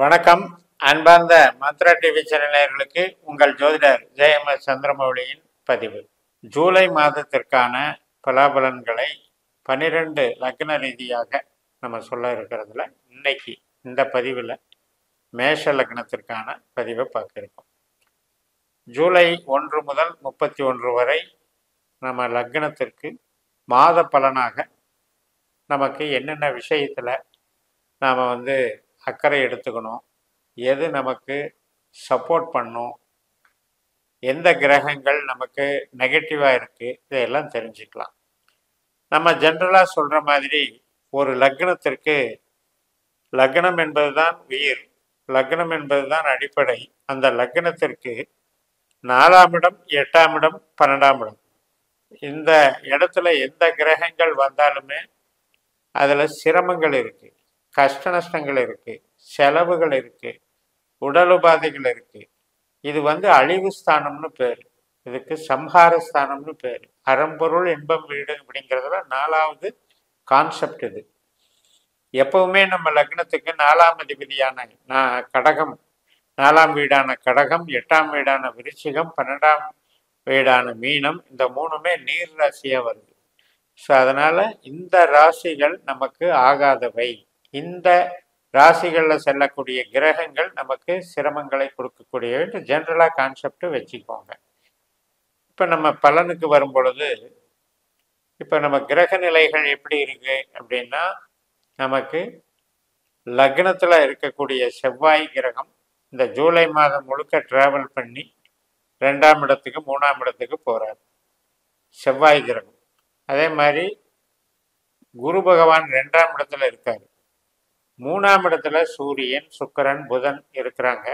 வணக்கம். அன்பார்ந்த Mantra TV channel நேயர்களுக்கு உங்கள் ஜோதிடர் ஜெயம சந்திரமௌலியின் பதிவு. ஜூலை மாதத்திற்கான பலாபலன்களை 12 லக்ன ரீதியாக நம்ம சொல்ல இருக்கிறதுல இன்னைக்கு இந்த பதிவில் மேஷ லக்னத்திற்கான பதிவை பார்க்க இருக்கோம். ஜூலை 1 முதல் 31 வரை நம்ம லக்னத்திற்கு மாத பலனாக நமக்கு என்னென்ன விஷயத்தில் நாம் அக்கறை எடுத்துக்கணும், எது நமக்கு சப்போர்ட் பண்ணும், எந்த கிரகங்கள் நமக்கு நெகட்டிவாக இருக்குது, இதையெல்லாம் தெரிஞ்சுக்கலாம். நம்ம ஜென்ரலாக சொல்கிற மாதிரி ஒரு லக்னத்திற்கு லக்னம் என்பது தான் உயிர், லக்னம் என்பது தான் அடிப்படை. அந்த லக்னத்திற்கு 4ஆம் இடம், 8ஆம் இடம், 12ஆம் இடம், இந்த இடத்துல எந்த கிரகங்கள் வந்தாலுமே அதில் சிரமங்கள் இருக்குது, கஷ்ட நஷ்டங்கள் இருக்குது, செலவுகள் இருக்குது, உடல் உபாதைகள் இருக்குது. இது அழிவு ஸ்தானம்னு பேர், இதுக்கு சம்ஹார ஸ்தானம்னு பேர். அறம்பொருள் இன்பம் வீடு அப்படிங்கிறதுல 4ஆவது கான்செப்ட் இது. எப்பவுமே நம்ம லக்னத்துக்கு 4ஆம் அதிபதியான கடகம், 4ஆம் வீடான கடகம், 8ஆம் வீடான விருச்சிகம், 12ஆம் வீடான மீனம், இந்த மூணுமே நீர் ராசியாக வருது. ஸோ அதனால் இந்த ராசிகள் நமக்கு ஆகாதவை. இந்த ராசிகளில் செல்லக்கூடிய கிரகங்கள் நமக்கு சிரமங்களை கொடுக்கக்கூடிய ஜென்ரலாக கான்செப்ட் வச்சுக்கோங்க. இப்போ நம்ம பலனுக்கு வரும் பொழுது, இப்போ நம்ம கிரக நிலைகள் எப்படி இருக்கு அப்படின்னா, நமக்கு லக்னத்தில் இருக்கக்கூடிய செவ்வாய் கிரகம் இந்த ஜூலை மாதம் முழுக்க டிராவல் பண்ணி 2ஆம் இடத்துக்கு 3ஆம் இடத்துக்கு போகிறார் செவ்வாய் கிரகம். அதே மாதிரி குரு பகவான் 2ஆம் இடத்துல இருக்காரு. 3ஆம் இடத்துல சூரியன், சுக்கிரன், புதன் இருக்கிறாங்க.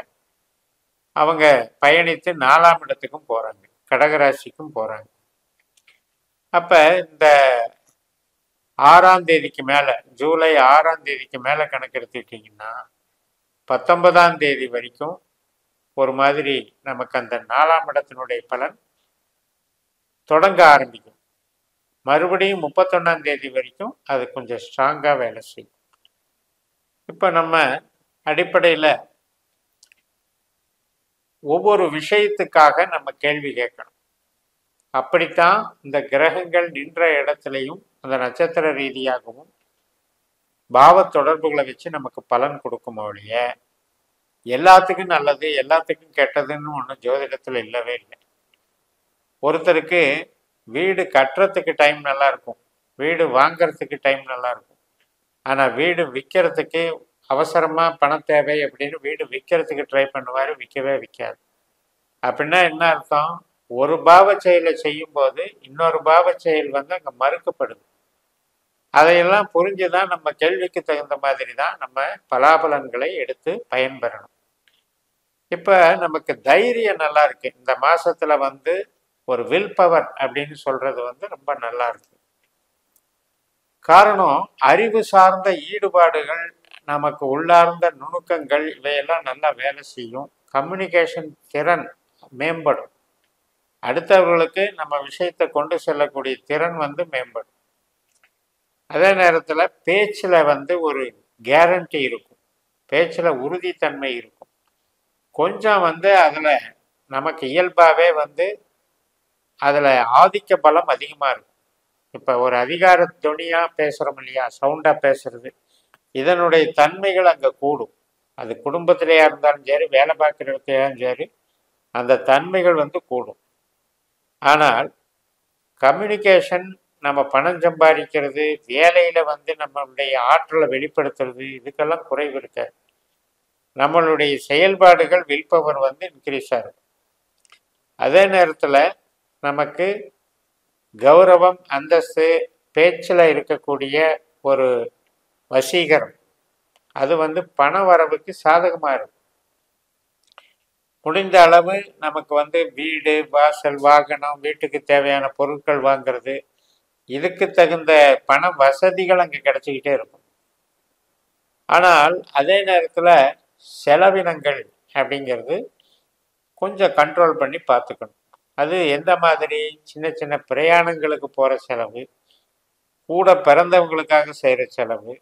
அவங்க பயணித்து 4ஆம் இடத்துக்கும் போகிறாங்க, கடகராசிக்கும் போகிறாங்க. அப்போ இந்த 6ஆம் தேதிக்கு மேலே, ஜூலை 6ஆம் தேதிக்கு மேலே கணக்கு எடுத்துக்கிட்டிங்கன்னா 19ஆம் தேதி வரைக்கும் ஒரு மாதிரி நமக்கு அந்த 4ஆம் இடத்தினுடைய பலன் தொடங்க ஆரம்பிக்கும். மறுபடியும் 31ஆம் தேதி வரைக்கும் அது கொஞ்சம் ஸ்ட்ராங்காக வேலை செய்யும். இப்போ நம்ம அடிப்படையில் ஒவ்வொரு விஷயத்துக்காக நம்ம கேள்வி கேட்கணும். அப்படித்தான் இந்த கிரகங்கள் நின்ற இடத்துலையும் அந்த நட்சத்திர ரீதியாகவும் பாவ தொடர்புகளை வச்சு நமக்கு பலன் கொடுக்கும் ஒழிய எல்லாத்துக்கும் நல்லது எல்லாத்துக்கும் கெட்டதுன்னு ஒன்றும் ஜோதிடத்தில் இல்லவே இல்லை. ஒருத்தருக்கு வீடு கட்டுறதுக்கு டைம் நல்லா இருக்கும், வீடு வாங்கிறதுக்கு டைம் நல்லா இருக்கும். ஆனால் வீடு விற்கிறதுக்கு அவசரமாக பணம் தேவை அப்படின்னு வீடு விற்கிறதுக்கு ட்ரை பண்ணுவார், விற்கவே விற்காது. அப்படின்னா என்ன அர்த்தம்? ஒரு பாவ செயலை செய்யும்போது இன்னொரு பாவ செயல் அங்கே மறுக்கப்படுது. அதையெல்லாம் புரிஞ்சுதான் நம்ம கேள்விக்கு தகுந்த மாதிரி தான் நம்ம பலாபலன்களை எடுத்து பயன்பெறணும். இப்போ நமக்கு தைரியம் நல்லா இருக்கு. இந்த மாசத்துல ஒரு வில் பவர் அப்படின்னு சொல்றது ரொம்ப நல்லா இருக்கு. காரணம், அறிவு சார்ந்த ஈடுபாடுகள், நமக்கு உள்ளார்ந்த நுணுக்கங்கள், இவையெல்லாம் நல்லா வேலை செய்யும். கம்யூனிகேஷன் திறன் மேம்படும். அடுத்தவர்களுக்கு நம்ம விஷயத்தை கொண்டு செல்லக்கூடிய திறன் மேம்படும். அதே நேரத்தில் பேச்சில் ஒரு கேரண்டி இருக்கும், பேச்சில் உறுதித்தன்மை இருக்கும். கொஞ்சம் அதில் நமக்கு இயல்பாகவே அதில் ஆதிக்க பலம் அதிகமாக இருக்கும். இப்போ ஒரு அதிகார துணியாக பேசுகிறோம் இல்லையா, சவுண்டாக பேசுறது, இதனுடைய தன்மைகள் அங்கே கூடும். அது குடும்பத்திலேயா இருந்தாலும் சரி, வேலை பார்க்குற இடத்துலையும் சரி, அந்த தன்மைகள் கூடும். ஆனால் கம்யூனிகேஷன், நம்ம பணம் சம்பாதிக்கிறது, வேலையில் நம்மளுடைய ஆற்றலை வெளிப்படுத்துறது, இதுக்கெல்லாம் குறைவு இருக்க. நம்மளுடைய செயல்பாடுகள் வில் பவர் இன்க்ரீஸ் ஆகும். அதே நேரத்தில் நமக்கு கௌரவம், அந்தஸ்து, பேச்சில் இருக்கக்கூடிய ஒரு வசீகரம், அது பண வரவுக்கு சாதகமாக இருக்கும். முடிந்த அளவு நமக்கு வீடு, வாசல், வாகனம், வீட்டுக்கு தேவையான பொருட்கள் வாங்கிறது, இதுக்கு தகுந்த பண வசதிகள் அங்கே கிடைச்சிக்கிட்டே இருக்கும். ஆனால் அதே நேரத்தில் செலவினங்கள் அப்படிங்கிறது கொஞ்சம் கண்ட்ரோல் பண்ணி பார்த்துக்கணும். அது எந்த மாதிரி? சின்ன சின்ன பிரயாணங்களுக்கு போகிற செலவு, கூட பிறந்தவங்களுக்காக செய்கிற செலவு,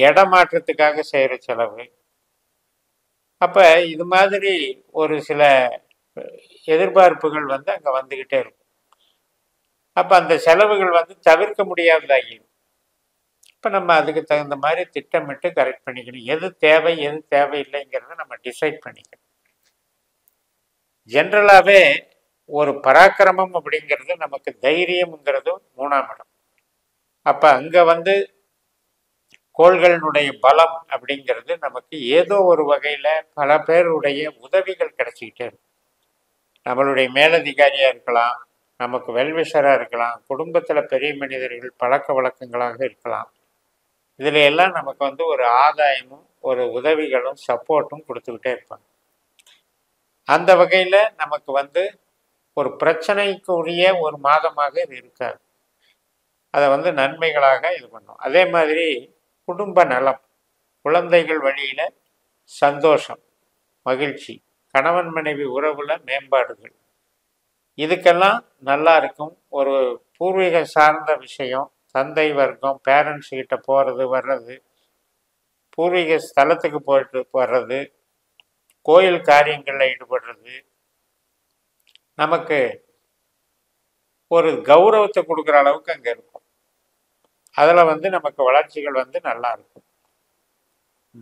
இடமாற்றத்துக்காக செய்கிற செலவு. அப்போ இது மாதிரி ஒரு சில எதிர்பார்ப்புகள் வந்து அங்கே வந்துக்கிட்டே இருக்கும். அப்போ அந்த செலவுகள் வந்து தவிர்க்க முடியாததாகிடும். இப்போ நம்ம அதுக்கு தகுந்த மாதிரி திட்டமிட்டு கரெக்ட் பண்ணிக்கணும். எது தேவை எது தேவையில்லைங்கிறத நம்ம டிசைட் பண்ணிக்கணும். ஜென்ரலாகவே ஒரு பராக்கிரமம் அப்படிங்கிறது நமக்கு தைரியம்ங்கிறது 3ஆம் இடம். அப்போ அங்கே வந்து கோள்களினுடைய பலம் அப்படிங்கிறது நமக்கு ஏதோ ஒரு வகையில் பல பேருடைய உதவிகள் கிடைச்சிக்கிட்டே இருக்கும். நம்மளுடைய மேலதிகாரியாக இருக்கலாம், நமக்கு வெல்விஷராக இருக்கலாம், குடும்பத்தில் பெரிய மனிதர்கள் பழக்க வழக்கங்களாக இருக்கலாம். இதில் எல்லாம் நமக்கு வந்து ஒரு ஆதாயமும் ஒரு உதவிகளும் சப்போர்ட்டும் கொடுத்துக்கிட்டே இருப்பாங்க. அந்த வகையில் நமக்கு வந்து ஒரு பிரச்சனைக்குரிய ஒரு மாதமாக இது இருக்காது. அதை வந்து நன்மைகளாக இது பண்ணும். அதே மாதிரி குடும்ப நலம், குழந்தைகள் வழியில் சந்தோஷம், மகிழ்ச்சி, கணவன் மனைவி உறவுல மேம்பாடுகள், இதுக்கெல்லாம் நல்லா இருக்கும். ஒரு பூர்வீக சார்ந்த விஷயம், தந்தை வர்க்கம், பேரண்ட்ஸ் கிட்ட போகிறது வர்றது, பூர்வீக ஸ்தலத்துக்கு போயிட்டு வர்றது, கோயில் காரியங்களில் ஈடுபடுறது, நமக்கு ஒரு கௌரவத்தை கொடுக்குற அளவுக்கு அங்கே இருக்கும். அதில் வந்து நமக்கு வளர்ச்சிகள் வந்து நல்லா இருக்கும்.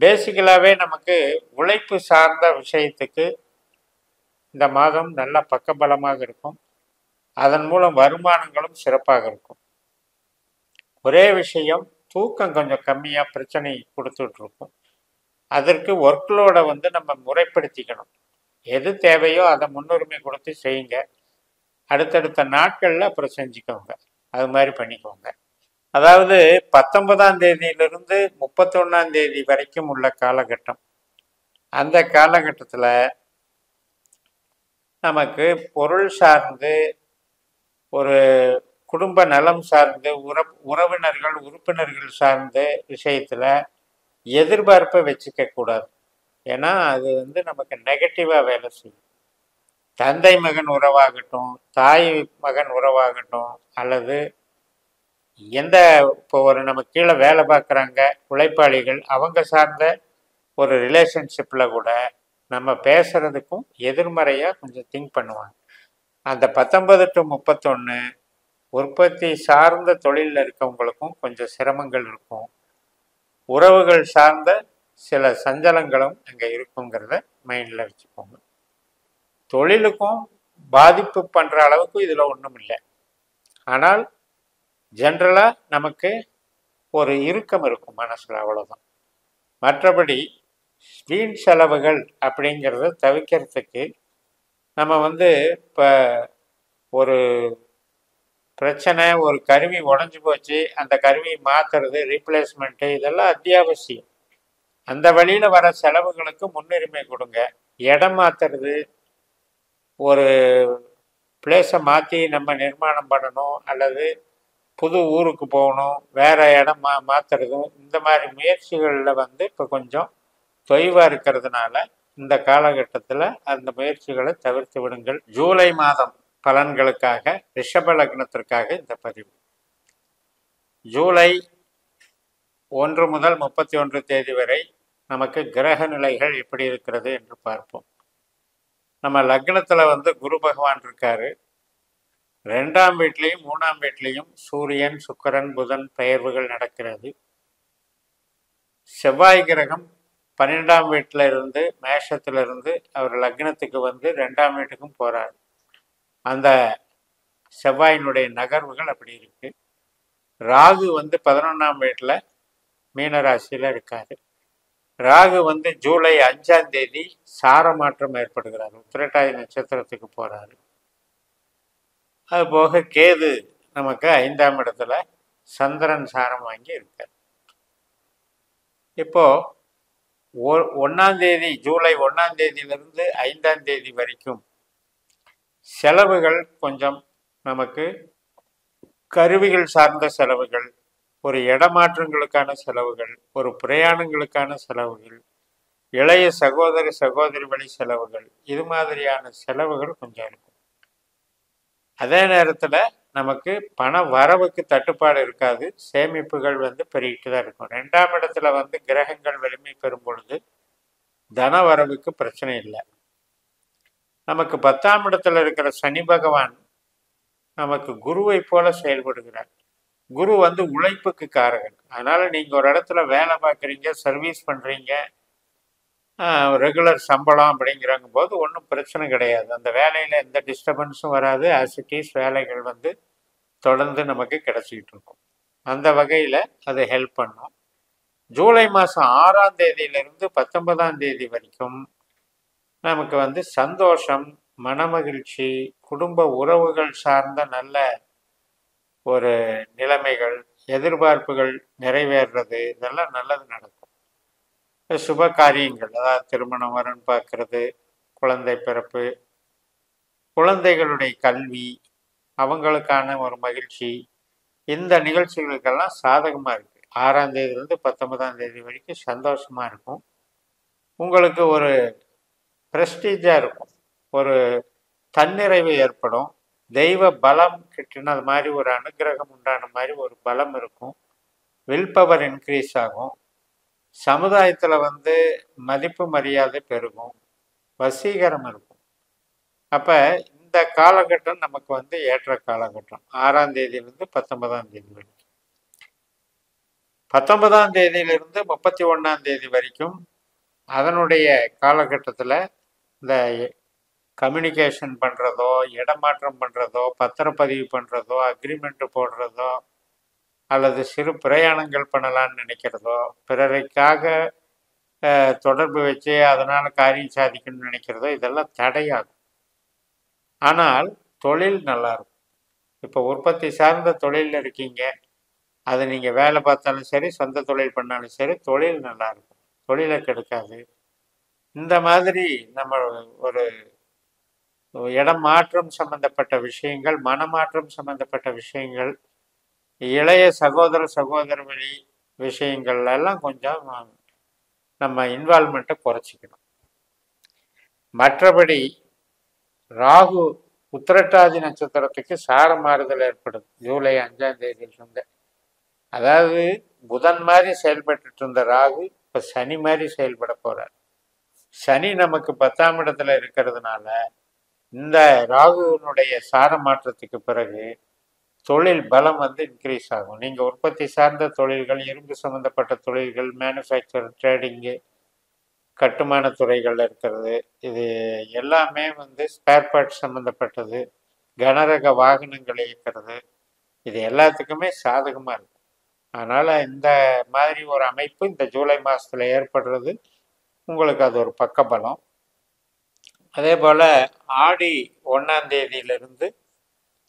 பேசிக்கலாகவே நமக்கு உழைப்பு சார்ந்த விஷயத்துக்கு இந்த மாதம் நல்ல பக்கபலமாக இருக்கும். அதன் மூலம் வருமானங்களும் சிறப்பாக இருக்கும். ஒரே விஷயம், தூக்கம் கொஞ்சம் கம்மியாக பிரச்சனை கொடுத்துட்ருக்கும். அதற்கு ஒர்க்லோடை வந்து நம்ம முறைப்படுத்திக்கணும். எது தேவையோ அதை முன்னுரிமை கொடுத்து செய்யுங்க. அடுத்தடுத்த நாட்களில் அப்புறம் செஞ்சுக்கோங்க. அது மாதிரி பண்ணிக்கோங்க. அதாவது 19ஆம் தேதியிலிருந்து 31ஆம் தேதி வரைக்கும் உள்ள காலகட்டம், அந்த காலகட்டத்தில் நமக்கு பொருள் சார்ந்து, ஒரு குடும்ப நலம் சார்ந்து, உறவினர்கள் உறுப்பினர்கள் சார்ந்த விஷயத்தில் எதிர்பார்ப்பை வச்சுக்க கூடாது. ஏன்னா அது வந்து நமக்கு நெகட்டிவாக வேலை செய்யும். தந்தை மகன் உறவாகட்டும், தாய் மகன் உறவாகட்டும், அல்லது எந்த இப்போ ஒரு நம்ம கீழே வேலை பார்க்குறாங்க உழைப்பாளிகள், அவங்க சார்ந்த ஒரு ரிலேஷன்ஷிப்பில் கூட நம்ம பேசுகிறதுக்கும் எதிர்மறையாக கொஞ்சம் திங்க் பண்ணுவாங்க. அந்த 19 to 31 உற்பத்தி சார்ந்த தொழிலில் இருக்கவங்களுக்கும் கொஞ்சம் சிரமங்கள் இருக்கும். உறவுகள் சார்ந்த சில சஞ்சலங்களும் அங்கே இருக்குங்கிறத மைண்டில் வச்சுக்கோங்க. தொழிலுக்கும் பாதிப்பு பண்ணுற அளவுக்கு இதில் ஒன்றும் இல்லை. ஆனால் ஜென்ரலாக நமக்கு ஒரு இறுக்கம் இருக்கும் மனசில், அவ்வளோதான். மற்றபடி வீண் செலவுகள் அப்படிங்கிறத தவிர்க்கிறதுக்கு நம்ம வந்து இப்போ ஒரு பிரச்சனை, ஒரு கருவி உடஞ்சி போச்சு, அந்த கருவி மாற்றுறது, ரீப்ளேஸ்மெண்ட்டு, இதெல்லாம் அத்தியாவசியம். அந்த வழியில் வர செலவுகளுக்கு முன்னுரிமை கொடுங்க. இடம் மாற்றுறது, ஒரு பிளேஸை மாற்றி நம்ம நிர்மாணம் பண்ணணும், அல்லது புது ஊருக்கு போகணும், வேறு இடம் மாற்றுறதும், இந்த மாதிரி முயற்சிகளில் வந்து இப்போ கொஞ்சம் தொய்வாக இருக்கிறதுனால இந்த காலகட்டத்தில் அந்த முயற்சிகளை தவிர்த்து விடுங்கள். ஜூலை மாதம் பலன்களுக்காக ரிஷப லக்னத்திற்காக இந்த பதிவு. ஜூலை 1 முதல் 31 தேதி வரை நமக்கு கிரக நிலைகள் எப்படி இருக்கிறது என்று பார்ப்போம். நம்ம லக்னத்தில் வந்து குரு பகவான் இருக்காரு. 2ஆம் வீட்லேயும் 3ஆம் வீட்லேயும் சூரியன், சுக்கிரன், புதன் பெயர்வுகள் நடக்கிறது. செவ்வாய் கிரகம் 12ஆம் வீட்டில் இருந்து, மேஷத்திலிருந்து அவர் லக்னத்துக்கு வந்து 2ஆம் வீட்டுக்கும் போகிறார். அந்த செவ்வாயினுடைய நகர்வுகள் அப்படி இருக்கு. ராகு வந்து 11ஆம் வீட்டில் மீனராசியில் இருக்காரு. ராகு வந்து ஜூலை 5ஆம் தேதி சார மாற்றம் ஏற்படுகிறார், உத்திரட்டாதி நட்சத்திரத்துக்கு போகிறாரு. அது போக கேது நமக்கு 5ஆம் இடத்துல சந்திரன் சாரம் வாங்கி இருக்கார். இப்போ 1ஆம் தேதி, ஜூலை 1ஆம் தேதியிலிருந்து 5ஆம் தேதி வரைக்கும் செலவுகள் கொஞ்சம் நமக்கு கருவிகள் சார்ந்த செலவுகள், ஒரு இடமாற்றங்களுக்கான செலவுகள், ஒரு பிரயாணங்களுக்கான செலவுகள், இளைய சகோதர சகோதரி வழி செலவுகள், இது மாதிரியான செலவுகள் கொஞ்சம் இருக்கும். அதே நேரத்தில் நமக்கு பண வரவுக்கு தட்டுப்பாடு இருக்காது. சேமிப்புகள் வந்து பெருகிட்டு தான் இருக்கும். 2ஆம் இடத்துல வந்து கிரகங்கள் வலிமை பெறும் பொழுது தன வரவுக்கு பிரச்சனை இல்லை. நமக்கு 10ஆம் இடத்துல இருக்கிற சனி பகவான் நமக்கு குருவை போல செயல்படுகிறார். குரு வந்து உழைப்புக்கு காரகன். அதனால நீங்க ஒரு இடத்துல வேலை பார்க்குறீங்க, சர்வீஸ் பண்றீங்க, ரெகுலர் சம்பளம் அப்படிங்கிறங்க போது ஒன்றும் பிரச்சனை கிடையாது. அந்த வேலையில எந்த டிஸ்டர்பன்ஸும் வராது. ஆஸ் இட் இஸ் வேலைகள் வந்து தொடர்ந்து நமக்கு கிடைச்சிக்கிட்டு இருக்கும். அந்த வகையில் அது ஹெல்ப் பண்ணும். ஜூலை மாதம் 6ஆம் தேதியிலிருந்து 19ஆம் தேதி வரைக்கும் நமக்கு வந்து சந்தோஷம், மனமகிழ்ச்சி, குடும்ப உறவுகள் சார்ந்த நல்ல ஒரு நிலைமைகள், எதிர்பார்ப்புகள் நிறைவேறது, இதெல்லாம் நல்லது நடக்கும். சுப காரியங்கள், அதாவது திருமணம் வரன் பார்க்கறது, குழந்தை பிறப்பு, குழந்தைகளுடைய கல்வி, அவங்களுக்கான ஒரு மகிழ்ச்சி, இந்த நிகழ்ச்சிகளுக்கெல்லாம் சாதகமாக இருக்குது. 6ஆம் தேதியிலிருந்து 19ஆம் தேதி வரைக்கும் சந்தோஷமாக இருக்கும். உங்களுக்கு ஒரு ப்ரெஸ்டீஜாக இருக்கும், ஒரு தன்னிறைவு ஏற்படும், தெய்வ பலம் கிட்டினது மாதிரி ஒரு அனுகிரகம் உண்டான மாதிரி ஒரு பலம் இருக்கும். வில் பவர் இன்க்ரீஸ் ஆகும். சமுதாயத்தில் வந்து மதிப்பு மரியாதை பெருகும், வசீகரம் இருக்கும். அப்போ இந்த காலகட்டம் நமக்கு வந்து ஏற்ற காலகட்டம். 6ஆம் தேதியிலிருந்து 19ஆம் தேதி வரைக்கும். 19ஆம் தேதியிலிருந்து 31ஆம் தேதி வரைக்கும் அதனுடைய காலகட்டத்தில் இந்த கம்யூனிகேஷன் பண்ணுறதோ, இடமாற்றம் பண்ணுறதோ, பத்திரப்பதிவு பண்ணுறதோ, அக்ரிமெண்ட் போடுறதோ, அல்லது சிறு பிரயாணங்கள் பண்ணலான்னு நினைக்கிறதோ, பிறரைக்காக தொடர்பு வச்சு அதனால் காரியம் சாதிக்கணும்னு நினைக்கிறதோ, இதெல்லாம் தடையாகும். ஆனால் தொழில் நல்லாயிருக்கும். இப்போ உற்பத்தி சார்ந்த தொழிலில் இருக்கீங்க, அது நீங்கள் வேலை பார்த்தாலும் சரி, சொந்த தொழில் பண்ணாலும் சரி, தொழில் நல்லாயிருக்கும், தொழிலை கெடுக்காது. இந்த மாதிரி நம்ம ஒரு இடம் மாற்றம் சம்பந்தப்பட்ட விஷயங்கள், மனமாற்றம் சம்பந்தப்பட்ட விஷயங்கள், இளைய சகோதர சகோதரி விஷயங்கள் எல்லாம் கொஞ்சம் நம்ம இன்வால்மெண்ட்டை குறைச்சிக்கணும். மற்றபடி ராகு உத்திரட்டாதி நட்சத்திரத்துக்கு சார மாறுதல் ஏற்படுது ஜூலை 5ஆம் தேதியிலிருந்து. அதாவது புதன் மாதிரி செயல்பட்டு இருந்த ராகு இப்போ சனி மாதிரி செயல்பட போறார். சனி நமக்கு 10ஆம் இடத்துல இருக்கிறதுனால இந்த ராகுனுடைய சார மாற்றத்துக்கு பிறகு தொழில் பலம் வந்து இன்க்ரீஸ் ஆகும். நீங்கள் உற்பத்தி சார்ந்த தொழில்கள், இரும்பு சம்மந்தப்பட்ட தொழில்கள், மேனுஃபேக்சர், ட்ரேடிங்கு, கட்டுமான துறைகளில் இருக்கிறது, இது எல்லாமே வந்து ஸ்பேர் பார்ட்ஸ் சம்மந்தப்பட்டது, கனரக வாகனங்கள் இயக்கிறது, இது எல்லாத்துக்குமே சாதகமாக இருக்கும். அதனால் இந்த மாதிரி ஒரு அமைப்பு இந்த ஜூலை மாதத்தில் ஏற்படுறது உங்களுக்கு அது ஒரு பக்கபலம். அதே போல் ஆடி 1ஆம் தேதியிலிருந்து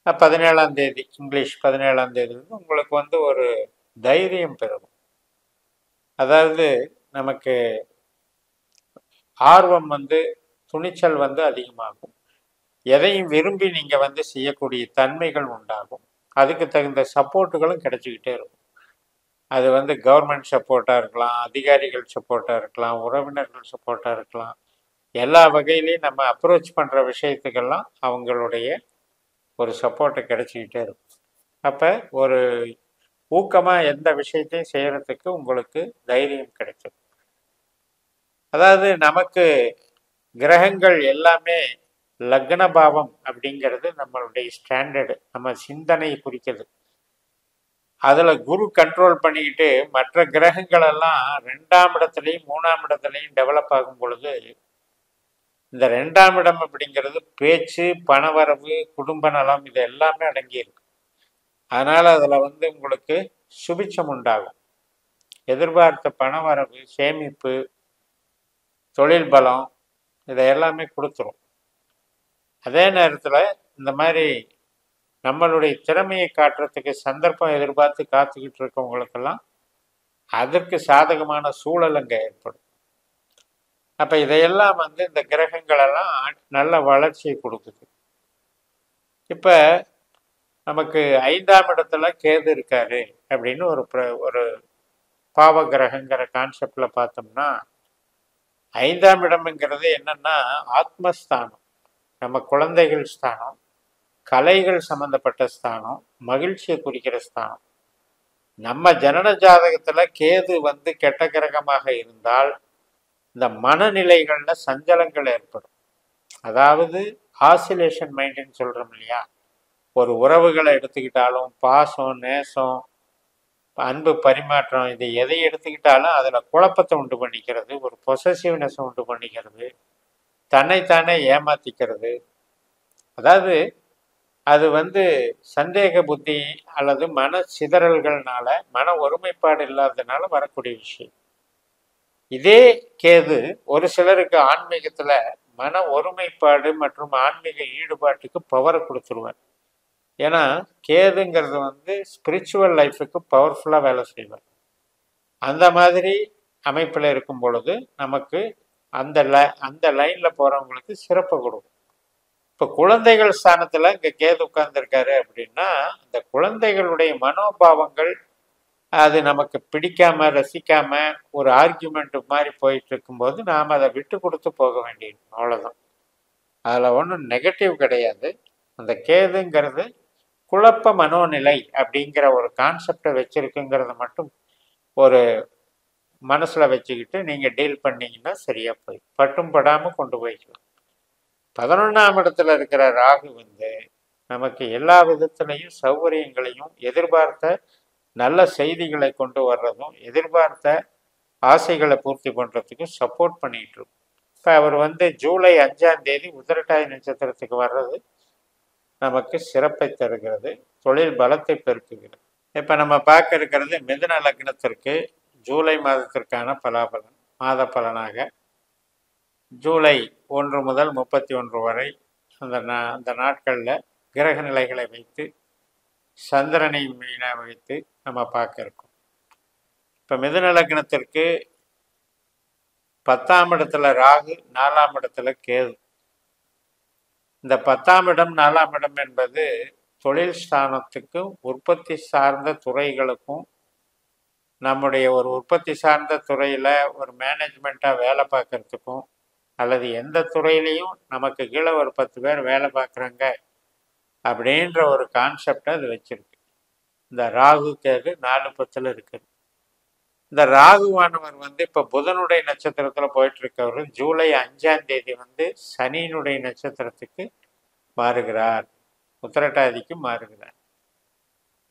17ஆம் தேதி, இங்கிலீஷ் 17ஆம் தேதியிலிருந்து உங்களுக்கு வந்து ஒரு தைரியம் பெருகும். அதாவது நமக்கு ஆர்வம் வந்து, துணிச்சல் வந்து அதிகமாகும். எதையும் விரும்பி நீங்கள் வந்து செய்யக்கூடிய தன்மைகள் உண்டாகும். அதுக்கு தகுந்த சப்போர்ட்டுகளும் கிடைச்சிக்கிட்டே இருக்கும். அது வந்து கவர்மெண்ட் சப்போர்ட்டாக இருக்கலாம், அதிகாரிகள் சப்போர்ட்டாக இருக்கலாம், உறவினர்கள் சப்போர்ட்டாக இருக்கலாம். எல்லா வகையிலையும் நம்ம அப்ரோச் பண்ணுற விஷயத்துக்கெல்லாம் அவங்களுடைய ஒரு சப்போர்ட்டை கிடைச்சிக்கிட்டே இருக்கும். அப்போ ஒரு ஊக்கமாக எந்த விஷயத்தையும் செய்கிறதுக்கு உங்களுக்கு தைரியம் கிடைக்கும். அதாவது நமக்கு கிரகங்கள் எல்லாமே லக்ன பாவம் அப்படிங்கிறது நம்மளுடைய ஸ்டாண்டர்டு, நம்ம சிந்தனையை குறிக்கிறது. அதில் குரு கண்ட்ரோல் பண்ணிக்கிட்டு மற்ற கிரகங்கள் எல்லாம் 2ஆம் இடத்துலையும் 3ஆம் இடத்துலையும் டெவலப் ஆகும் பொழுது, இந்த 2ஆம் இடம் அப்படிங்கிறது பேச்சு, பணவரவு, குடும்ப நலம், இது எல்லாமே அடங்கியிருக்கு. அதனால் அதில் வந்து உங்களுக்கு சுபிட்சம் உண்டாகும். எதிர்பார்த்த பணவரவு, சேமிப்பு, தொழில் பலம், இதை எல்லாமே கொடுத்துரும். அதே நேரத்தில் இந்த மாதிரி நம்மளுடைய திறமையை காட்டுறதுக்கு சந்தர்ப்பம் எதிர்பார்த்து காத்துக்கிட்டு இருக்கவங்களுக்கெல்லாம் அதற்கு சாதகமான சூழல் அங்கே ஏற்படும். அப்போ இதையெல்லாம் வந்து இந்த கிரகங்களெல்லாம் நல்ல வளர்ச்சியை கொடுக்குது. இப்போ நமக்கு 5ஆம் இடத்துல கேது இருக்காரு அப்படின்னு ஒரு பாவ கிரகங்கிற கான்செப்டில் பார்த்தோம்னா, 5ஆம் இடம்ங்கிறது என்னன்னா ஆத்மஸ்தானம், நம்ம குழந்தைகள் ஸ்தானம். கலைகள் சம்பந்தப்பட்ட ஸ்தானம், மகிழ்ச்சியை குறிக்கிற ஸ்தானம். நம்ம ஜனன ஜாதகத்துல கேது வந்து கெட்ட கிரகமாக இருந்தால் இந்த மனநிலைகள்ல சஞ்சலங்கள் ஏற்படும். அதாவது ஆசிலேஷன் மைண்டுன்னு சொல்றோம் இல்லையா? ஒரு உறவுகளை எடுத்துக்கிட்டாலும் பாசம், நேசம், அன்பு பரிமாற்றம், இது எதை எடுத்துக்கிட்டாலும் அதுல குழப்பத்தை உண்டு பண்ணிக்கிறது, ஒரு பொசசிவ்னஸ் உண்டு பண்ணிக்கிறது, தன்னைத்தானே ஏமாத்திக்கிறது. அதாவது அது வந்து சந்தேக புத்தி அல்லது மன சிதறல்கள்னால, மன ஒருமைப்பாடு இல்லாததுனால வரக்கூடிய விஷயம். இதே கேது ஒரு சிலருக்கு ஆன்மீகத்துல மன ஒருமைப்பாடு மற்றும் ஆன்மீக ஈடுபாட்டுக்கு பவரை கொடுத்துருவார். ஏன்னா கேதுங்கிறது வந்து ஸ்பிரிச்சுவல் லைஃபுக்கு பவர்ஃபுல்லாக வேலை செய்வார். அந்த மாதிரி அமைப்பில் இருக்கும் பொழுது நமக்கு அந்த லைனில் போகிறவங்களுக்கு சிறப்பு கொடுக்கும். இப்போ குழந்தைகள் ஸ்தானத்தில் இங்கே கேது உட்கார்ந்துருக்காரு அப்படின்னா, அந்த குழந்தைகளுடைய மனோபாவங்கள் அது நமக்கு பிடிக்காம ரசிக்காம ஒரு ஆர்கியூமெண்ட் மாதிரி போயிட்டு இருக்கும்போது நாம் அதை விட்டு கொடுத்து போக வேண்டியது, அவ்வளோதான். அதில் ஒன்றும் நெகட்டிவ் கிடையாது. அந்த கேதுங்கிறது குழப்ப மனோநிலை அப்படிங்கிற ஒரு கான்செப்டை வச்சிருக்குங்கிறத மட்டும் ஒரு மனசில் வச்சுக்கிட்டு நீங்கள் டீல் பண்ணீங்கன்னா சரியாக போய் பட்டும் படாமல் கொண்டு போய்க்கலாம். 11ஆம் இடத்துல இருக்கிற ராகு வந்து நமக்கு எல்லா விதத்துலையும் சௌகரியங்களையும், எதிர்பார்த்த நல்ல செய்திகளை கொண்டு வர்றதும், எதிர்பார்த்த ஆசைகளை பூர்த்தி பண்ணுறதுக்கும் சப்போர்ட் பண்ணிகிட்டு இருக்கும். இப்போ அவர் வந்து ஜூலை 5ஆம் தேதி உத்திரட்டாதி நட்சத்திரத்துக்கு வர்றது நமக்கு சிறப்பை தருகிறது, தொழில் பலத்தை பெருக்குகிறது. இப்போ நம்ம பார்க்க இருக்கிறது மிதுன லக்னத்திற்கு ஜூலை மாதத்திற்கான பலாபலன். மாத பலனாக ஜூலை 1 முதல் 31 வரை அந்த நாட்களில் கிரக நிலைகளை வைத்து சந்திரனை மீனாக வைத்து நம்ம பார்க்க இருக்கோம். இப்போ மிதுன லக்னத்திற்கு 10ஆம் இடத்துல ராகு, 4ஆம் இடத்துல கேது. இந்த 10ஆம் இடம் 4ஆம் இடம் என்பது தொழில் ஸ்தானத்துக்கும் உற்பத்தி சார்ந்த துறைகளுக்கும், நம்முடைய ஒரு உற்பத்தி சார்ந்த துறையில் ஒரு மேனேஜ்மெண்ட்டாக வேலை பார்க்கறதுக்கும், அல்லது எந்த துறையிலையும் நமக்கு கீழே ஒரு 10 பேர் வேலை பார்க்குறாங்க அப்படின்ற ஒரு கான்செப்டை அது வச்சிருக்கு. இந்த ராகு கேது 4-10 இருக்குது. இந்த ராகுவானவர் வந்து இப்போ புதனுடைய நட்சத்திரத்தில் போயிட்டு இருக்கவர் ஜூலை 5ஆம் தேதி வந்து சனியினுடைய நட்சத்திரத்துக்கு மாறுகிறார், உத்திரட்டாதிக்கு மாறுகிறார்.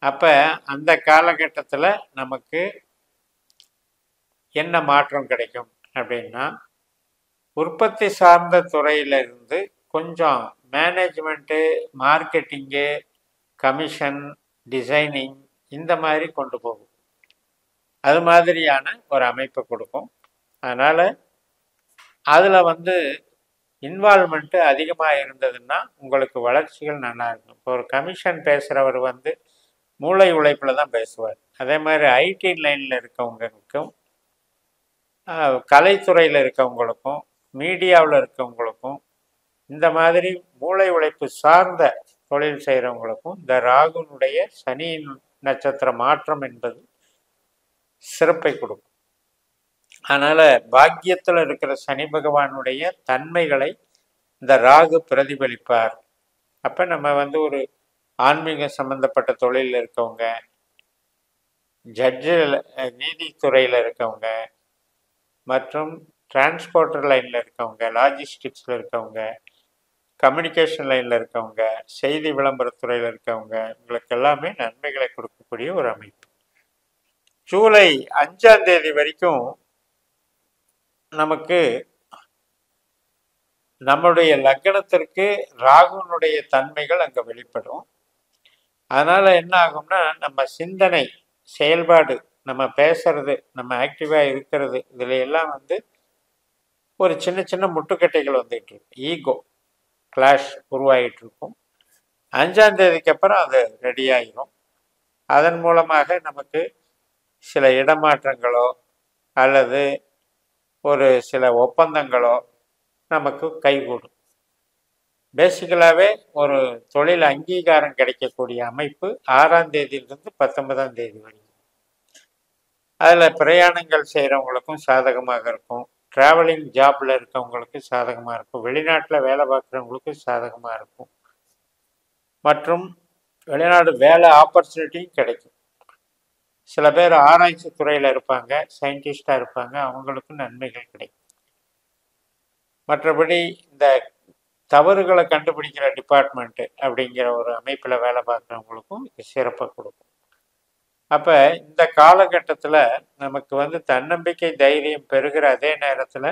அப்போ அந்த காலகட்டத்தில் நமக்கு என்ன மாற்றம் கிடைக்கும் அப்படின்னா, உற்பத்தி சார்ந்த துறையிலிருந்து கொஞ்சம் மேனேஜ்மெண்ட்டு, மார்க்கெட்டிங்கு, கமிஷன், டிசைனிங் இந்த மாதிரி கொண்டு போகும். அது மாதிரியான ஒரு அமைப்பை கொடுக்கும். அதனால் அதில் வந்து இன்வால்மெண்ட்டு அதிகமாக இருந்ததுன்னா உங்களுக்கு வளர்ச்சிகள் நல்லா இருக்கும். இப்போ ஒரு கமிஷன் பேசுகிறவர் வந்து மூளை உழைப்பில் தான் பேசுவார். அதே மாதிரி ஐடி லைனில் இருக்கவங்களுக்கும், கலைத்துறையில் இருக்கவங்களுக்கும், மீடியாவில் இருக்கவங்களுக்கும், இந்த மாதிரி மூளை உழைப்பு சார்ந்த தொழில் செய்கிறவங்களுக்கும் இந்த ராகுனுடைய சனியின் நட்சத்திர மாற்றம் என்பது சிறப்பை கொடுக்கும். அதனால் பாக்கியத்தில் இருக்கிற சனி பகவானுடைய தன்மைகளை இந்த ராகு பிரதிபலிப்பார். அப்போ நம்ம வந்து ஒரு ஆன்மீக சம்பந்தப்பட்ட தொழிலில் இருக்கவங்க, ஜட்ஜு நீதித்துறையில் இருக்கவங்க, மற்றும் டிரான்ஸ்போர்ட்டர் லைனில் இருக்கவங்க, லாஜிஸ்டிக்ஸில் இருக்கவங்க, கம்யூனிகேஷன் லைனில் இருக்கவங்க, செய்தி விளம்பரத்துறையில் இருக்கவங்க, இவங்களுக்கு எல்லாமே நன்மைகளை கொடுக்கக்கூடிய ஒரு அமைப்பு. ஜூலை 5ஆம் தேதி வரைக்கும் நமக்கு நம்முடைய லக்னத்திற்கு ராகுனுடைய தன்மைகள் அங்கே வெளிப்படும். அதனால் என்ன ஆகும்னா, நம்ம சிந்தனை, செயல்பாடு, நம்ம பேசுறது, நம்ம ஆக்டிவாக இருக்கிறது, இதில் எல்லாம் வந்து ஒரு சின்ன சின்ன முட்டுக்கட்டைகள் வந்துகிட்டு இருக்கு. ஈகோ கிளாஷ் உருவாகிட்டு இருக்கும். 5ஆம் தேதிக்கு அப்புறம் அது ரெடி ஆகிடும். அதன் மூலமாக நமக்கு சில இடமாற்றங்களோ அல்லது ஒரு சில ஒப்பந்தங்களோ நமக்கு கைகூடும். பேசிக்கலாகவே ஒரு தொழில் அங்கீகாரம் கிடைக்கக்கூடிய அமைப்பு 6ஆம் தேதியிலிருந்து 19ஆம் தேதி வரைக்கும். அதில் பிரயாணங்கள் செய்கிறவங்களுக்கும் சாதகமாக இருக்கும், ட்ராவலிங் ஜாப்பில் இருக்கவங்களுக்கு சாதகமாக இருக்கும், வெளிநாட்டில் வேலை பார்க்குறவங்களுக்கும் சாதகமாக இருக்கும். மற்றும் வெளிநாடு வேலை ஆப்பர்ச்சுனிட்டியும் கிடைக்கும். சில பேர் ஆராய்ச்சி துறையில் இருப்பாங்க, சயின்டிஸ்டாக இருப்பாங்க, அவங்களுக்கும் நன்மைகள் கிடைக்கும். மற்றபடி இந்த தவறுகளை கண்டுபிடிக்கிற டிபார்ட்மெண்ட்டு அப்படிங்கிற ஒரு அமைப்பில் வேலை பார்க்குறவங்களுக்கும் இது சிறப்பாக கொடுக்கும். அப்போ இந்த காலகட்டத்தில் நமக்கு வந்து தன்னம்பிக்கை தைரியம் பெறுகிற அதே நேரத்தில்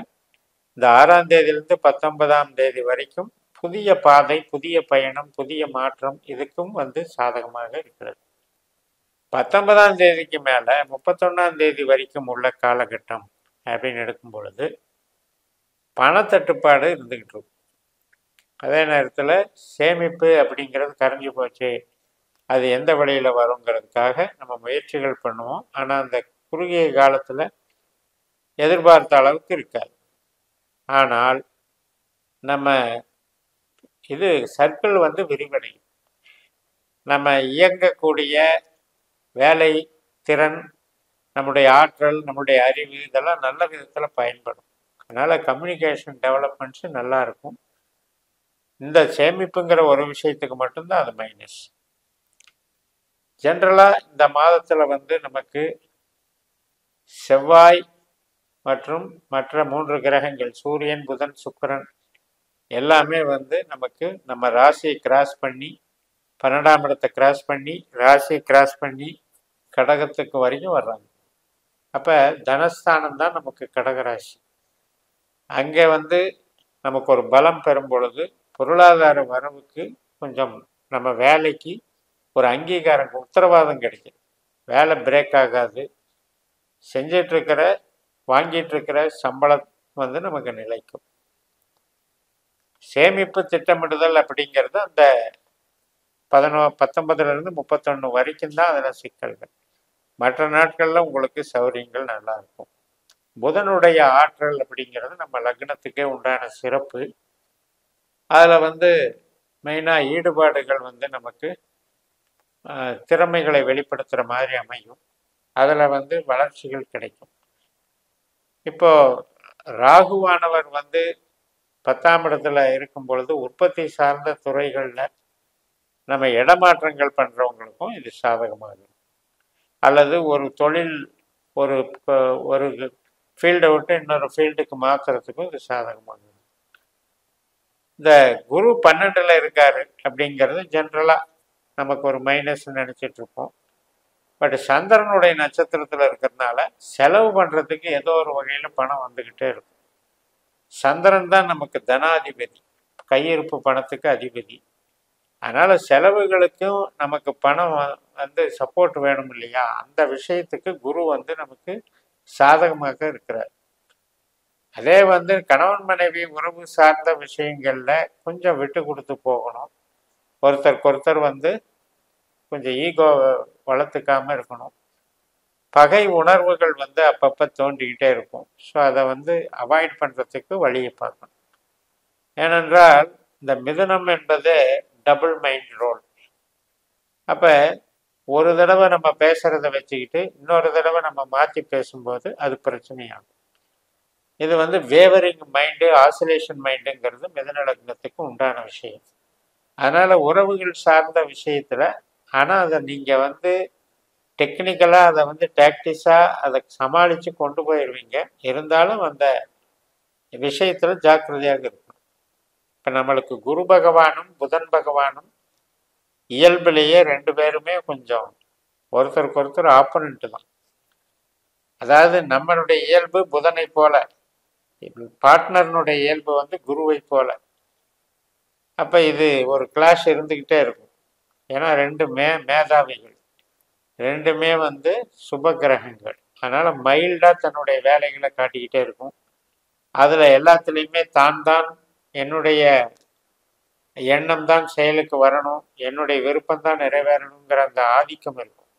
இந்த 6ஆம் தேதியிலிருந்து 19ஆம் தேதி வரைக்கும் புதிய பாதை, புதிய பயணம், புதிய மாற்றம் இதுக்கும் வந்து சாதகமாக இருக்கிறது. 19ஆம் தேதிக்கு மேலே 31ஆம் தேதி வரைக்கும் உள்ள காலகட்டம் அப்படின்னு எடுக்கும் பொழுது பணத்தட்டுப்பாடு இருந்துக்கிட்டு இருக்கும். அதே நேரத்தில் சேமிப்பு அப்படிங்கிறது கரைஞ்சி போச்சு, அது எந்த வழியில் வருங்கிறதுக்காக நம்ம முயற்சிகள் பண்ணுவோம். ஆனால் அந்த குறுகிய காலத்தில் எதிர்பார்த்த அளவுக்கு இருக்காது. ஆனால் நம்ம இது சர்க்கிள் வந்து விரிவடையும். நம்ம இயங்கக்கூடிய வேலை திறன், நம்முடைய ஆற்றல், நம்முடைய அறிவு இதெல்லாம் நல்ல விதத்தில் பயன்படும். அதனால் கம்யூனிகேஷன் டெவலப்மெண்ட்ஸு நல்லா இருக்கும். இந்த சேமிப்புங்கிற ஒரு விஷயத்துக்கு மட்டும்தான் அது மைனஸ். ஜென்ரலாக இந்த மாதத்தில் வந்து நமக்கு செவ்வாய் மற்றும் மற்ற 3 கிரகங்கள் சூரியன், புதன், சுக்கிரன் எல்லாமே வந்து நமக்கு நம்ம ராசியை கிராஸ் பண்ணி 12ஆம் இடத்தை கிராஸ் பண்ணி ராசியை கிராஸ் பண்ணி கடகத்துக்கு வரைக்கும் வர்றாங்க. அப்போ தனஸ்தானம் தான் நமக்கு கடகராசி. அங்கே வந்து நமக்கு ஒரு பலம் பெறும் பொழுது பொருளாதார வரவுக்கு கொஞ்சம் நம்ம வேலைக்கு ஒரு அங்கீகாரம், உத்தரவாதம் கிடைக்கும். வேலை பிரேக் ஆகாது. செஞ்சிட்ருக்கிற வாங்கிட்டுருக்கிற சம்பளம் வந்து நமக்கு நிலைக்கும். சேமிப்பு திட்டமிடுதல் அப்படிங்கிறது அந்த 19லேருந்து 31 வரைக்கும் தான் அதில் சிக்கல்கள். மற்ற நாட்களில் உங்களுக்கு சௌரியங்கள் நல்லா இருக்கும். புதனுடைய ஆற்றல் அப்படிங்கிறது நம்ம லக்னத்துக்கே உண்டான சிறப்பு. அதில் வந்து மெயினாக ஈடுபாடுகள் வந்து நமக்கு திறமைகளை வெளிப்படுத்துகிற மாதிரி அமையும். அதில் வந்து வளர்ச்சிகள் கிடைக்கும். இப்போ ராகுவானவர் வந்து 10ஆம் இடத்துல இருக்கும் பொழுது உற்பத்தி சார்ந்த துறைகளில் நம்ம இடமாற்றங்கள் பண்ணுறவங்களுக்கும் இது சாதகமாகும். அல்லது ஒரு தொழில் ஒரு ஒரு ஃபீல்டை விட்டு இன்னொரு ஃபீல்டுக்கு மாற்றுறதுக்கும் இது சாதகமாகும். இந்த குரு 12ல் இருக்காரு அப்படிங்கிறது ஜென்ரலாக நமக்கு ஒரு மைனஸ் நினச்சிட்டு இருப்போம். பட் சந்திரனுடைய நட்சத்திரத்தில் இருக்கிறதுனால செலவு பண்ணுறதுக்கு ஏதோ ஒரு வகையில் பணம் வந்துக்கிட்டே இருக்கும். சந்திரன் தான் நமக்கு தனாதிபதி, கையிருப்பு பணத்துக்கு அதிபதி. அதனால் செலவுகளுக்கும் நமக்கு பணம் வந்து சப்போர்ட் வேணும் இல்லையா, அந்த விஷயத்துக்கு குரு வந்து நமக்கு சாதகமாக இருக்கிறார். அதே வந்து கணவன் மனைவி உறவு சார்ந்த விஷயங்களில் கொஞ்சம் விட்டு கொடுத்து போகணும். ஒருத்தருக்கு வந்து கொஞ்சம் ஈகோ வளர்த்துக்காமல் இருக்கணும். பகை உணர்வுகள் வந்து அப்பப்போ தோண்டிக்கிட்டே இருக்கும். ஸோ அதை வந்து அவாய்ட் பண்ணுறதுக்கு வழியை பார்க்கணும். ஏனென்றால் இந்த மிதுனம் என்பது டபுள் மைண்ட் ரோல். அப்போ ஒரு தடவை நம்ம பேசுகிறத வச்சுக்கிட்டு இன்னொரு தடவை நம்ம மாற்றி பேசும்போது அது பிரச்சனையாகும். இது வந்து வேவரிங் மைண்டு, ஆசிலேஷன் மைண்டுங்கிறது மிதுன லக்னத்துக்கு உண்டான விஷயம். அதனால் உறவுகள் சார்ந்த விஷயத்தில் ஆனால் அதை நீங்கள் வந்து டெக்னிக்கலாக அதை வந்து டாக்டிஸாக அதை சமாளித்து கொண்டு போயிடுவீங்க. இருந்தாலும் அந்த விஷயத்தில் ஜாக்கிரதையாக இருக்கணும். இப்போ நம்மளுக்கு குரு பகவானும் புதன் பகவானும் இயல்பிலேயே 2 பேருமே கொஞ்சம் ஒருத்தருக்கு ஒருத்தர் ஆப்போனண்ட்டு தான். அதாவது நம்மளுடைய இயல்பு புதனை போல, பார்ட்னர்னுடைய இயல்பு வந்து குருவை போல. அப்போ இது ஒரு கிளாஷ் இருந்துக்கிட்டே இருக்கும். ஏன்னா 2 மேதாவிகள், 2மே வந்து சுப கிரகங்கள். அதனால் மைல்டாக தன்னுடைய வேலைகளை காட்டிக்கிட்டே இருக்கும். அதில் எல்லாத்துலேயுமே தான் என்னுடைய எண்ணம் தான் செயலுக்கு வரணும், என்னுடைய விருப்பம் தான் நிறைவேறணுங்கிற அந்த ஆதிக்கம் இருக்கும்.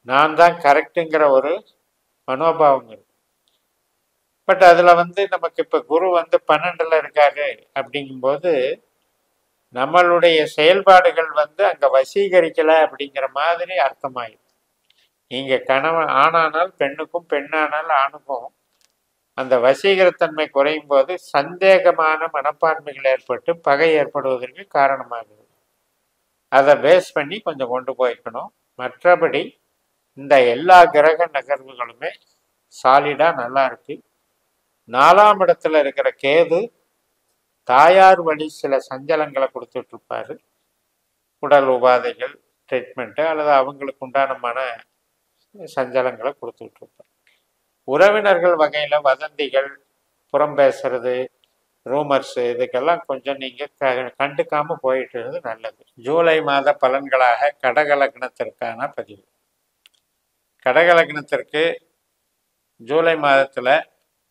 நான் தான் கரெக்டுங்கிற ஒரு மனோபாவம் இருக்கும். பட் அதில் வந்து நமக்கு இப்போ குரு வந்து 12ல் இருக்காரு அப்படிங்கும்போது நம்மளுடைய செயல்பாடுகள் வந்து அங்கே வசீகரிக்கலை அப்படிங்கிற மாதிரி அர்த்தமாயிடும். நீங்கள் கணவன் ஆணானால் பெண்ணுக்கும், பெண்ணானால் ஆணுக்கும் அந்த வசீகரத்தன்மை குறையும் போது சந்தேகமான மனப்பான்மைகள் ஏற்பட்டு பகை ஏற்படுவதற்கு காரணமாகுது. அதை பேஸ் பண்ணி கொஞ்சம் கொண்டு போய்க்கணும். மற்றபடி இந்த எல்லா கிரக நகர்வுகளுமே சாலிடாக நல்லா இருக்கு. 4ஆம் இடத்துல இருக்கிற கேது தாயார் வழி சில சஞ்சலங்களை கொடுத்துட்டு இருப்பாரு. உடல் உபாதைகள், ட்ரீட்மெண்ட்டு அல்லது அவங்களுக்கு உண்டான மன சஞ்சலங்களை கொடுத்துட்டு இருப்பார். உறவினர்கள் வகையில் வதந்திகள், புறம் பேசுறது, ரூமர்ஸு, இதுக்கெல்லாம் கொஞ்சம் நீங்கள் கண்டுக்காமல் போயிட்டுறது நல்லது. ஜூலை மாத பலன்களாக கடக லக்னத்திற்கான பதிவு. கடக லக்னத்திற்கு ஜூலை மாதத்தில்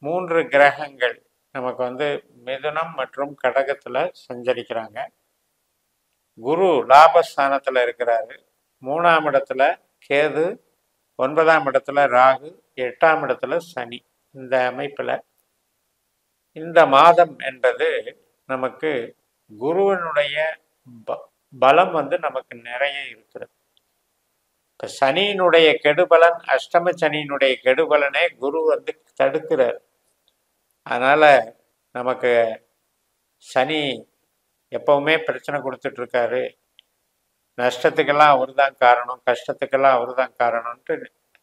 3 கிரகங்கள் நமக்கு வந்து மிதுனம் மற்றும் கடகத்தில் சஞ்சரிக்கிறாங்க. குரு லாபஸ்தானத்தில் இருக்கிறாரு. 3ஆம் இடத்துல கேது, 9ஆம் இடத்துல ராகு, 8ஆம் இடத்துல சனி. இந்த அமைப்பில் இந்த மாதம் என்பது நமக்கு குருவனுடைய பலம் வந்து நமக்கு நிறைய இருக்கிறது. இப்போ சனியினுடைய கெடுபலன், அஷ்டம சனியினுடைய கெடுபலனே குரு வந்து தடுக்கிறார். அதனால் நமக்கு சனி எப்பவுமே பிரச்சனை கொடுத்துட்ருக்காரு, நஷ்டத்துக்கெல்லாம் அவர் தான் காரணம், கஷ்டத்துக்கெல்லாம் அவர் தான் காரணம்ன்ட்டு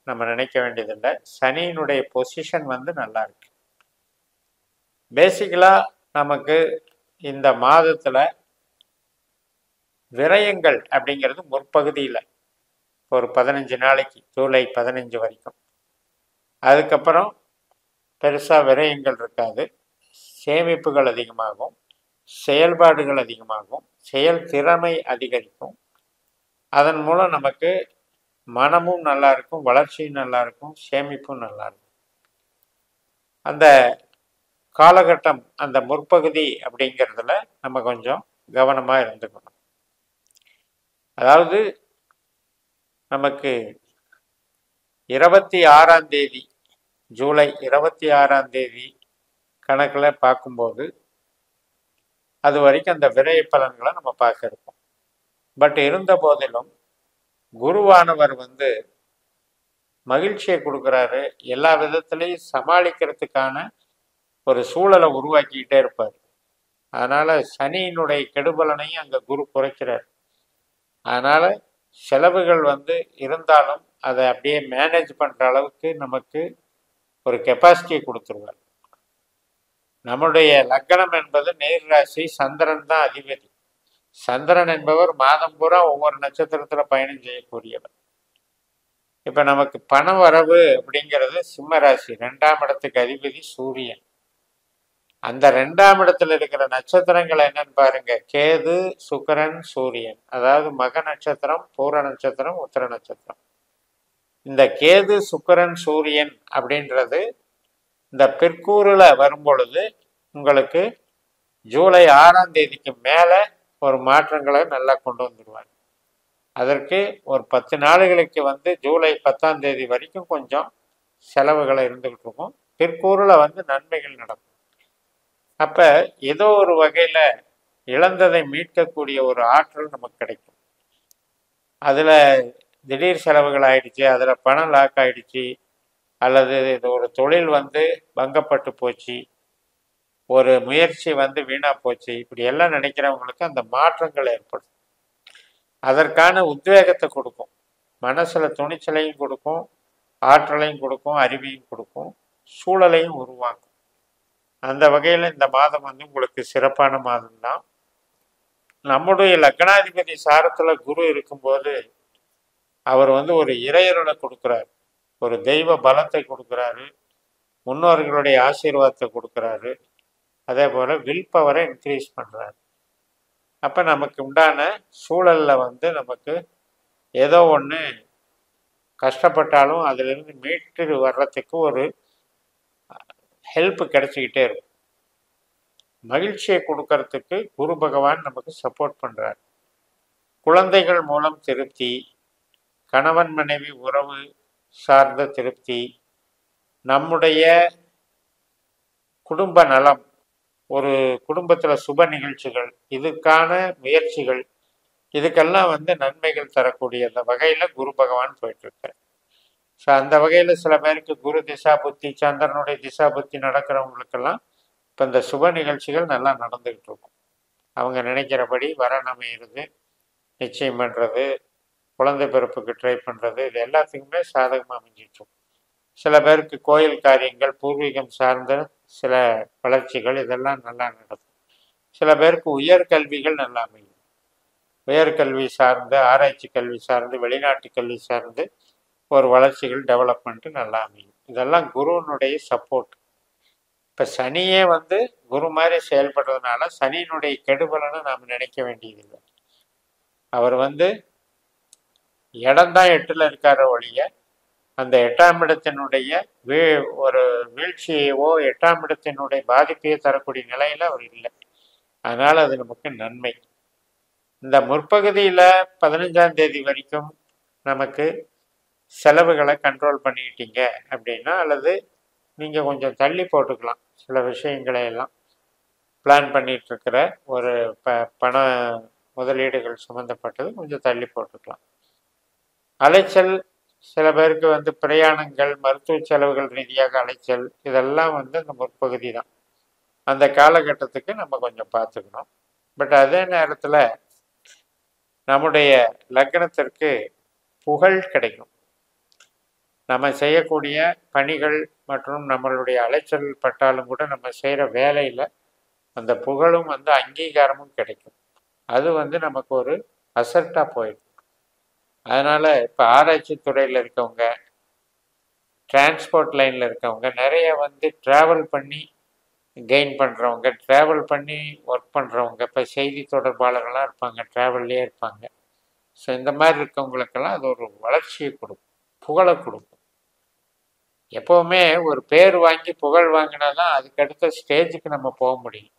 நம்ம நினைக்க வேண்டியதில்லை. சனியினுடைய பொசிஷன் வந்து நல்லா இருக்கு. பேசிக்கலாக நமக்கு இந்த மாதத்தில் விரயங்கள் அப்படிங்கிறது முற்பகுதியில் ஒரு 15 நாளைக்கு, ஜூலை 15 வரைக்கும். அதுக்கப்புறம் பெருசாக விரயங்கள் இருக்காது. சேமிப்புகள் அதிகமாகும், செயல்பாடுகள் அதிகமாகும், செயல் திறமை அதிகரிக்கும். அதன் மூலம் நமக்கு மனமும் நல்லா இருக்கும், வளர்ச்சியும் நல்லா இருக்கும், சேமிப்பும் நல்லா இருக்கும். அந்த காலகட்டம், அந்த முற்பகுதி அப்படிங்கிறதுல நம்ம கொஞ்சம் கவனமாக இருந்துக்கணும். அதாவது நமக்கு 26ஆம் தேதி, ஜூலை 26ஆம் தேதி கணக்கில் பார்க்கும்போது அது வரைக்கும் அந்த விரய பலன்களை நம்ம பார்க்க இருக்கோம். பட் இருந்த போதிலும் குருவானவர் வந்து மகிழ்ச்சியை கொடுக்குறாரு. எல்லா விதத்துலையும் சமாளிக்கிறதுக்கான ஒரு சூழலை உருவாக்கிக்கிட்டே இருப்பார். அதனால் சனியினுடைய கெடுபலனையும் அங்கே குரு குறைக்கிறார். அதனால் செலவுகள் வந்து இருந்தாலும் அதை அப்படியே மேனேஜ் பண்ணுற அளவுக்கு நமக்கு ஒரு கெப்பாசிட்டியை கொடுத்துருவார். நம்முடைய லக்னம் என்பது நேர் ராசி, சந்திரன் தான் அதிபதி. சந்திரன் என்பவர் மாதம் பூரா ஒவ்வொரு நட்சத்திரத்தில் பயணம் செய்யக்கூடியவர். இப்போ நமக்கு பண வரவு அப்படிங்கிறது சிம்ம ராசி, 2ஆம் இடத்துக்கு அதிபதி சூரியன். அந்த 2ஆம் இடத்துல இருக்கிற நட்சத்திரங்கள் என்னன்னு பாருங்க, கேது, சுக்கிரன், சூரியன். அதாவது மக நட்சத்திரம், பூர நட்சத்திரம், உத்திர நட்சத்திரம். இந்த கேது, சுக்கிரன், சூரியன் அப்படின்றது இந்த பிற்கூறில் வரும்பொழுது உங்களுக்கு ஜூலை 6ஆம் தேதிக்கு மேலே ஒரு மாற்றங்களை நல்லா கொண்டு வந்துடுவாங்க. அதற்கு ஒரு 10 நாளுகளுக்கு வந்து ஜூலை 10ஆம் தேதி வரைக்கும் கொஞ்சம் செலவுகளை இருந்துகிட்டு இருக்கும். பிற்கூறில் வந்து நன்மைகள் நடக்கும். அப்போ ஏதோ ஒரு வகையில் இழந்ததை மீட்கக்கூடிய ஒரு ஆற்றல் நமக்கு கிடைக்கும். அதில் திடீர் செலவுகள் ஆயிடுச்சு, அதில் பணம் லாக் ஆயிடுச்சு, அல்லது இது ஒரு தொழில் வந்து பங்கப்பட்டு போச்சு, ஒரு முயற்சி வந்து வீணாக போச்சு, இப்படி எல்லாம் நினைக்கிறவங்களுக்கு அந்த மாற்றங்கள் ஏற்படும். அதற்கான உத்வேகத்தை கொடுக்கும், மனசில் துணிச்சலையும் கொடுக்கும், ஆற்றலையும் கொடுக்கும், அறிவையும் கொடுக்கும், சூழலையும் உருவாக்கும். அந்த வகையில் இந்த மாதம் வந்து உங்களுக்கு சிறப்பான மாதம்தான். நம்முடைய லக்னாதிபதி சாரத்தில் குரு இருக்கும்போது அவர் வந்து ஒரு இறையருளை கொடுக்குறாரு, ஒரு தெய்வ பலத்தை கொடுக்குறாரு, முன்னோர்களுடைய ஆசீர்வாதத்தை கொடுக்குறாரு, அதே போல் வில் பவரை இன்க்ரீஸ் பண்ணுறாரு. அப்போ நமக்கு உண்டான சூழலில் வந்து நமக்கு ஏதோ ஒன்று கஷ்டப்பட்டாலும் அதிலிருந்து மீட்டு வர்றதுக்கு ஒரு ஹெல்ப் கிடைச்சிக்கிட்டே இருக்கும். மகிழ்ச்சியை கொடுக்கறதுக்கு குரு பகவான் நமக்கு சப்போர்ட் பண்ணுறார். குழந்தைகள் மூலம் திருப்தி, கணவன் மனைவி உறவு சார்ந்த திருப்தி, நம்முடைய குடும்ப நலம், ஒரு குடும்பத்தில் சுப நிகழ்ச்சிகள், இதுக்கான முயற்சிகள், இதுக்கெல்லாம் வந்து நன்மைகள் தரக்கூடிய அந்த வகையில் குரு பகவான் போயிட்டுருக்கார். ஸோ அந்த வகையில் சில பேருக்கு குரு திசா புத்தி, சந்திரனுடைய திசா புத்தி நடக்கிறவங்களுக்கெல்லாம் இப்போ இந்த சுப நிகழ்ச்சிகள் நல்லா நடந்துக்கிட்டு இருக்கும். அவங்க நினைக்கிறபடி வரன் அமையிறது, நிச்சயம் பண்ணுறது, குழந்தை பிறப்புக்கு ட்ரை பண்ணுறது, இது எல்லாத்துக்குமே சாதகமாக அமைஞ்சிட்ருக்கும். சில பேருக்கு கோயில் காரியங்கள், பூர்வீகம் சார்ந்த சில வளர்ச்சிகள் இதெல்லாம் நல்லா நடக்கும். சில பேருக்கு உயர்கல்விகள் நல்லா அமையும். உயர்கல்வி சார்ந்து, ஆராய்ச்சி கல்வி சார்ந்து, வெளிநாட்டு கல்வி சார்ந்து ஒரு வளர்ச்சிகள் டெவலப்மெண்ட்டு நல்லா அமையும். இதெல்லாம் குருவினுடைய சப்போர்ட். இப்போ சனியே வந்து குரு மாதிரி செயல்படுறதுனால சனியினுடைய கெடுபலன்னு நாம் நினைக்க வேண்டியதில்லை. அவர் வந்து இடம்தான் 8ல் இருக்கார ஒழிய அந்த 8ஆம் இடத்தினுடைய ஒரு வீழ்ச்சியவோ 8ஆம் இடத்தினுடைய பாதிப்பையோ தரக்கூடிய நிலையில் அவர் இல்லை. அதனால் அது நமக்கு நன்மை. இந்த முற்பகுதியில் 15ஆம் தேதி வரைக்கும் நமக்கு செலவுகளை கண்ட்ரோல் பண்ணிக்கிட்டீங்க அப்படின்னா, அல்லது நீங்கள் கொஞ்சம் தள்ளி போட்டுக்கலாம். சில விஷயங்களை எல்லாம் பிளான் பண்ணிகிட்ருக்கிற ஒரு பண முதலீடுகள் சம்மந்தப்பட்டது கொஞ்சம் தள்ளி போட்டுக்கலாம். அலைச்சல் சில பேருக்கு வந்து பிரயாணங்கள், மருத்துவ செலவுகள் ரீதியாக அலைச்சல், இதெல்லாம் வந்து இந்த முற்பகுதி தான். அந்த காலகட்டத்துக்கு நம்ம கொஞ்சம் பார்த்துக்கணும். பட் அதே நேரத்தில் நம்முடைய லக்னத்திற்கு புகழ் கிடைக்கும். நம்ம செய்யக்கூடிய பணிகள் மற்றும் நம்மளுடைய அலைச்சல் பட்டாலும் கூட நம்ம செய்கிற வேலையில் அந்த புகழும் வந்து அங்கீகாரமும் கிடைக்கும். அது வந்து நமக்கு ஒரு அசர்ட்டாக போயிடும். அதனால் இப்போ ஆராய்ச்சி துறையில் இருக்கவங்க, டிரான்ஸ்போர்ட் லைனில் இருக்கவங்க, நிறைய வந்து ட்ராவல் பண்ணி கெயின் பண்ணுறவங்க, ட்ராவல் பண்ணி ஒர்க் பண்ணுறவங்க, இப்போ செய்தி தொடர்பாளர்களாக இருப்பாங்க, ட்ராவல்லே இருப்பாங்க. ஸோ இந்த மாதிரி இருக்கவங்களுக்கெல்லாம் அது ஒரு வளர்ச்சியை கொடுக்கும், புகழை கொடுக்கும். எப்போவுமே ஒரு பேர் வாங்கி புகழ் வாங்கினா தான் அதுக்கடுத்த ஸ்டேஜுக்கு நம்ம போக முடியும்.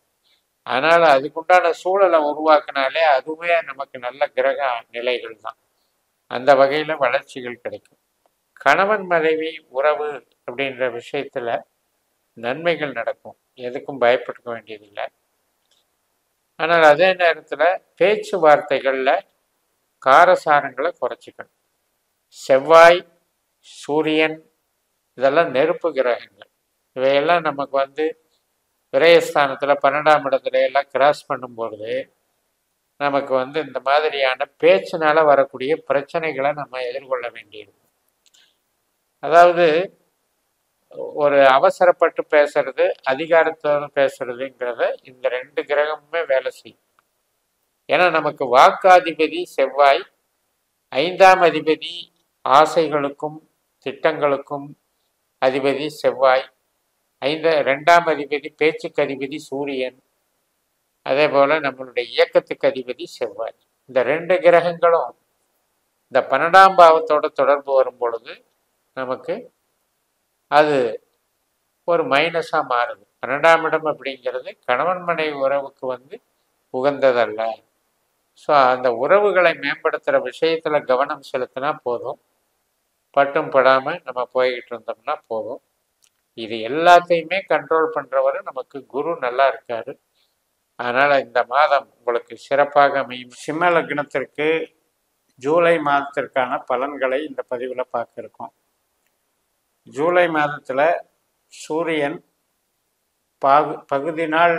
அதனால் அதுக்குண்டான சூழலை உருவாக்கினாலே அதுவே நமக்கு நல்ல கிரக நிலைகள் தான். அந்த வகையில் வளர்ச்சிகள் கிடைக்கும். கணவன் மனைவி உறவு அப்படின்ற விஷயத்தில் நன்மைகள் நடக்கும். எதுக்கும் பயப்பட வேண்டியதில்லை. ஆனால் அதே நேரத்தில் பேச்சுவார்த்தைகளில் காரசாரங்களை குறைச்சிக்கணும். செவ்வாய், சூரியன் இதெல்லாம் நெருப்பு கிரகங்கள். இவையெல்லாம் நமக்கு வந்து விரயஸ்தானத்தில் 12ஆம் இடத்துல எல்லாம் கிராஸ் பண்ணும்பொழுது நமக்கு வந்து இந்த மாதிரியான பேச்சினால வரக்கூடிய பிரச்சனைகளை நம்ம எதிர்கொள்ள வேண்டியிருக்கும். அதாவது ஒரு அவசரப்பட்டு பேசுறது, அதிகாரத்தோடு பேசுறதுங்கிறத இந்த 2 கிரகமுமே வேலை செய்யும். ஏன்னா நமக்கு வாக்காதிபதி செவ்வாய், 5ஆம் அதிபதி ஆசைகளுக்கும் திட்டங்களுக்கும் அதிபதி செவ்வாய், 2ஆம் அதிபதி பேச்சுக்கு அதிபதி சூரியன், அதே போல் நம்மளுடைய இயக்கத்துக்கு அதிபதி செவ்வாய். இந்த 2 கிரகங்களும் இந்த 12ஆம் பாவத்தோட தொடர்பு வரும் பொழுது நமக்கு அது ஒரு மைனஸாக மாறுது. 12ஆம் இடம் அப்படிங்கிறது கணவன் மனைவி உறவுக்கு வந்து உகந்ததல்ல. ஸோ அந்த உறவுகளை மேம்படுத்துகிற விஷயத்தில் கவனம் செலுத்தினா போதும். பட்டும் படாமல் நம்ம போய்கிட்டு இருந்தோம்னா போதும். இது எல்லாத்தையுமே கண்ட்ரோல் பண்ணுறவர் நமக்கு குரு நல்லா இருக்காரு. அதனால் இந்த மாதம் உங்களுக்கு சிறப்பாக அமையும். சிம்ம லக்னத்திற்கு ஜூலை மாதத்திற்கான பலன்களை இந்த பதிவில் பார்க்க இருக்கோம். ஜூலை மாதத்தில் சூரியன் பகுதி நாள்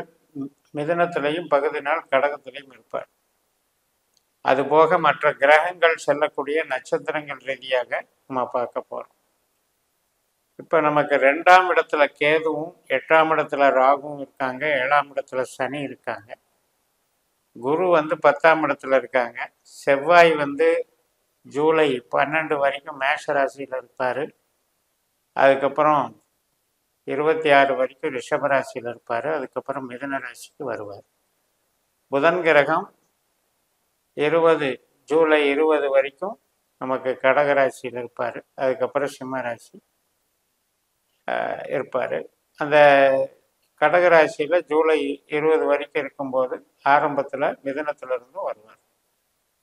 மிதுனத்திலையும் பகுதி நாள் கடகத்திலையும் இருப்பார். அதுபோக மற்ற கிரகங்கள் செல்லக்கூடிய நட்சத்திரங்கள் ரீதியாக நம்ம பார்க்க போகிறோம். இப்போ நமக்கு 2ஆம் இடத்துல கேதுவும் 8ஆம் இடத்துல ராகுவும் இருக்காங்க, 7ஆம் இடத்துல சனி இருக்காங்க, குரு வந்து 10ஆம் இடத்துல இருக்காங்க, செவ்வாய் வந்து ஜூலை 12 வரைக்கும் மேஷ ராசியில் இருப்பார், அதுக்கப்புறம் 26 வரைக்கும் ரிஷபராசியில் இருப்பார், அதுக்கப்புறம் மிதுன ராசிக்கு வருவார். புதன் கிரகம் ஜூலை 20 வரைக்கும் நமக்கு கடகராசியில் இருப்பார், அதுக்கப்புறம் சிம்ம ராசி இருப்பார். அந்த கடகராசியில் ஜூலை 20 வரைக்கும் இருக்கும்போது ஆரம்பத்தில் மிதுனத்திலிருந்து வருவார்.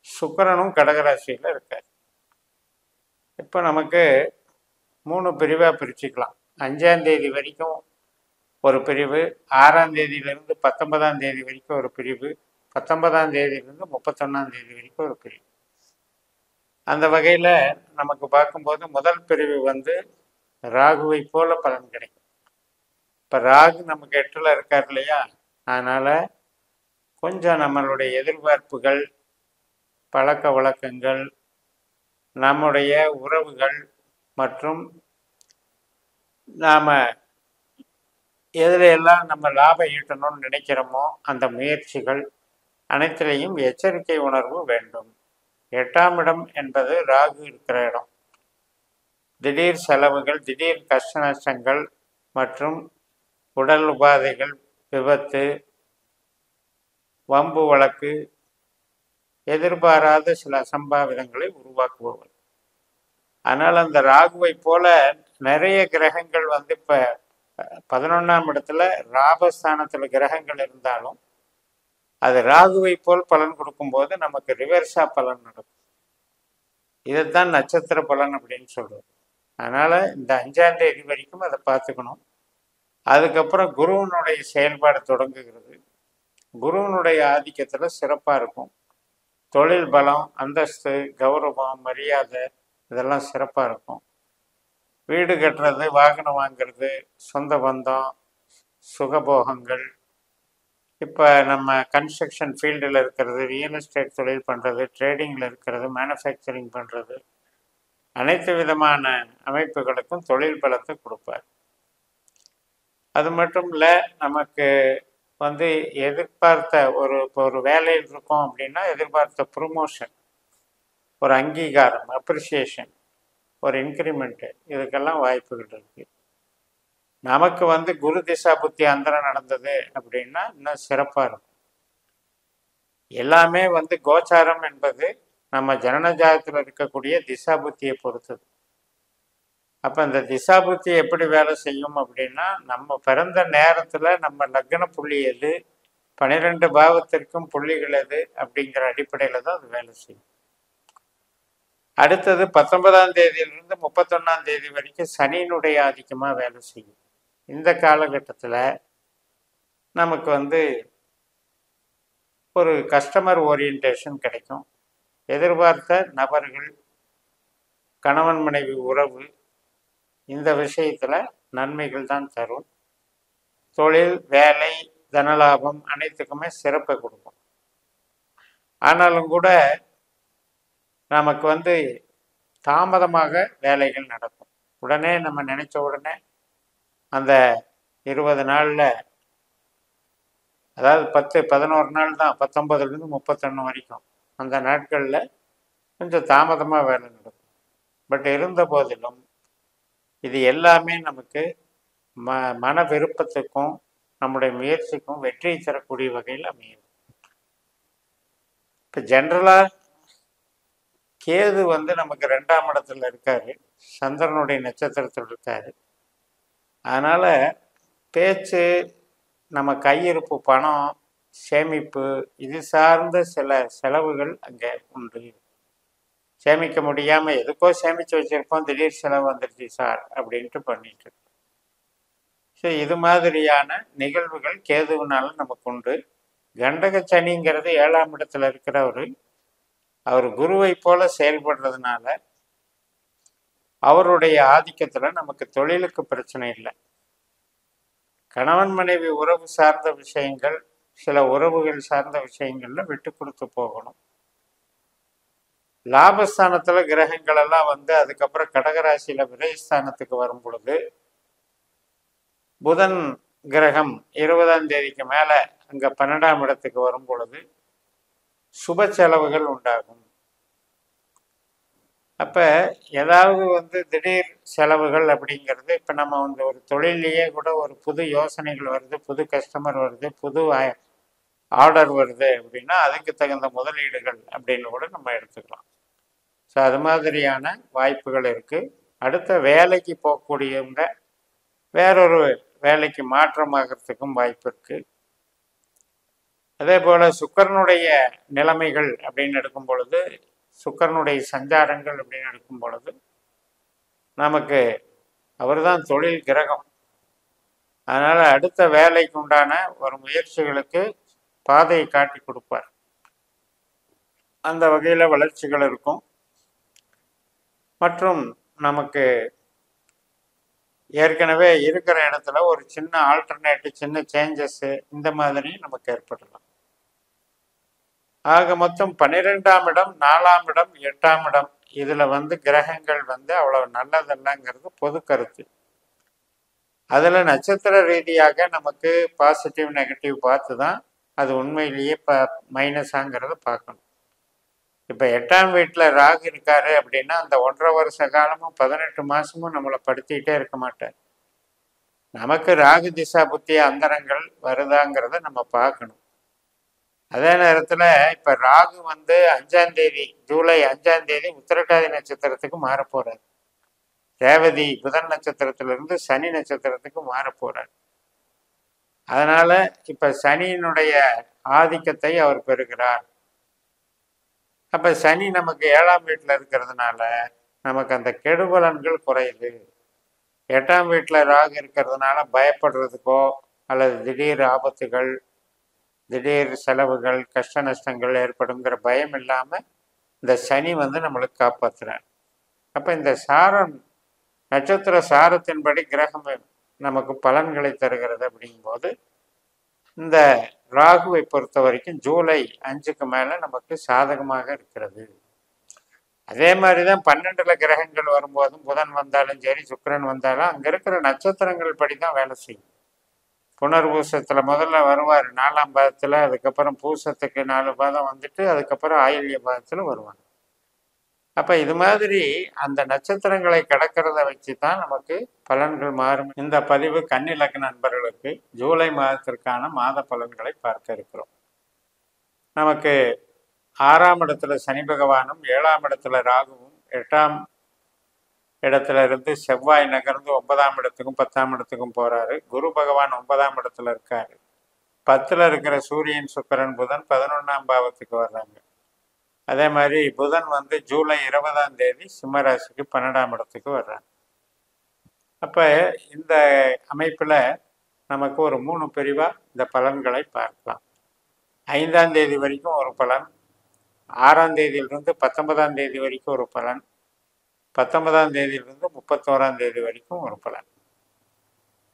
சுக்கிரனும் கடகராசியில் இருக்கார். இப்போ நமக்கு 3 பிரிவாக பிரிச்சுக்கலாம். 5ஆம் தேதி வரைக்கும் ஒரு பிரிவு, 6ஆம் தேதியிலிருந்து 19ஆம் தேதி வரைக்கும் ஒரு பிரிவு, 19ஆம் தேதியிலிருந்து 31ஆம் தேதி வரைக்கும் ஒரு பிரிவு. அந்த வகையில் நமக்கு பார்க்கும்போது முதல் பிரிவு வந்து ராகுவை போல பலன் கிடைக்கும். இப்போ ராகு நமக்கு 8ல் இருக்கார் இல்லையா, அதனால் கொஞ்சம் நம்மளுடைய எதிர்பார்ப்புகள் பழக்க வழக்கங்கள், நம்முடைய உறவுகள் மற்றும் நாம் எதில் எல்லாம் நம்ம லாபம் ஈட்டணும்னு நினைக்கிறோமோ அந்த முயற்சிகள் அனைத்திலையும் எச்சரிக்கை உணர்வு வேண்டும். 8ஆம் இடம் என்பது ராகு இருக்கிற இடம். திடீர் செலவுகள், திடீர் கஷ்ட நஷ்டங்கள் மற்றும் உடல் உபாதைகள், விபத்து, வம்பு வழக்கு, எதிர்பாராத சில அசம்பாவிதங்களை உருவாக்குபவர். அதனால் அந்த ராகுவை போல நிறைய கிரகங்கள் வந்து இப்போ 11ஆம் இடத்துல ராபஸ்தானத்தில் கிரகங்கள் இருந்தாலும் அது ராகுவை போல் பலன் கொடுக்கும்போது நமக்கு ரிவர்ஸா பலன் நடக்கும். இதைத்தான் நட்சத்திர பலன் அப்படின்னு சொல்றது. அதனால இந்த 5ஆம் தேதி வரைக்கும் அதை பார்த்துக்கணும். அதுக்கப்புறம் குருவனுடைய செயல்பாடு தொடங்குகிறது. குருவனுடைய ஆதிக்கத்துல சிறப்பா இருக்கும். தொழில் பலம், அந்தஸ்து, கௌரவம், மரியாதை இதெல்லாம் சிறப்பா இருக்கும். வீடு கட்டுறது, வாகனம் வாங்கிறது, சொந்த பந்தம், சுகபோகங்கள், இப்போ நம்ம கன்ஸ்ட்ரக்ஷன் ஃபீல்டில் இருக்கிறது, ரியல் எஸ்டேட் தொழில் பண்ணுறது, ட்ரேடிங்கில் இருக்கிறது, மேனுஃபேக்சரிங் பண்ணுறது, அனைத்து விதமான அமைப்புகளுக்கும் தொழில் பலத்தை கொடுப்பார். அது மட்டும் இல்லை, நமக்கு வந்து எதிர்பார்த்த ஒரு வேலையில் இருக்கோம் அப்படின்னா எதிர்பார்த்த ப்ரொமோஷன், ஒரு அங்கீகாரம், அப்ரிசியேஷன், ஒரு இன்க்ரிமெண்ட்டு, இதுக்கெல்லாம் வாய்ப்புகள் இருக்குது. நமக்கு வந்து குரு திசா புத்தி அந்தரம் நடந்தது அப்படின்னா இன்னும் சிறப்பாக இருக்கும். எல்லாமே வந்து கோச்சாரம் என்பது நம்ம ஜனனஜாதத்தில் இருக்கக்கூடிய திசா புத்தியை பொறுத்தது. அப்போ இந்த திசா புத்தி எப்படி வேலை செய்யும் அப்படின்னா, நம்ம பிறந்த நேரத்தில் நம்ம லக்ன புள்ளி எது, 12 பாவத்திற்கும் புள்ளிகள் எது அப்படிங்கிற அடிப்படையில் தான் அது வேலை செய்யும். அடுத்தது 19ஆம் தேதியிலிருந்து 31ஆம் தேதி வரைக்கும் சனியினுடைய ஆதிக்கமாக வேலை செய்யும். இந்த காலகட்டத்தில் நமக்கு வந்து ஒரு கஸ்டமர் ஓரியன்டேஷன் கிடைக்கும். எதிர்பார்த்த நபர்கள், கணவன் மனைவி உறவு, இந்த விஷயத்தில் நன்மைகள் தான் தரும். தொழில், வேலை, தனலாபம் அனைத்துக்குமே சிறப்பை கொடுக்கும். ஆனாலும் கூட நமக்கு வந்து தாமதமாக வேலைகள் நடக்கும். உடனே நம்ம நினைச்ச உடனே அந்த 20 நாளில், அதாவது 11 நாள் தான், 19லேருந்து 31 வரைக்கும் அந்த நாட்களில் கொஞ்சம் தாமதமாக வேலை நடக்கும். பட் இருந்த போதிலும் இது எல்லாமே நமக்கு மன விருப்பத்துக்கும் நம்முடைய முயற்சிக்கும் வெற்றியை தரக்கூடிய வகையில் அமையும். இப்போ ஜென்ரலாக கேது வந்து நமக்கு 2ஆம் இடத்துல இருக்காரு, சந்திரனுடைய நட்சத்திரத்தில் இருக்காரு. அதனால் பேச்சு, நம்ம கையிருப்பு, பணம், சேமிப்பு, இது சார்ந்த சில செலவுகள் அங்கே உண்டு. சேமிக்க முடியாமல் எதுக்கோ சேமித்து வச்சுருப்போம், திடீர் செலவு வந்துடுச்சு சார் அப்படின்ட்டு பண்ணிட்டு. ஸோ இது மாதிரியான நிகழ்வுகள் கேதுவினால நமக்கு உண்டு. கண்டக சனிங்கிறது 7ஆம் இடத்துல இருக்கிறவர், அவர் குருவை போல செயல்படுறதுனால அவருடைய ஆதிக்கத்தில் நமக்கு தொழிலுக்கு பிரச்சனை இல்லை. கணவன் மனைவி உறவு சார்ந்த விஷயங்கள், சில உறவுகள் சார்ந்த விஷயங்கள்ல விட்டு கொடுத்து போகணும். லாபஸ்தானத்துல கிரகங்கள் எல்லாம் வந்து அதுக்கப்புறம் கடகராசியில விரயஸ்தானத்துக்கு வரும் பொழுது, புதன் கிரகம் 20ஆம் தேதிக்கு மேல அங்க 12ஆம் இடத்துக்கு வரும் பொழுது சுப செலவுகள் உண்டாகும். அப்ப ஏதாவது வந்து திடீர் செலவுகள் அப்படிங்கிறது, இப்ப நம்ம வந்து ஒரு தொழிலையே கூட ஒரு புது யோசனைகள் வருது, புது கஸ்டமர் வருது, புது ஆர்டர் வருது அப்படின்னா அதுக்கு தகுந்த முதலீடுகள் அப்படின்னு கூட நம்ம எடுத்துக்கலாம். ஸோ அது மாதிரியான வாய்ப்புகள் இருக்கு. அடுத்த வேலைக்கு போகக்கூடியவங்க வேறொரு வேலைக்கு மாற்றமாகறதுக்கும் வாய்ப்பு இருக்கு. அதே போல சுக்கிரனுடைய நிலைமைகள் அப்படின்னு எடுக்கும் பொழுது, சுக்கிரனுடைய சஞ்சாரங்கள் அப்படின்னு எடுக்கும் பொழுது நமக்கு அவர் தான் தொழில் கிரகம். அதனால அடுத்த வேலைக்கு உண்டான ஒரு முயற்சிகளுக்கு பாதையை காட்டி கொடுப்பார். அந்த வகையில் வளர்ச்சிகள் இருக்கும். மற்றும் நமக்கு ஏற்கனவே இருக்கிற இடத்துல ஒரு சின்ன ஆல்டர்னேட்டிவ், சின்ன சேஞ்சஸ் இந்த மாதிரி நமக்கு ஏற்படலாம். ஆக மொத்தம் 12ஆம் இடம், 4ஆம் இடம், 8ஆம் இடம் இதுல வந்து கிரகங்கள் வந்து அவ்வளவு நல்லதல்லங்கிறது பொது கருத்து. அதுல நட்சத்திர ரீதியாக நமக்கு பாசிட்டிவ் நெகட்டிவ் பார்த்து தான் அது உண்மையிலேயே மைனஸாங்கிறத பார்க்கணும். இப்ப 8ஆம் வீட்டுல ராகு இருக்காரு அப்படின்னா அந்த 1.5 வருஷ காலமும் 18 மாசமும் நம்மளை படுத்திக்கிட்டே இருக்க மாட்டார். நமக்கு ராகு திசா புத்திய அந்தரங்கள் வருதாங்கிறத நம்ம பார்க்கணும். அதே நேரத்துல இப்ப ராகு வந்து 5ஆம் தேதி, ஜூலை 5ஆம் தேதி உத்திரட்டாதி நட்சத்திரத்துக்கு மாற போறார். ரேவதி புதன் நட்சத்திரத்திலிருந்து சனி நட்சத்திரத்துக்கு மாற போறார். அதனால இப்ப சனியினுடைய ஆதிக்கத்தை அவர் பெறுகிறார். அப்ப சனி நமக்கு 7ஆம் வீட்டுல இருக்கிறதுனால நமக்கு அந்த கெடுபலன்கள் குறையுது. 8ஆம் வீட்டுல ராகு இருக்கிறதுனால பயப்படுறதுக்கோ அல்லது திடீர் ஆபத்துகள், திடீர் செலவுகள், கஷ்ட நஷ்டங்கள் ஏற்படுங்கிற பயம் இல்லாம இந்த சனி வந்து நம்மளுக்கு காப்பாத்துறார். அப்ப இந்த சாரம் நட்சத்திர சாரத்தின்படி கிரகம் நமக்கு பலன்களை தருகிறது. அப்படிங்கும்போது இந்த ராகுவை பொறுத்த வரைக்கும் ஜூலை 5க்கு மேல நமக்கு சாதகமாக இருக்கிறது. அதே மாதிரிதான் 12ல கிரகங்கள் வரும்போதும் புதன் வந்தாலும் சரி, சுக்கிரன் வந்தாலும் அங்க இருக்கிற நட்சத்திரங்கள் படிதான் வேலை செய்யும். புனர்பூசத்துல முதல்ல வருவார் 4ஆம் பாதத்துல, அதுக்கப்புறம் பூசத்துக்கு 4 பாதம் வந்துட்டு அதுக்கப்புறம் ஆயில்ய பாதத்துல வருவாங்க. அப்ப இது மாதிரி அந்த நட்சத்திரங்களை கடக்கிறத வச்சுதான் நமக்கு பலன்கள் மாறும். இந்த பதிவு கன்னி லக்ன நண்பர்களுக்கு ஜூலை மாதத்திற்கான மாத பலன்களை பார்க்க இருக்கிறோம். நமக்கு 6ஆம் இடத்துல சனி பகவானும், 7ஆம் இடத்துல ராகுவும், 8ஆம் இடத்துல இருந்து செவ்வாய் நகர்ந்து 9ஆம் இடத்துக்கும் 10ஆம் இடத்துக்கும் போறாரு. குரு பகவான் 9ஆம் இடத்துல இருக்காரு. 10ல இருக்கிற சூரியன், சுக்கிரன், புதன் 11ஆம் பாவத்துக்கு வர்றாங்க. அதே மாதிரி புதன் வந்து ஜூலை 20ஆம் தேதி சிம்மராசிக்கு 12ஆம் இடத்துக்கு வர்றாங்க. அப்ப இந்த அமைப்புல நமக்கு ஒரு 3 பிரிவா இந்த பலன்களை பார்க்கலாம். 5ஆம் தேதி வரைக்கும் ஒரு பலன், 6ஆம் தேதியிலிருந்து 19ஆம் தேதி வரைக்கும் ஒரு பலன், 19ஆம் தேதியிலிருந்து 31ஆம் தேதி வரைக்கும் ஒரு பலன்.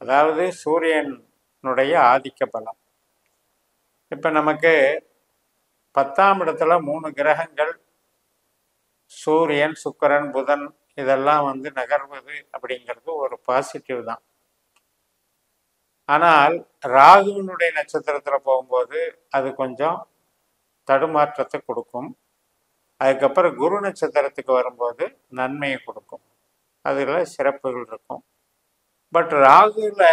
அதாவது சூரியனுடைய ஆதிக்க பலம். இப்ப நமக்கு 10ஆம் இடத்துல 3 கிரகங்கள் சூரியன், சுக்கிரன், புதன் இதெல்லாம் வந்து நகர்வது அப்படிங்கிறது ஒரு பாசிட்டிவ் தான். ஆனால் ராகுவினுடைய நட்சத்திரத்துல போகும்போது அது கொஞ்சம் தடுமாற்றத்தை கொடுக்கும். அதுக்கப்புறம் குரு நட்சத்திரத்துக்கு வரும்போது நன்மையை கொடுக்கும். அதுல சிறப்புகள் இருக்கும். பட் ராகுல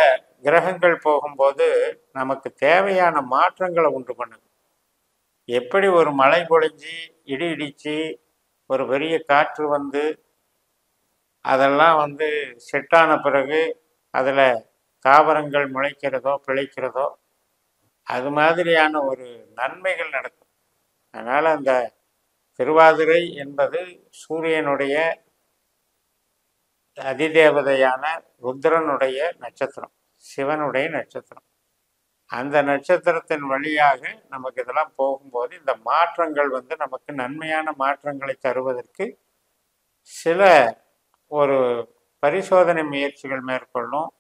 கிரகங்கள் போகும்போது நமக்கு தேவையான மாற்றங்களை உண்டு பண்ணுது. எப்படி ஒரு மழை பொழிஞ்சு இடி இடிச்சு ஒரு பெரிய காற்று வந்து அதெல்லாம் வந்து செட்டான பிறகு அதில் தாவரங்கள் முளைக்கிறதோ பிழைக்கிறதோ அது மாதிரியான ஒரு நன்மைகள் நடக்கும். அதனால் அந்த திருவாதிரை என்பது சூரியனுடைய அதிதேவதையான ருத்ரனுடைய நட்சத்திரம், சிவனுடைய நட்சத்திரம். அந்த நட்சத்திரத்தின் வழியாக நமக்கு இதெல்லாம் போகும்போது இந்த மாற்றங்கள் வந்து நமக்கு நன்மையான மாற்றங்களை தருவதற்கு சில ஒரு பரிசோதனை முயற்சிகள் மேற்கொள்ளும்.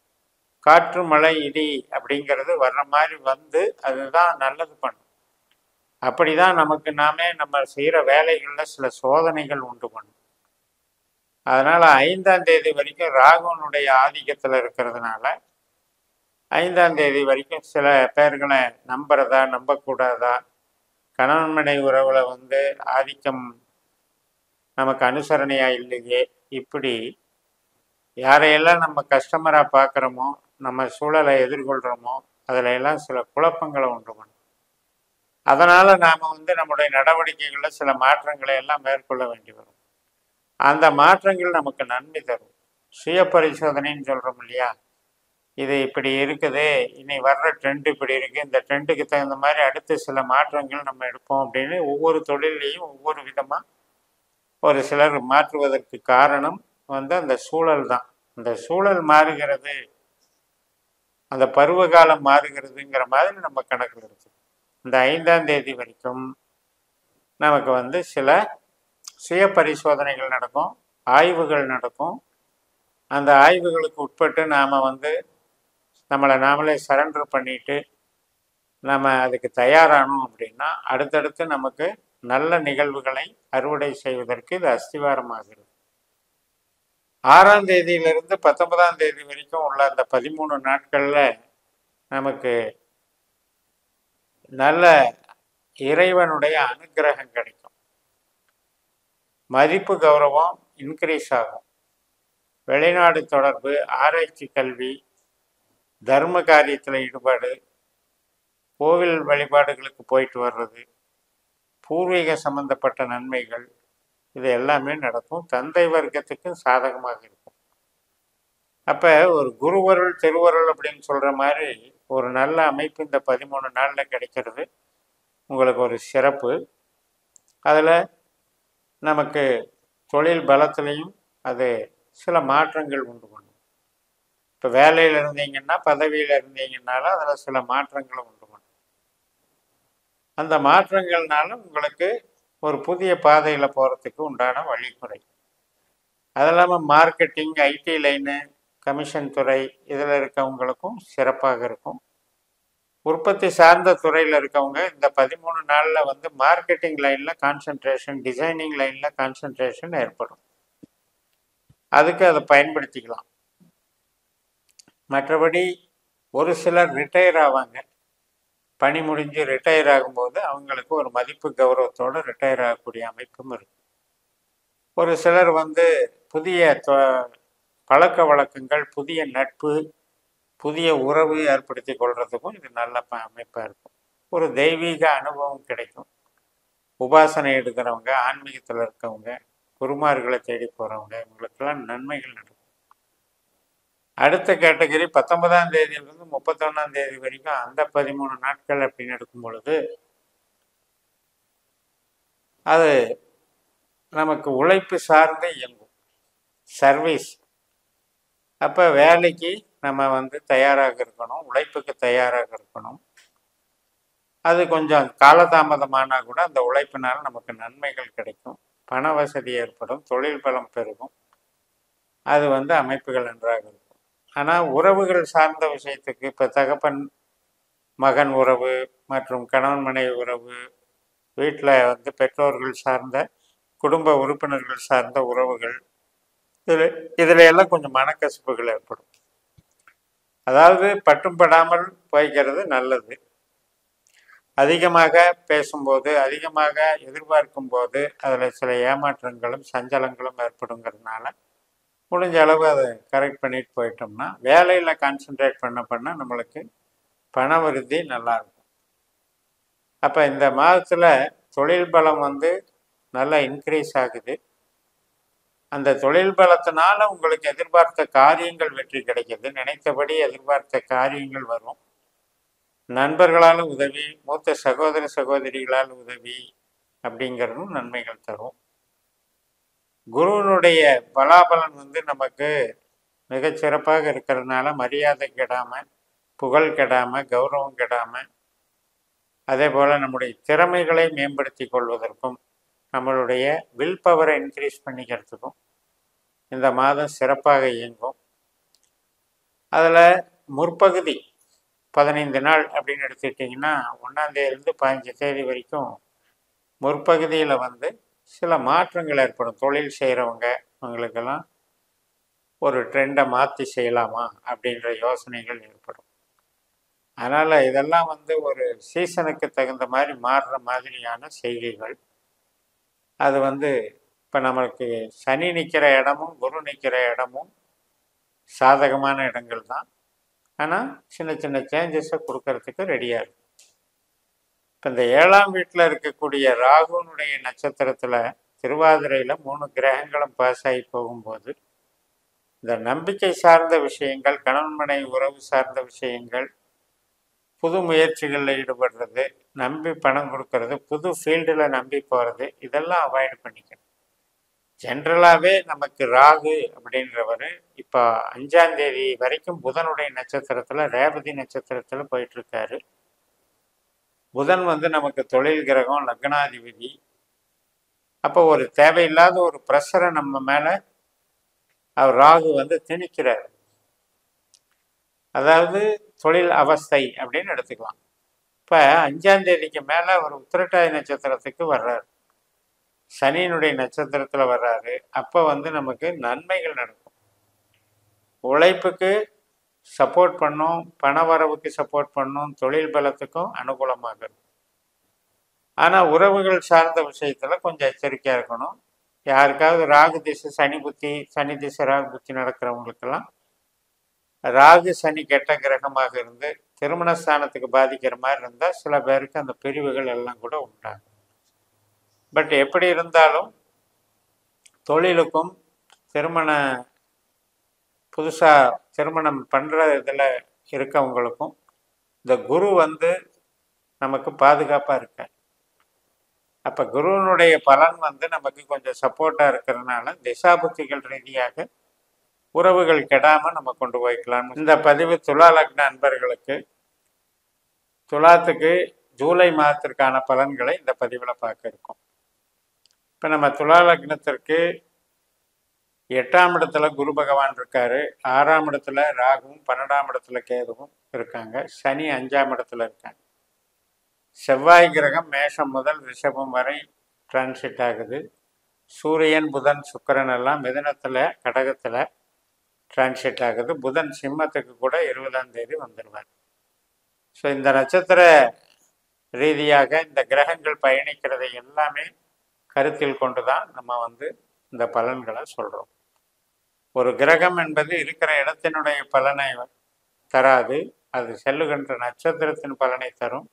காற்று, மழை, இடி அப்படிங்கிறது வர்ற மாதிரி வந்து அதுதான் நல்லது பண்ணும். அப்படிதான் நமக்கு நாமே நம்ம செய்கிற வேலைகளில் சில சோதனைகள் உண்டு பண்ணும். அதனால 5ஆம் தேதி வரைக்கும் ராகுனுடைய ஆதிக்கத்தில் இருக்கிறதுனால 5ஆம் தேதி வரைக்கும் சில பேர்களை நம்புறதா நம்பக்கூடாதா, கணவன் மனைவி உறவுல வந்து ஆதிக்கம் நமக்கு அனுசரணையா இல்லையே, இப்படி யாரையெல்லாம் நம்ம கஸ்டமரா பார்க்குறோமோ, நம்ம சூழலை எதிர்கொள்கிறோமோ அதில் எல்லாம் சில குழப்பங்களை உண்டு பண்ணும். அதனால நாம் வந்து நம்முடைய நடவடிக்கைகளில் சில மாற்றங்களை எல்லாம் மேற்கொள்ள வேண்டி வரும். அந்த மாற்றங்கள் நமக்கு நன்மை தரும். சுய பரிசோதனைன்னு சொல்கிறோம் இல்லையா, இது இப்படி இருக்குது, இனி வர்ற ட்ரெண்ட் இப்படி இருக்கு, இந்த ட்ரெண்டுக்கு தகுந்த மாதிரி அடுத்து சில மாற்றங்கள் நம்ம எடுப்போம் அப்படின்னு ஒவ்வொரு தொழிலையும் ஒவ்வொரு விதமாக ஒரு சிலர் மாற்றுவதற்கு காரணம் வந்து அந்த சூழல் தான். அந்த சூழல் மாறுகிறது, அந்த பருவகாலம் மாறுகிறதுங்கிற மாதிரி நம்ம கணக்கில் இருக்கு. இந்த 5ஆம் தேதி வரைக்கும் நமக்கு வந்து சில சுய பரிசோதனைகள் நடக்கும், ஆய்வுகள் நடக்கும். அந்த ஆய்வுகளுக்கு உட்பட்டு நாம் வந்து நம்மளை நாமளே சரண்டர் பண்ணிட்டு நம்ம அதுக்கு தயாரானோம் அப்படின்னா அடுத்தடுத்து நமக்கு நல்ல நிகழ்வுகளை அறுவடை செய்வதற்கு இது அஸ்திவாரமாகிறது. 6ஆம் தேதியிலிருந்து 19ஆம் தேதி வரைக்கும் உள்ள அந்த 13 நாட்கள்ல நமக்கு நல்ல இறைவனுடைய அனுக்கிரகம் கிடைக்கும். மதிப்பு கௌரவம் இன்க்ரீஸ் ஆகும். வெளிநாடு தொடர்பு, ஆராய்ச்சி, கல்வி, தர்ம காரியத்தில் ஈடுபாடு, கோவில் வழிபாடுகளுக்கு போயிட்டு வர்றது, பூர்வீக சம்பந்தப்பட்ட நன்மைகள், இது எல்லாமே நடக்கும். தந்தை வர்க்கத்துக்கு சாதகமாக இருக்கும். அப்போ ஒரு குருவருள் திருவருள் அப்படின்னு சொல்கிற மாதிரி ஒரு நல்ல அமைப்பு இந்த 13 நாளில் கிடைக்கிறது. உங்களுக்கு ஒரு சிறப்பு. அதில் நமக்கு தொழில் பலத்திலையும் அது சில மாற்றங்கள் உண்டு பண்ணும். இப்போ வேலையில் இருந்தீங்கன்னா, பதவியில் இருந்தீங்கன்னாலும் அதில் சில மாற்றங்களை உண்டு பண்ணும். அந்த மாற்றங்கள்னால உங்களுக்கு ஒரு புதிய பாதையில் போகிறதுக்கு உண்டான வழிமுறை. அது இல்லாமல் மார்க்கெட்டிங், ஐடி லைனு, கமிஷன் துறை இதில் இருக்கவங்களுக்கும் சிறப்பாக இருக்கும். உற்பத்தி சார்ந்த துறையில் இருக்கவங்க இந்த 13 நாளில் வந்து மார்க்கெட்டிங் லைனில் கான்சன்ட்ரேஷன், டிசைனிங் லைனில் கான்சன்ட்ரேஷன் ஏற்படும். அதுக்கு அதை பயன்படுத்திக்கலாம். மற்றபடி ஒரு சிலர் ரிட்டையர் ஆவாங்க. பணி முடிஞ்சு ரிட்டையர் ஆகும்போது அவங்களுக்கு ஒரு மதிப்பு கௌரவத்தோடு ரிட்டையர் ஆகக்கூடிய அமைப்பும் இருக்கும். ஒரு சிலர் வந்து புதிய பழக்க வழக்கங்கள், புதிய நட்பு, புதிய உறவு ஏற்படுத்தி கொள்றதுக்கும் இது நல்ல அமைப்பாக இருக்கும். ஒரு தெய்வீக அனுபவம் கிடைக்கும். உபாசனை எடுக்கிறவங்க, ஆன்மீகத்தில் இருக்கவங்க, குருமார்களை தேடி போகிறவங்க, இவங்களுக்கெல்லாம் நன்மைகள் நடக்கும். அடுத்த கேட்டகரி 19ஆம் தேதியிலிருந்து 31ஆம் தேதி வரைக்கும் அந்த 13 நாட்கள் அப்படின்னு எடுக்கும் பொழுது அது நமக்கு உழைப்பு சார்ந்து இயங்கும். சர்வீஸ். அப்போ வேலைக்கு நம்ம வந்து தயாராக இருக்கணும், உழைப்புக்கு தயாராக இருக்கணும். அது கொஞ்சம் காலதாமதமானால் கூட அந்த உழைப்பினால் நமக்கு நன்மைகள் கிடைக்கும், பண வசதி ஏற்படும், தொழில் பலம் பெருகும். அது வந்து அமைப்புகள் நன்றாக இருக்கும். ஆனால் உறவுகள் சார்ந்த விஷயத்துக்கு இப்போ தகப்பன் மகன் உறவு மற்றும் கணவன் மனைவி உறவு, வீட்டில் வந்து பெற்றோர்கள் சார்ந்த குடும்ப உறுப்பினர்கள் சார்ந்த உறவுகள், இதில் எல்லாம் கொஞ்சம் மனக்கசப்புகள் ஏற்படும். அதாவது பட்டும் படாமல் போய்க்கிறது நல்லது. அதிகமாக பேசும்போது, அதிகமாக எதிர்பார்க்கும் போது அதில் சில ஏமாற்றங்களும் சஞ்சலங்களும் ஏற்படுங்கிறதுனால முடிஞ்ச அளவு அதை கரெக்ட் பண்ணிட்டு போயிட்டோம்னா வேலையில் கான்சென்ட்ரேட் பண்ண நம்மளுக்கு பண விருத்தி நல்லாயிருக்கும். அப்போ இந்த மாதத்தில் தொழில் பலம் வந்து நல்லா இன்க்ரீஸ் ஆகுது. அந்த தொழில் பலத்தினால உங்களுக்கு எதிர்பார்த்த காரியங்கள் வெற்றி கிடைக்கிது. நினைத்தபடி எதிர்பார்த்த காரியங்கள் வரும். நண்பர்களால் உதவி, மூத்த சகோதர சகோதரிகளால் உதவி அப்படிங்கிறதும் நன்மைகள் தரும். குருவனுடைய பலாபலன் வந்து நமக்கு மிகச்சிறப்பாக இருக்கிறதுனால மரியாதை கெடாமல், புகழ் கெடாமல், கௌரவம் கெடாமல், அதே போல் நம்முடைய திறமைகளை மேம்படுத்தி கொள்வதற்கும் நம்மளுடைய வில் பவரை இன்க்ரீஸ் பண்ணிக்கிறதுக்கும் இந்த மாதம் சிறப்பாக இயங்கும். அதில் முற்பகுதி 15 நாள் அப்படின்னு எடுத்துக்கிட்டிங்கன்னா 1ஆம் தேதியிலிருந்து 15 தேதி வரைக்கும் முற்பகுதியில் வந்து சில மாற்றங்கள் ஏற்படும். தொழில் செய்கிறவங்க அவங்களுக்கெல்லாம் ஒரு ட்ரெண்டை மாற்றி செய்யலாமா அப்படின்ற யோசனைகள் ஏற்படும். அதனால் இதெல்லாம் வந்து ஒரு சீசனுக்கு தகுந்த மாதிரி மாறுற மாதிரியான செய்கைகள். அது வந்து இப்போ நம்மளுக்கு சனி நிற்கிற இடமும் குரு நிற்கிற இடமும் சாதகமான இடங்கள் தான். ஆனால் சின்ன சின்ன சேஞ்சஸை கொடுக்கறதுக்கு ரெடியாக இருக்கும். இப்போ இந்த 7ஆம் வீட்டில் இருக்கக்கூடிய ராகுனுடைய நட்சத்திரத்தில் திருவாதிரையில் 3 கிரகங்களும் பாஸ் ஆகி போகும்போது இந்த நம்பிக்கை சார்ந்த விஷயங்கள், கணவன் மனைவி உறவு சார்ந்த விஷயங்கள், புது முயற்சிகளில் ஈடுபடுறது, நம்பி பணம் கொடுக்கறது, புது ஃபீல்டில் நம்பி போகிறது, இதெல்லாம் அவாய்டு பண்ணிக்கணும். ஜென்ரலாகவே நமக்கு ராகு அப்படின்றவர் இப்போ 5ஆம் தேதி வரைக்கும் புதனுடைய நட்சத்திரத்தில், ரேவதி நட்சத்திரத்தில் போயிட்டுருக்காரு. புதன் வந்து நமக்கு தொழில் கிரகம், லக்னாதிபதி. அப்போ ஒரு தேவையில்லாத ஒரு ப்ரெஷரை நம்ம மேலே அவர் ராகு வந்து திணிக்கிறார். அதாவது தொழில் அவஸ்தை அப்படின்னு எடுத்துக்கலாம். இப்போ 5ஆம் தேதிக்கு மேலே ஒரு உத்திரட்டாதி நட்சத்திரத்துக்கு வர்றாரு, சனியினுடைய நட்சத்திரத்தில் வர்றாரு. அப்போ வந்து நமக்கு நன்மைகள் நடக்கும். உழைப்புக்கு சப்போர்ட் பண்ணும், பண வரவுக்கு சப்போர்ட் பண்ணும், தொழில் பலத்துக்கும் அனுகூலமாக இருக்கும். ஆனால் உறவுகள் சார்ந்த விஷயத்தில் கொஞ்சம் எச்சரிக்கையாக இருக்கணும். யாருக்காவது ராகு திசை சனி புத்தி, சனி திசை ராகு புத்தி நடக்கிறவங்களுக்கெல்லாம் ராகு சனி கெட்ட கிரகமாக இருந்து திருமண ஸ்தானத்துக்கு பாதிக்கிற மாதிரி இருந்தால் சில பேருக்கு அந்த பிரிவுகள் எல்லாம் கூட உண்டாகும். பட் எப்படி இருந்தாலும் தொழிலுக்கும் புதுசாக திருமணம் பண்ணுற இதில் இருக்கவங்களுக்கும் இந்த குரு வந்து நமக்கு பாதுகாப்பாக இருக்க. அப்போ குருவினுடைய பலன் வந்து நமக்கு கொஞ்சம் சப்போர்ட்டாக இருக்கிறதுனால திசாபுத்திகள் ரீதியாக உறவுகள் கெடாமல் நம்ம கொண்டு போய்க்கலாம். இந்த பதிவு துலா லக்ன அன்பர்களுக்கு துலாத்துக்கு ஜூலை மாதத்திற்கான பலன்களை இந்த பதிவில் பார்க்க இருக்கோம். இப்போ நம்ம துலா லக்னத்திற்கு 8ஆம் இடத்துல குரு பகவான் இருக்காரு, 6ஆம் இடத்துல ராகுவும் 12ஆம் இடத்துல கேதுவும் இருக்காங்க, சனி 5ஆம் இடத்துல இருக்காங்க. செவ்வாய் கிரகம் மேஷம் முதல் ரிஷபம் வரை டிரான்சிட் ஆகுது. சூரியன் புதன் சுக்கிரன் எல்லாம் மிதுனத்தில் கடகத்தில் டிரான்சிட் ஆகுது. புதன் சிம்மத்துக்கு கூட 20ஆம் தேதி வந்துடுவார். ஸோ இந்த நட்சத்திர ரீதியாக இந்த கிரகங்கள் பயணிக்கிறதை எல்லாமே கருத்தில் கொண்டு தான் நம்ம வந்து இந்த பலன்களை சொல்கிறோம். ஒரு கிரகம் என்பது இருக்கிற இடத்தினுடைய பலனை தராது, அது செல்லுகின்ற நட்சத்திரத்தின் பலனை தரும்.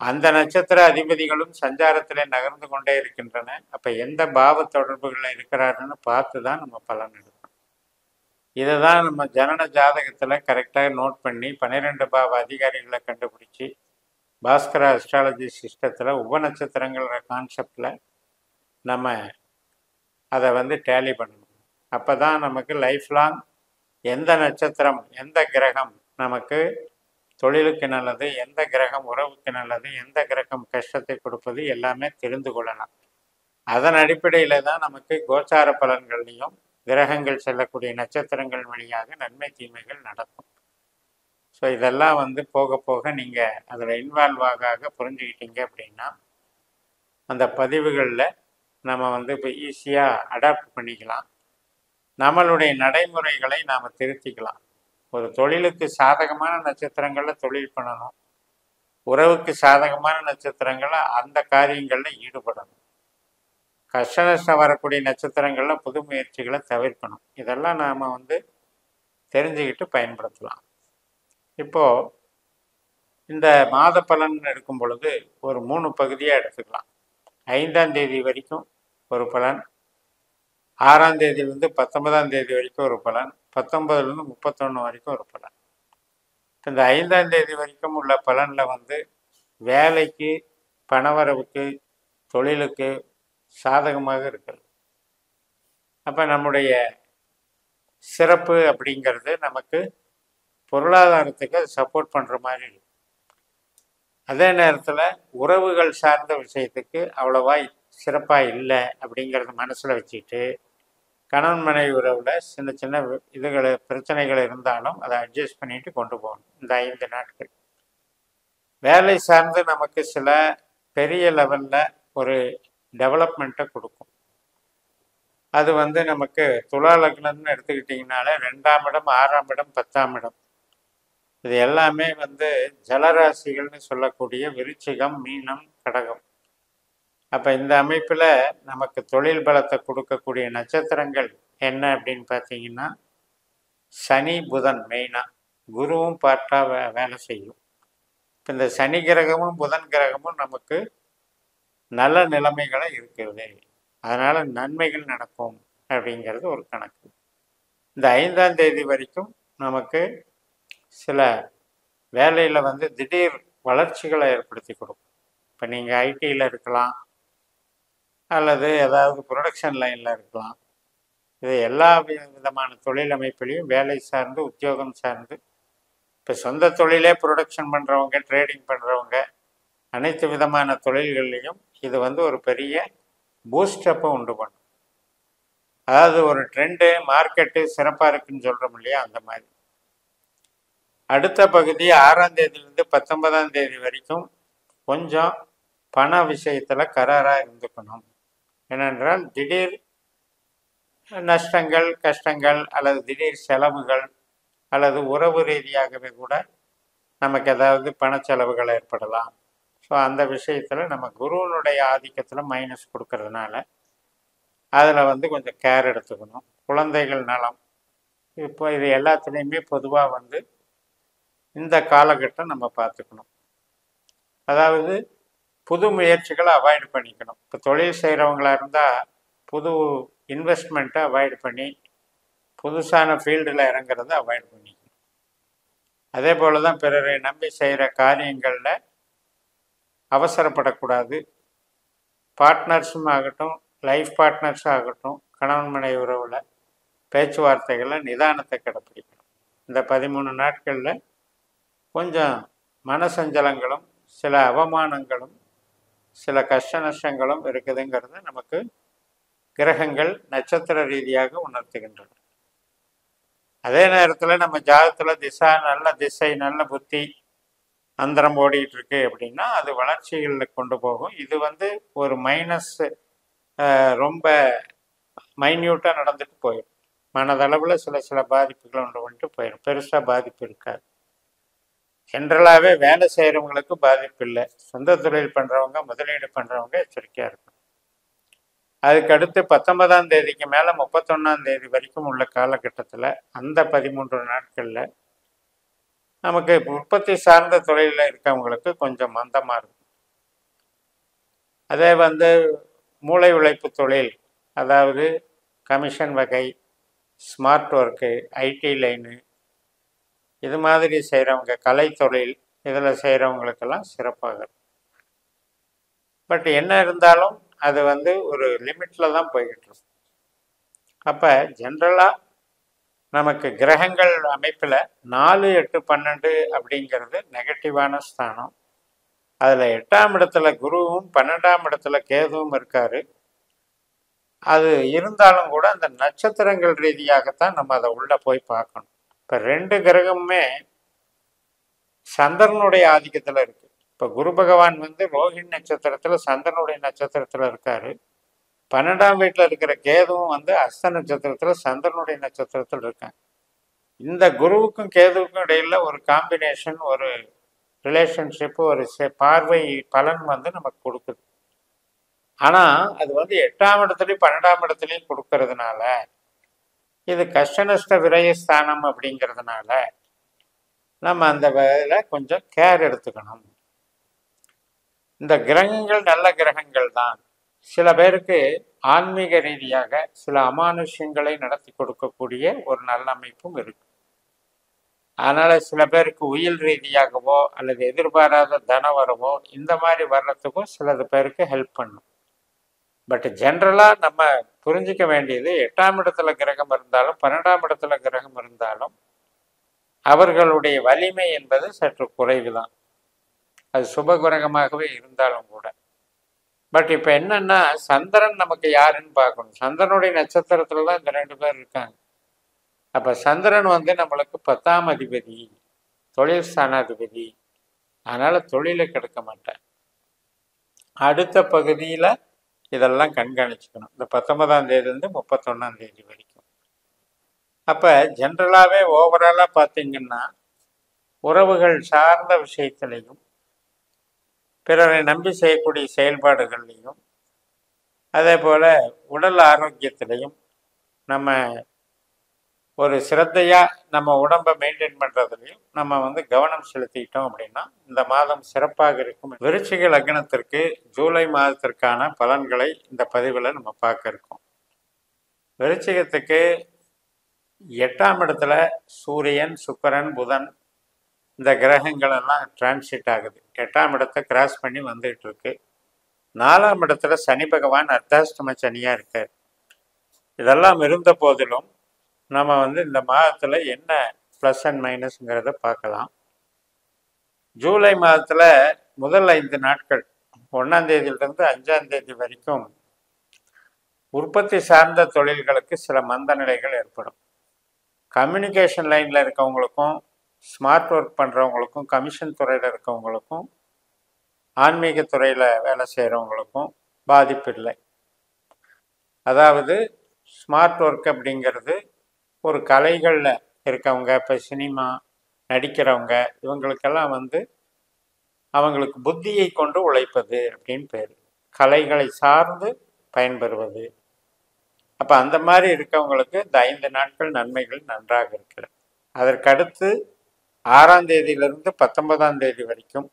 அந்த நட்சத்திர அதிபதிகளும் சஞ்சாரத்தில் நகர்ந்து கொண்டே இருக்கின்றன. அப்போ எந்த பாவ தொடர்புகளில் இருக்கிறாருன்னு பார்த்து தான் நம்ம பலன் எடுக்கணும். இதை தான் நம்ம ஜனன ஜாதகத்தில் கரெக்டாக நோட் பண்ணி 12 பாவ அதிகாரிகளை கண்டுபிடிச்சி பாஸ்கரா அஸ்ட்ராலஜி சிஸ்டத்தில் உபநட்சத்திரங்கிற கான்செப்டில் நம்ம அதை வந்து டேலி பண்ணணும். அப்போ தான் நமக்கு லைஃப் லாங் எந்த நட்சத்திரம் எந்த கிரகம் நமக்கு தொழிலுக்கு நல்லது, எந்த கிரகம் உறவுக்கு நல்லது, எந்த கிரகம் கஷ்டத்தை கொடுப்பது எல்லாமே தெரிந்து கொள்ளலாம். அதன் அடிப்படையில் தான் நமக்கு கோச்சார பலன்கள்லையும் கிரகங்கள் செல்லக்கூடிய நட்சத்திரங்கள் வழியாக நன்மை தீமைகள் நடக்கும். ஸோ இதெல்லாம் வந்து போக போக நீங்கள் அதில் இன்வால்வ் ஆக புரிஞ்சுக்கிட்டீங்க அப்படின்னா அந்த பதிவுகளில் நம்ம வந்து இப்போ ஈஸியாக அடாப்ட் பண்ணிக்கலாம். நம்மளுடைய நடைமுறைகளை நாம் திருத்திக்கலாம். ஒரு தொழிலுக்கு சாதகமான நட்சத்திரங்களில் தொழில் பண்ணணும், உறவுக்கு சாதகமான நட்சத்திரங்களில் அந்த காரியங்களில் ஈடுபடணும். கஷ்ட நஷ்டம் வரக்கூடிய நட்சத்திரங்களில் புது முயற்சிகளை தவிர்க்கணும். இதெல்லாம் நாம் வந்து தெரிஞ்சுக்கிட்டு பயன்படுத்தலாம். இப்போது இந்த மாத பலன் எடுக்கும் பொழுது ஒரு 3 பகுதியாக எடுத்துக்கலாம். 5ஆம் தேதி வரைக்கும் ஒரு பலன், 6ஆம் தேதியிலிருந்து 19ஆம் தேதி வரைக்கும் ஒரு பலன், 19லேருந்து 31 வரைக்கும் ஒரு பலன். இந்த 5ஆம் தேதி வரைக்கும் உள்ள பலனில் வந்து வேலைக்கு, பணவரவுக்கு, தொழிலுக்கு சாதகமாக இருக்கிறது. அப்போ நம்முடைய சிறப்பு அப்படிங்கிறது நமக்கு பொருளாதாரத்துக்கு அது சப்போர்ட் பண்ணுற மாதிரி இருக்கும். அதே நேரத்தில் உறவுகள் சார்ந்த விஷயத்துக்கு அவ்வளவா சிறப்பாக இல்லை அப்படிங்கிறத மனசில் வச்சுக்கிட்டு கணவன் மனைவி உறவில் சின்ன சின்ன பிரச்சனைகள் இருந்தாலும் அதை அட்ஜஸ்ட் பண்ணிட்டு கொண்டு போகணும். இந்த 5 நாட்கள் வேலை சார்ந்து நமக்கு சில பெரிய லெவலில் ஒரு டெவலப்மெண்ட்டை கொடுக்கும். அது வந்து நமக்கு துலா லக்னம்னு எடுத்துக்கிட்டிங்கனாலே 2ஆம் இடம், 6ஆம் இடம், 10ஆம் இடம் இது எல்லாமே வந்து ஜலராசிகள்னு சொல்லக்கூடிய விருச்சிகம், மீனம், கடகம். அப்போ இந்த அமைப்பில் நமக்கு தொழில் பலத்தை கொடுக்கக்கூடிய நட்சத்திரங்கள் என்ன அப்படின்னு பார்த்தீங்கன்னா சனி, புதன் மெயினாக, குருவும் பார்ட்டாக வேலை செய்யும். இப்போ இந்த சனி கிரகமும் புதன் கிரகமும் நமக்கு நல்ல நிலைமைகளை இருக்கிறது, அதனால் நன்மைகள் நடக்கும் அப்படிங்கிறது ஒரு கணக்கு. இந்த 5ஆம் தேதி வரைக்கும் நமக்கு சில வேலையில் வந்து திடீர் வளர்ச்சிகளை ஏற்படுத்தி கொடுக்கும். இப்போ நீங்கள் ஐடியில் இருக்கலாம் அல்லது ஏதாவது ப்ரொடக்ஷன் லைனில் இருக்கலாம். இது எல்லா விதமான தொழில் அமைப்பிலையும் வேலை சார்ந்து, உத்தியோகம் சார்ந்து, இப்போ சொந்த தொழிலே ப்ரொடக்ஷன் பண்ணுறவங்க, ட்ரேடிங் பண்ணுறவங்க, அனைத்து விதமான தொழில்கள்லையும் இது வந்து ஒரு பெரிய பூஸ்டப்பை உண்டு பண்ணும். அதாவது ஒரு ட்ரெண்டு, மார்க்கெட்டு சிறப்பாக இருக்குன்னு சொல்கிறோம் இல்லையா, அந்த மாதிரி. அடுத்த பகுதி 6ஆம் தேதியிலிருந்து 19ஆம் தேதி வரைக்கும் கொஞ்சம் பண விஷயத்தில் கராராக இருந்துக்கணும். ஏனென்றால் திடீர் நஷ்டங்கள், கஷ்டங்கள் அல்லது திடீர் செலவுகள் அல்லது உறவு ரீதியாகவே கூட நமக்கு ஏதாவது பண செலவுகள் ஏற்படலாம். ஸோ அந்த விஷயத்தில் நம்ம குருவனுடைய ஆதிக்கத்தில் மைனஸ் கொடுக்கறதுனால அதில் கொஞ்சம் கேர் எடுத்துக்கணும். குழந்தைகள் நலம், இப்போ இது எல்லாத்துலேயுமே பொதுவாக இந்த காலகட்டம் நம்ம பார்த்துக்கணும். அதாவது புது முயற்சிகளை அவாய்ட் பண்ணிக்கணும். இப்போ தொழில் செய்கிறவங்களா இருந்தால் புது இன்வெஸ்ட்மெண்ட்டை அவாய்ட் பண்ணி புதுசான ஃபீல்டில் இறங்குறத அவாய்ட் பண்ணிக்கணும். அதே போல் தான் பிறரை நம்பி செய்கிற காரியங்களில் அவசரப்படக்கூடாது. பார்ட்னர்ஸும் ஆகட்டும், லைஃப் பார்ட்னர்ஸும் ஆகட்டும், கணவன் மனைவி உறவில் பேச்சுவார்த்தைகளில் நிதானத்தை கடைப்பிடிக்கணும். இந்த 13 நாட்களில் கொஞ்சம் மனசஞ்சலங்களும் சில அவமானங்களும் சில கஷ்ட நஷ்டங்களும் இருக்குதுங்கிறத நமக்கு கிரகங்கள் நட்சத்திர ரீதியாக உணர்த்துகின்றன. அதே நேரத்தில் நம்ம ஜாதகத்தில் நல்ல திசை, நல்ல புத்தி, அந்தரம் ஓடிட்டு இருக்கு அப்படின்னா அது வளர்ச்சிகளில் கொண்டு போகும். இது ஒரு மைனஸ் ரொம்ப மைன்யூட்டாக நடந்துட்டு போயிடும். மனதளவில் சில பாதிப்புகள் ஒன்று வந்துட்டு போயிடும். பெருசாக பாதிப்பு இருக்காது. ஜென்ரலாகவே வேலை செய்கிறவங்களுக்கு பாதிப்பு இல்லை. சொந்த தொழில் பண்ணுறவங்க, முதலீடு பண்ணுறவங்க எச்சரிக்கையாக இருக்கும். அதுக்கடுத்து 19ஆம் தேதிக்கு மேலே 31ஆம் தேதி வரைக்கும் உள்ள காலகட்டத்தில் அந்த 13 நாட்களில் நமக்கு உற்பத்தி சார்ந்த தொழிலில் இருக்கவங்களுக்கு கொஞ்சம் மந்தமாக இருக்கும். அதே மூளை உழைப்பு தொழில், அதாவது கமிஷன் வகை, ஸ்மார்ட் ஒர்க்கு, ஐடி லைனு, இது மாதிரி செய்கிறவங்க, கலை தொழில், இதில் செய்கிறவங்களுக்கெல்லாம் சிறப்பாக இருக்கும். பட் என்ன இருந்தாலும் அது ஒரு லிமிட்டில் தான் போய்கிட்டு இருக்கும். அப்போ ஜென்ரலாக நமக்கு கிரகங்கள் அமைப்பில் 4, 8, 12 அப்படிங்கிறது நெகட்டிவான ஸ்தானம். அதில் 8ஆம் இடத்துல குருவும் 12ஆம் இடத்துல கேதுவும் இருக்காரு. அது இருந்தாலும் கூட அந்த நட்சத்திரங்கள் ரீதியாகத்தான் நம்ம அதை உள்ளே போய் பார்க்கணும். இப்போ 2 கிரகமுமே சந்திரனுடைய ஆதிக்கத்தில் இருக்கு. இப்போ குரு பகவான் ரோஹிணி நட்சத்திரத்தில் சந்திரனுடைய நட்சத்திரத்தில் இருக்காரு. 12ஆம் வீட்டில் இருக்கிற கேதுவும் அஸ்த நட்சத்திரத்தில் சந்திரனுடைய நட்சத்திரத்தில் இருக்காங்க. இந்த குருவுக்கும் கேதுவுக்கும் இடையில ஒரு காம்பினேஷன், ஒரு ரிலேஷன்ஷிப், ஒரு பார்வை பலன் நமக்கு கொடுக்குது. ஆனால் அது 8ஆம் இடத்துலையும் 12ஆம் இடத்துலையும் கொடுக்கறதுனால இது கஷ்ட நஷ்ட விரயஸ்தானம் அப்படிங்கிறதுனால நம்ம அந்த வேலை கொஞ்சம் கேர் எடுத்துக்கணும். இந்த கிரகங்கள் நல்ல கிரகங்கள் தான். சில பேருக்கு ஆன்மீக ரீதியாக சில அமானுஷ்யங்களை நடத்தி கொடுக்கக்கூடிய ஒரு நல்ல அமைப்பும் இருக்கு. அதனால சில பேருக்கு உயிர் ரீதியாகவோ அல்லது எதிர்பாராத தன வரவோ இந்த மாதிரி வர்றதுக்கும் சிலது பேருக்கு ஹெல்ப் பண்ணும். பட் ஜென்ரலாக நம்ம புரிஞ்சிக்க வேண்டியது 8ஆம் இடத்துல கிரகம் இருந்தாலும் 12ஆம் இடத்துல கிரகம் இருந்தாலும் அவர்களுடைய வலிமை என்பது சற்று குறைவு தான். அது சுப கிரகமாகவே இருந்தாலும் கூட. பட் இப்போ என்னன்னா சந்திரன் நமக்கு யாருன்னு பார்க்கணும். சந்திரனுடைய நட்சத்திரத்துல தான் இந்த 2 பேர் இருக்காங்க. அப்போ சந்திரன் நம்மளுக்கு 10ஆம் அதிபதி, தொழில் ஸ்தானாதிபதி. அதனால தொழிலை கெடுக்க மாட்டேன். அடுத்த பகுதியில் இதெல்லாம் கண்காணிச்சுக்கணும். இந்த 19ஆம் தேதியிலிருந்து 31ஆம் தேதி வரைக்கும். அப்போ ஜென்ரலாகவே ஓவராலாக பார்த்தீங்கன்னா உறவுகள் சார்ந்த விஷயத்திலையும் பிறரை நம்பி செய்யக்கூடிய செயல்பாடுகள்லையும் அதே போல் உடல் ஆரோக்கியத்திலையும் நம்ம ஒரு சிரத்தையாக நம்ம உடம்பை மெயின்டைன் பண்ணுறதுலையும் நம்ம கவனம் செலுத்திக்கிட்டோம் அப்படின்னா இந்த மாதம் சிறப்பாக இருக்கும். விருச்சிக லக்னத்திற்கு ஜூலை மாதத்திற்கான பலன்களை இந்த பதிவில் நம்ம பார்க்க இருக்கோம். விருச்சிகத்துக்கு 8ஆம் இடத்துல சூரியன், சுக்கிரன், புதன் இந்த கிரகங்கள் எல்லாம் டிரான்சிட் ஆகுது. 8ஆம் இடத்தை கிராஸ் பண்ணி வந்துட்டு இருக்கு. 4ஆம் இடத்துல சனி பகவான் அர்த்தாஷ்டம சனியாக இருக்கார். இதெல்லாம் இருந்த போதிலும் நம்ம இந்த மாதத்தில் என்ன ப்ளஸ் அண்ட் மைனஸ்ங்கிறத பார்க்கலாம். ஜூலை மாதத்தில் முதல் 5 நாட்கள் 1ஆம் தேதியிலிருந்து 5ஆம் தேதி வரைக்கும் உற்பத்தி சார்ந்த தொழில்களுக்கு சில மந்த நிலைகள் ஏற்படும். கம்யூனிகேஷன் லைனில் இருக்கவங்களுக்கும் ஸ்மார்ட் ஒர்க் பண்ணுறவங்களுக்கும், கமிஷன் துறையில் இருக்கவங்களுக்கும், ஆன்மீக துறையில் வேலை செய்கிறவங்களுக்கும் பாதிப்பு இல்லை. அதாவது ஸ்மார்ட் ஒர்க் அப்படிங்கிறது ஒரு கலைகளில் இருக்கவங்க, இப்போ சினிமா நடிக்கிறவங்க, இவங்களுக்கெல்லாம் வந்து அவங்களுக்கு புத்தியை கொண்டு உழைப்பது அப்படின்னு பேர். கலைகளை சார்ந்து பயன்பெறுவது. அப்போ அந்த மாதிரி இருக்கவங்களுக்கு இந்த 5 நாட்கள் நன்மைகள் நன்றாக இருக்கிறது. அதற்கடுத்து 6ஆம் தேதியிலிருந்து 19ஆம் தேதி வரைக்கும்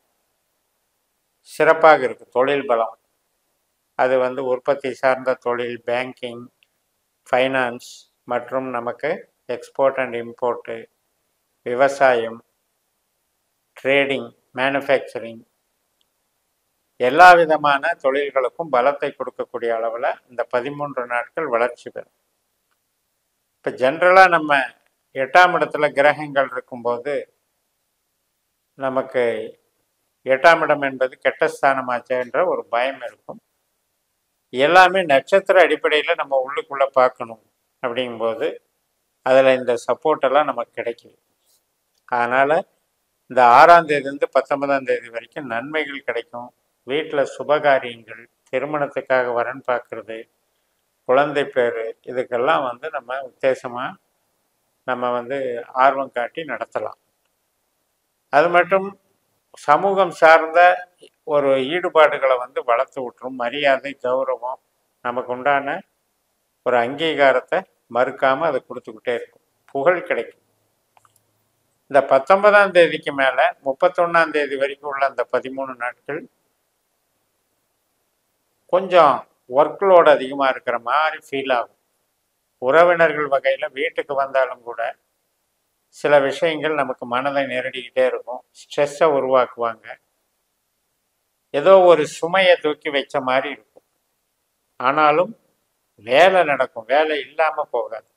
சிறப்பாக இருக்கு தொழில் பலம். அது வந்து உற்பத்தி சார்ந்த தொழில், பேங்கிங், ஃபைனான்ஸ் மற்றும் நமக்கு எக்ஸ்போர்ட் அண்ட் இம்போர்ட்டு, விவசாயம், ட்ரேடிங், மேனுஃபேக்சரிங், எல்லா விதமான தொழில்களுக்கும் பலத்தை கொடுக்கக்கூடிய அளவில் இந்த 13 நாட்கள் வளர்ச்சி பெறும். இப்போ ஜென்ரலாக நம்ம 8ஆம் இடத்துல கிரகங்கள் இருக்கும்போது நமக்கு 8ஆம் இடம் என்பது கெட்ட ஸ்தானமாச்சே என்ற ஒரு பயம் இருக்கும். எல்லாமே நட்சத்திர அடிப்படையில் நம்ம உள்ளுக்குள்ளே பார்க்கணும். அப்படிங்கும்போது அதில் இந்த சப்போர்ட் எல்லாம் நமக்கு கிடைக்குது. அதனால் இந்த 6ஆம் தேதியிலிருந்து 19ஆம் தேதி வரைக்கும் நன்மைகள் கிடைக்கும். வீட்டில் சுபகாரியங்கள், திருமணத்துக்காக வரன் பார்க்கறது, குழந்தை பேர், இதுக்கெல்லாம் வந்து நம்ம உத்தேசமாக நம்ம வந்து ஆர்வம் காட்டி நடத்தலாம். அது மட்டும் சமூகம் சார்ந்த ஒரு ஈடுபாடுகளை வந்து வளர்த்து விட்டுரும். மரியாதை, கௌரவம், நமக்கு உண்டான ஒரு அங்கீகாரத்தை மறுக்காமல் அதை கொடுத்துக்கிட்டே இருக்கும். புகழ் கிடைக்கும். இந்த 19ஆம் தேதிக்கு மேலே 31ஆம் தேதி வரைக்கும் உள்ள அந்த 13 நாட்கள் கொஞ்சம் ஒர்க் லோடு அதிகமாக இருக்கிற மாதிரி ஃபீல் ஆகும். உறவினர்கள் வகையில் வீட்டுக்கு வந்தாலும் கூட சில விஷயங்கள் நமக்கு மனதை நெருடிக்கிட்டே இருக்கும். ஸ்ட்ரெஸ்ஸை உருவாக்குவாங்க. ஏதோ ஒரு சுமையை தூக்கி வச்ச மாதிரி இருக்கும். ஆனாலும் வேலை நடக்கும், வேலை இல்லாமல் போகாது.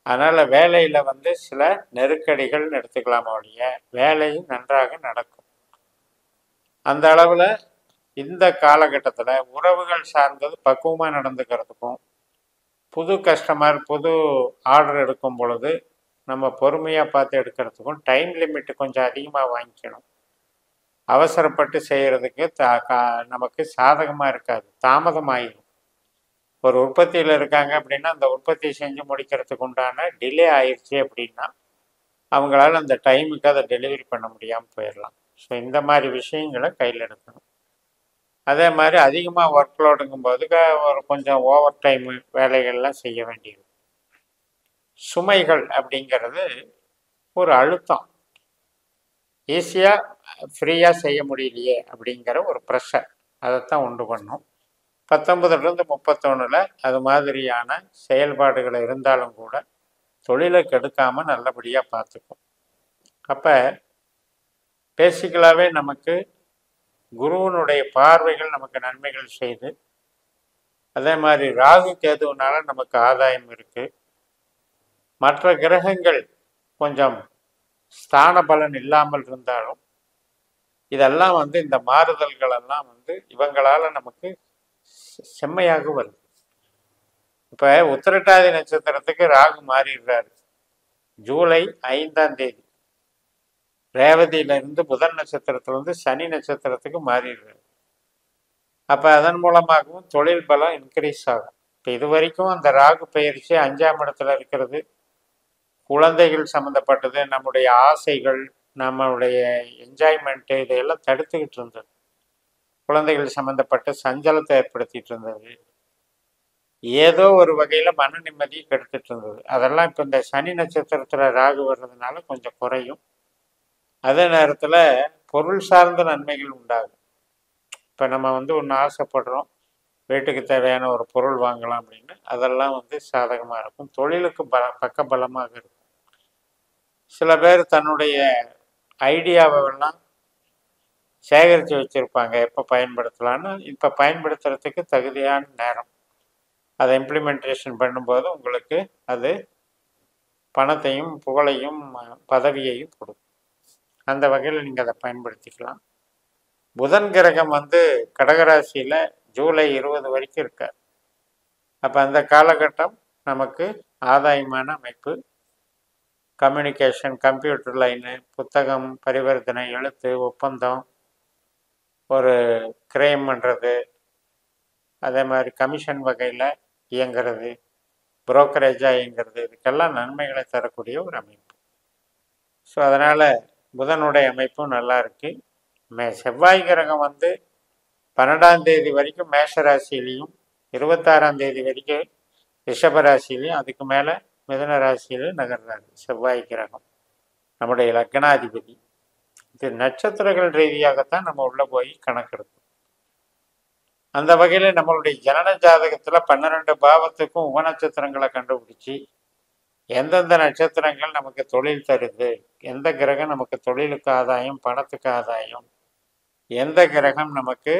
அதனால் வேலையில் வந்து சில நெருக்கடிகள் எடுத்துக்கலாமா ஒழிய வேலையும் நன்றாக நடக்கும். அந்த அளவில் இந்த காலகட்டத்தில் உறவுகள் சார்ந்தது பக்குவமாக நடந்துக்கிறதுக்கும், புது கஸ்டமர் புது ஆர்டர் எடுக்கும் பொழுது நம்ம பொறுமையாக பார்த்து எடுக்கிறதுக்கும் டைம் லிமிட் கொஞ்சம் அதிகமாக வாங்கிக்கணும். அவசரப்பட்டு செய்கிறதுக்கு நமக்கு சாதகமாக இருக்காது, தாமதமாகிடும். ஒரு உற்பத்தியில் இருக்காங்க அப்படின்னா அந்த உற்பத்தி செஞ்சு முடிக்கிறதுக்கு உண்டான டிலே ஆயிடுச்சு அப்படின்னா அவங்களால அந்த டைமுக்கு அதை டெலிவரி பண்ண முடியாமல் போயிடலாம். ஸோ இந்த மாதிரி விஷயங்களை கையில் எடுக்கணும். அதே மாதிரி அதிகமாக ஒர்க் லோடுங்கும் போது ஒரு கொஞ்சம் ஓவர் டைம் வேலைகள்லாம் செய்ய வேண்டியது. சுமைகள் அப்படிங்கிறது ஒரு அழுத்தம். ஈஸியாக ஃப்ரீயாக செய்ய முடியலையே அப்படிங்கிற ஒரு ப்ரெஷர், அதைத்தான் உண்டு பண்ணும். 19லேருந்து 31 அது மாதிரியான செயல்பாடுகள் இருந்தாலும் கூட தொழிலை கெடுக்காமல் நல்லபடியாக பார்த்துக்கும். அப்போ பேசிக்கலாகவே நமக்கு குருவனுடைய பார்வைகள் நமக்கு நன்மைகள் செய்து, அதே மாதிரி ராகு கேதுவனால நமக்கு ஆதாயம் இருக்குது. மற்ற கிரகங்கள் கொஞ்சம் ஸ்தான பலன் இல்லாமல் இருந்தாலும் இதெல்லாம் வந்து இந்த மாறுதல்கள் எல்லாம் வந்து இவங்களால நமக்கு செம்மையாக வருது. இப்போ உத்திரட்டாதி நட்சத்திரத்துக்கு ராகு மாறிடுறாரு ஜூலை 5ஆம் தேதி. ரேவதியிலிருந்து புதன் நட்சத்திரத்திலிருந்து சனி நட்சத்திரத்துக்கு மாறிடுறாரு. அப்போ அதன் மூலமாகவும் தொழில் பலம் இன்க்ரீஸ் ஆகும். இப்போ இது வரைக்கும் அந்த ராகு பயிற்சி 5ஆம் இடத்துல இருக்கிறது குழந்தைகள் சம்மந்தப்பட்டது, நம்முடைய ஆசைகள், நம்மளுடைய என்ஜாய்மெண்ட்டு, இதையெல்லாம் தடுத்துக்கிட்டு இருந்தது. குழந்தைகள் சம்மந்தப்பட்ட சஞ்சலத்தை ஏற்படுத்திட்டு இருந்தது. ஏதோ ஒரு வகையில் மன நிம்மதியை கெடுத்துட்டு இருந்தது. அதெல்லாம் இப்போ இந்த சனி நட்சத்திரத்தில் ராகு வர்றதுனால கொஞ்சம் குறையும். அதே நேரத்தில் பொருள் சார்ந்த நன்மைகள் உண்டாகும். இப்போ நம்ம வந்து ஒன்று ஆசைப்படுறோம், வீட்டுக்கு தேவையான ஒரு பொருள் வாங்கலாம் அப்படின்னு, அதெல்லாம் வந்து சாதகமாக இருக்கும். தொழிலுக்கு பக்க பலமாக இருக்கும். சில பேர் தன்னுடைய ஐடியாவெல்லாம் சேகரித்து வச்சுருப்பாங்க, எப்போ பயன்படுத்தலான்னு. இப்போ பயன்படுத்துறதுக்கு தகுதியான நேரம். அதை இம்ப்ளிமெண்டேஷன் பண்ணும்போது உங்களுக்கு அது பணத்தையும் புகழையும் பதவியையும் கொடுக்கும். அந்த வகையில் நீங்கள் அதை பயன்படுத்திக்கலாம். புதன் கிரகம் வந்து கடகராசியில் ஜூலை 20 வரைக்கும் இருக்கார். அப்போ அந்த காலகட்டம் நமக்கு ஆதாயமான அமைப்பு. கம்யூனிகேஷன், கம்ப்யூட்டர் லைனு, புத்தகம், பரிவர்த்தனை, எழுத்து, ஒப்பந்தம், ஒரு கிரைம் பண்ணுறது, அதே மாதிரி கமிஷன் வகையில் இயங்கிறது, புரோக்கரேஜாக இயங்கிறது, இதுக்கெல்லாம் நன்மைகளை தரக்கூடிய ஒரு அமைப்பு. ஸோ அதனால் புதனுடைய அமைப்பும் நல்லா இருக்குது. செவ்வாய் கிரகம் வந்து 12ஆம் தேதி வரைக்கும் மேஷ ராசியிலையும், 26ஆம் தேதி வரைக்கும் ரிஷப ராசியிலையும், அதுக்கு மேலே மிதுன ராசியிலையும் நகர்றாரு செவ்வாய் கிரகம், நம்முடைய லக்னாதிபதி. இது நட்சத்திரங்கள் ரீதியாகத்தான் நம்ம உள்ளே போய் கணக்கெடுப்போம். அந்த வகையில் நம்மளுடைய ஜனன ஜாதகத்தில் 12 பாவத்துக்கும் உபநட்சத்திரங்களை கண்டுபிடிச்சி எந்தெந்த நட்சத்திரங்கள் நமக்கு தொழில் தருது, எந்த கிரகம் நமக்கு தொழிலுக்கு ஆதாயம், பணத்துக்கு ஆதாயம், எந்த கிரகம் நமக்கு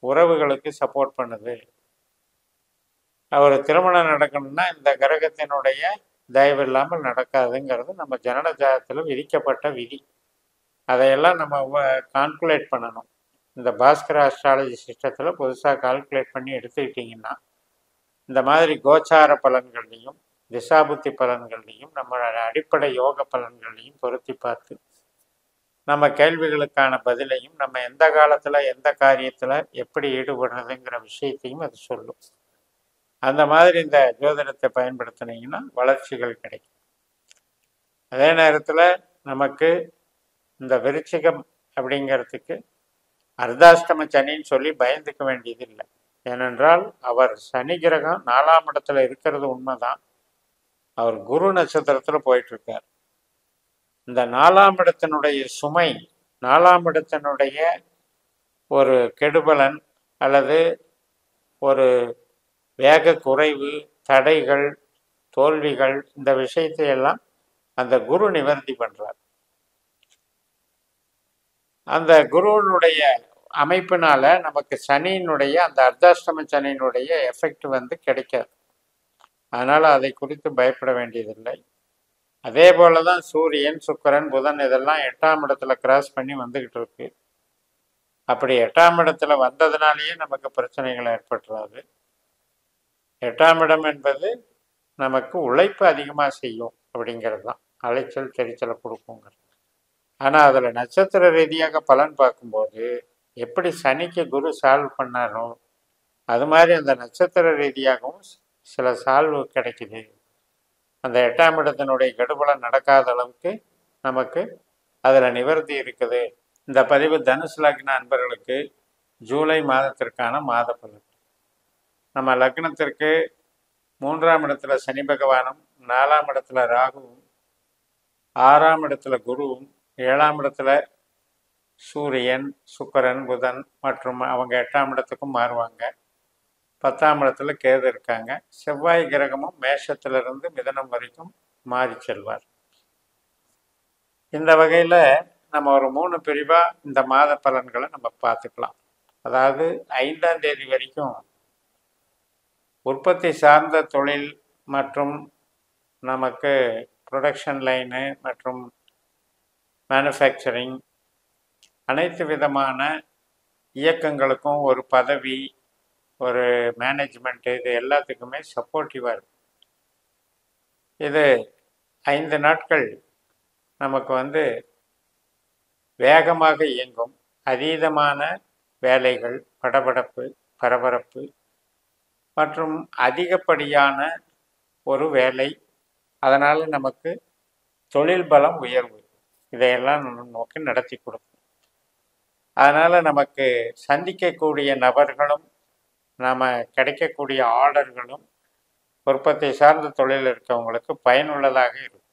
உறவுகளுக்கு சப்போர்ட் பண்ணுது, ஒரு திருமணம் நடக்கணும்னா இந்த கிரகத்தினுடைய தயவு இல்லாமல் நடக்காதுங்கிறது நம்ம ஜனன ஜாதகத்தில் விதிக்கப்பட்ட விதி. அதையெல்லாம் நம்ம கால்குலேட் பண்ணணும். இந்த பாஸ்கர் ஆஸ்ட்ராலஜி சிஸ்டத்தில் புதுசாக கால்குலேட் பண்ணி எடுத்துக்கிட்டிங்கன்னா இந்த மாதிரி கோச்சார பலன்கள்லையும் திசாபுத்தி பலன்கள்லையும் நம்மளோட அடிப்படை யோக பலன்கள்லையும் பொருத்தி பார்த்து நம்ம கேள்விகளுக்கான பதிலையும் நம்ம எந்த காலத்தில் எந்த காரியத்தில் எப்படி ஈடுபடுறதுங்கிற விஷயத்தையும் அது சொல்லும். அந்த மாதிரி இந்த ஜோதிடத்தை பயன்படுத்தினீங்கன்னா வளர்ச்சிகள் கிடைக்கும். அதே நேரத்தில் நமக்கு இந்த விருச்சிகம் அப்படிங்கிறதுக்கு அர்த்தாஷ்டம சனின்னு சொல்லி பயந்துக்க வேண்டியது இல்லை. ஏனென்றால் அவர் சனி கிரகம் 4ஆம் இடத்துல இருக்கிறது உண்மைதான். அவர் குரு நட்சத்திரத்தில் போயிட்டுருக்கார். இந்த 4ஆம் இடத்தினுடைய சுமை, 4ஆம் இடத்தினுடைய ஒரு கெடுபலன் அல்லது ஒரு வேக குறைவு, தடைகள், தோல்விகள், இந்த விஷயத்தை எல்லாம் அந்த குரு நிவர்த்தி பண்ணுறார். அந்த குருவினுடைய அமைப்பினால நமக்கு சனியினுடைய அந்த அர்த்தாஷ்டம சனியினுடைய எஃபெக்ட் வந்து கிடைக்காது. அதனால் அதை குறித்து பயப்பட வேண்டியதில்லை. அதே போல தான் சூரியன், சுக்கிரன், புதன் இதெல்லாம் 8ஆம் இடத்துல கிராஸ் பண்ணி வந்துக்கிட்டு இருக்கு. அப்படி 8ஆம் இடத்துல வந்ததுனாலேயே நமக்கு பிரச்சனைகள் ஏற்பட்டுறாது. 8ஆம் இடம் என்பது நமக்கு உழைப்பு அதிகமாக செய்யும் அப்படிங்கிறது தான், அலைச்சல் தெரிச்சலை கொடுக்குங்கிறது. ஆனால் அதில் நட்சத்திர ரீதியாக பலன் பார்க்கும்போது எப்படி சனிக்கு குரு சால்வ் பண்ணாரோ அது மாதிரி அந்த நட்சத்திர ரீதியாகவும் சில சால்வு கிடைக்குது. அந்த 8ஆம் இடத்தினுடைய கெடுபலன் நடக்காத அளவுக்கு நமக்கு அதில் நிவர்த்தி இருக்குது. இந்த பதிவு தனுசு லக்ன அன்பர்களுக்கு ஜூலை மாதத்திற்கான மாத பலன். நம்ம லக்னத்திற்கு 3ஆம் இடத்துல சனி பகவானும், 4ஆம் இடத்துல ராகுவும், 6ஆம் இடத்துல குருவும், 7ஆம் இடத்துல சூரியன், சுக்கிரன், புதன் மற்றும் அவங்க 8ஆம் இடத்துக்கும் மாறுவாங்க. 10ஆம் இடத்துல கேது இருக்காங்க. செவ்வாய் கிரகமும் மேஷத்திலிருந்து மிதனம் வரைக்கும் மாறி செல்வார். இந்த வகையில் நம்ம ஒரு 3 பிரிவாக இந்த மாத பலன்களை நம்ம பார்த்துக்கலாம். அதாவது 5ஆம் தேதி வரைக்கும் உற்பத்தி சார்ந்த தொழில் மற்றும் நமக்கு ப்ரொடக்ஷன் லைனு மற்றும் மேனுஃபேக்சரிங் அனைத்து விதமான இயக்கங்களுக்கும் ஒரு பதவி, ஒரு மேனேஜ்மெண்ட்டு, இது எல்லாத்துக்குமே சப்போர்ட்டிவாக இருக்கும். இது 5 நாட்கள் நமக்கு வந்து வேகமாக இயங்கும். அதீதமான வேலைகள், படபடப்பு, பரபரப்பு மற்றும் அதிகப்படியான ஒரு வேலை, அதனால் நமக்கு தொழில் பலம் உயர்வு, இதையெல்லாம் நோக்கி நடத்தி கொடுக்கும். அதனால் நமக்கு சந்திக்கக்கூடிய நபர்களும் நாம் கிடைக்கக்கூடிய ஆர்டர்களும் உற்பத்தி சார்ந்த தொழில் இருக்கவங்களுக்கு பயனுள்ளதாக இருக்கும்.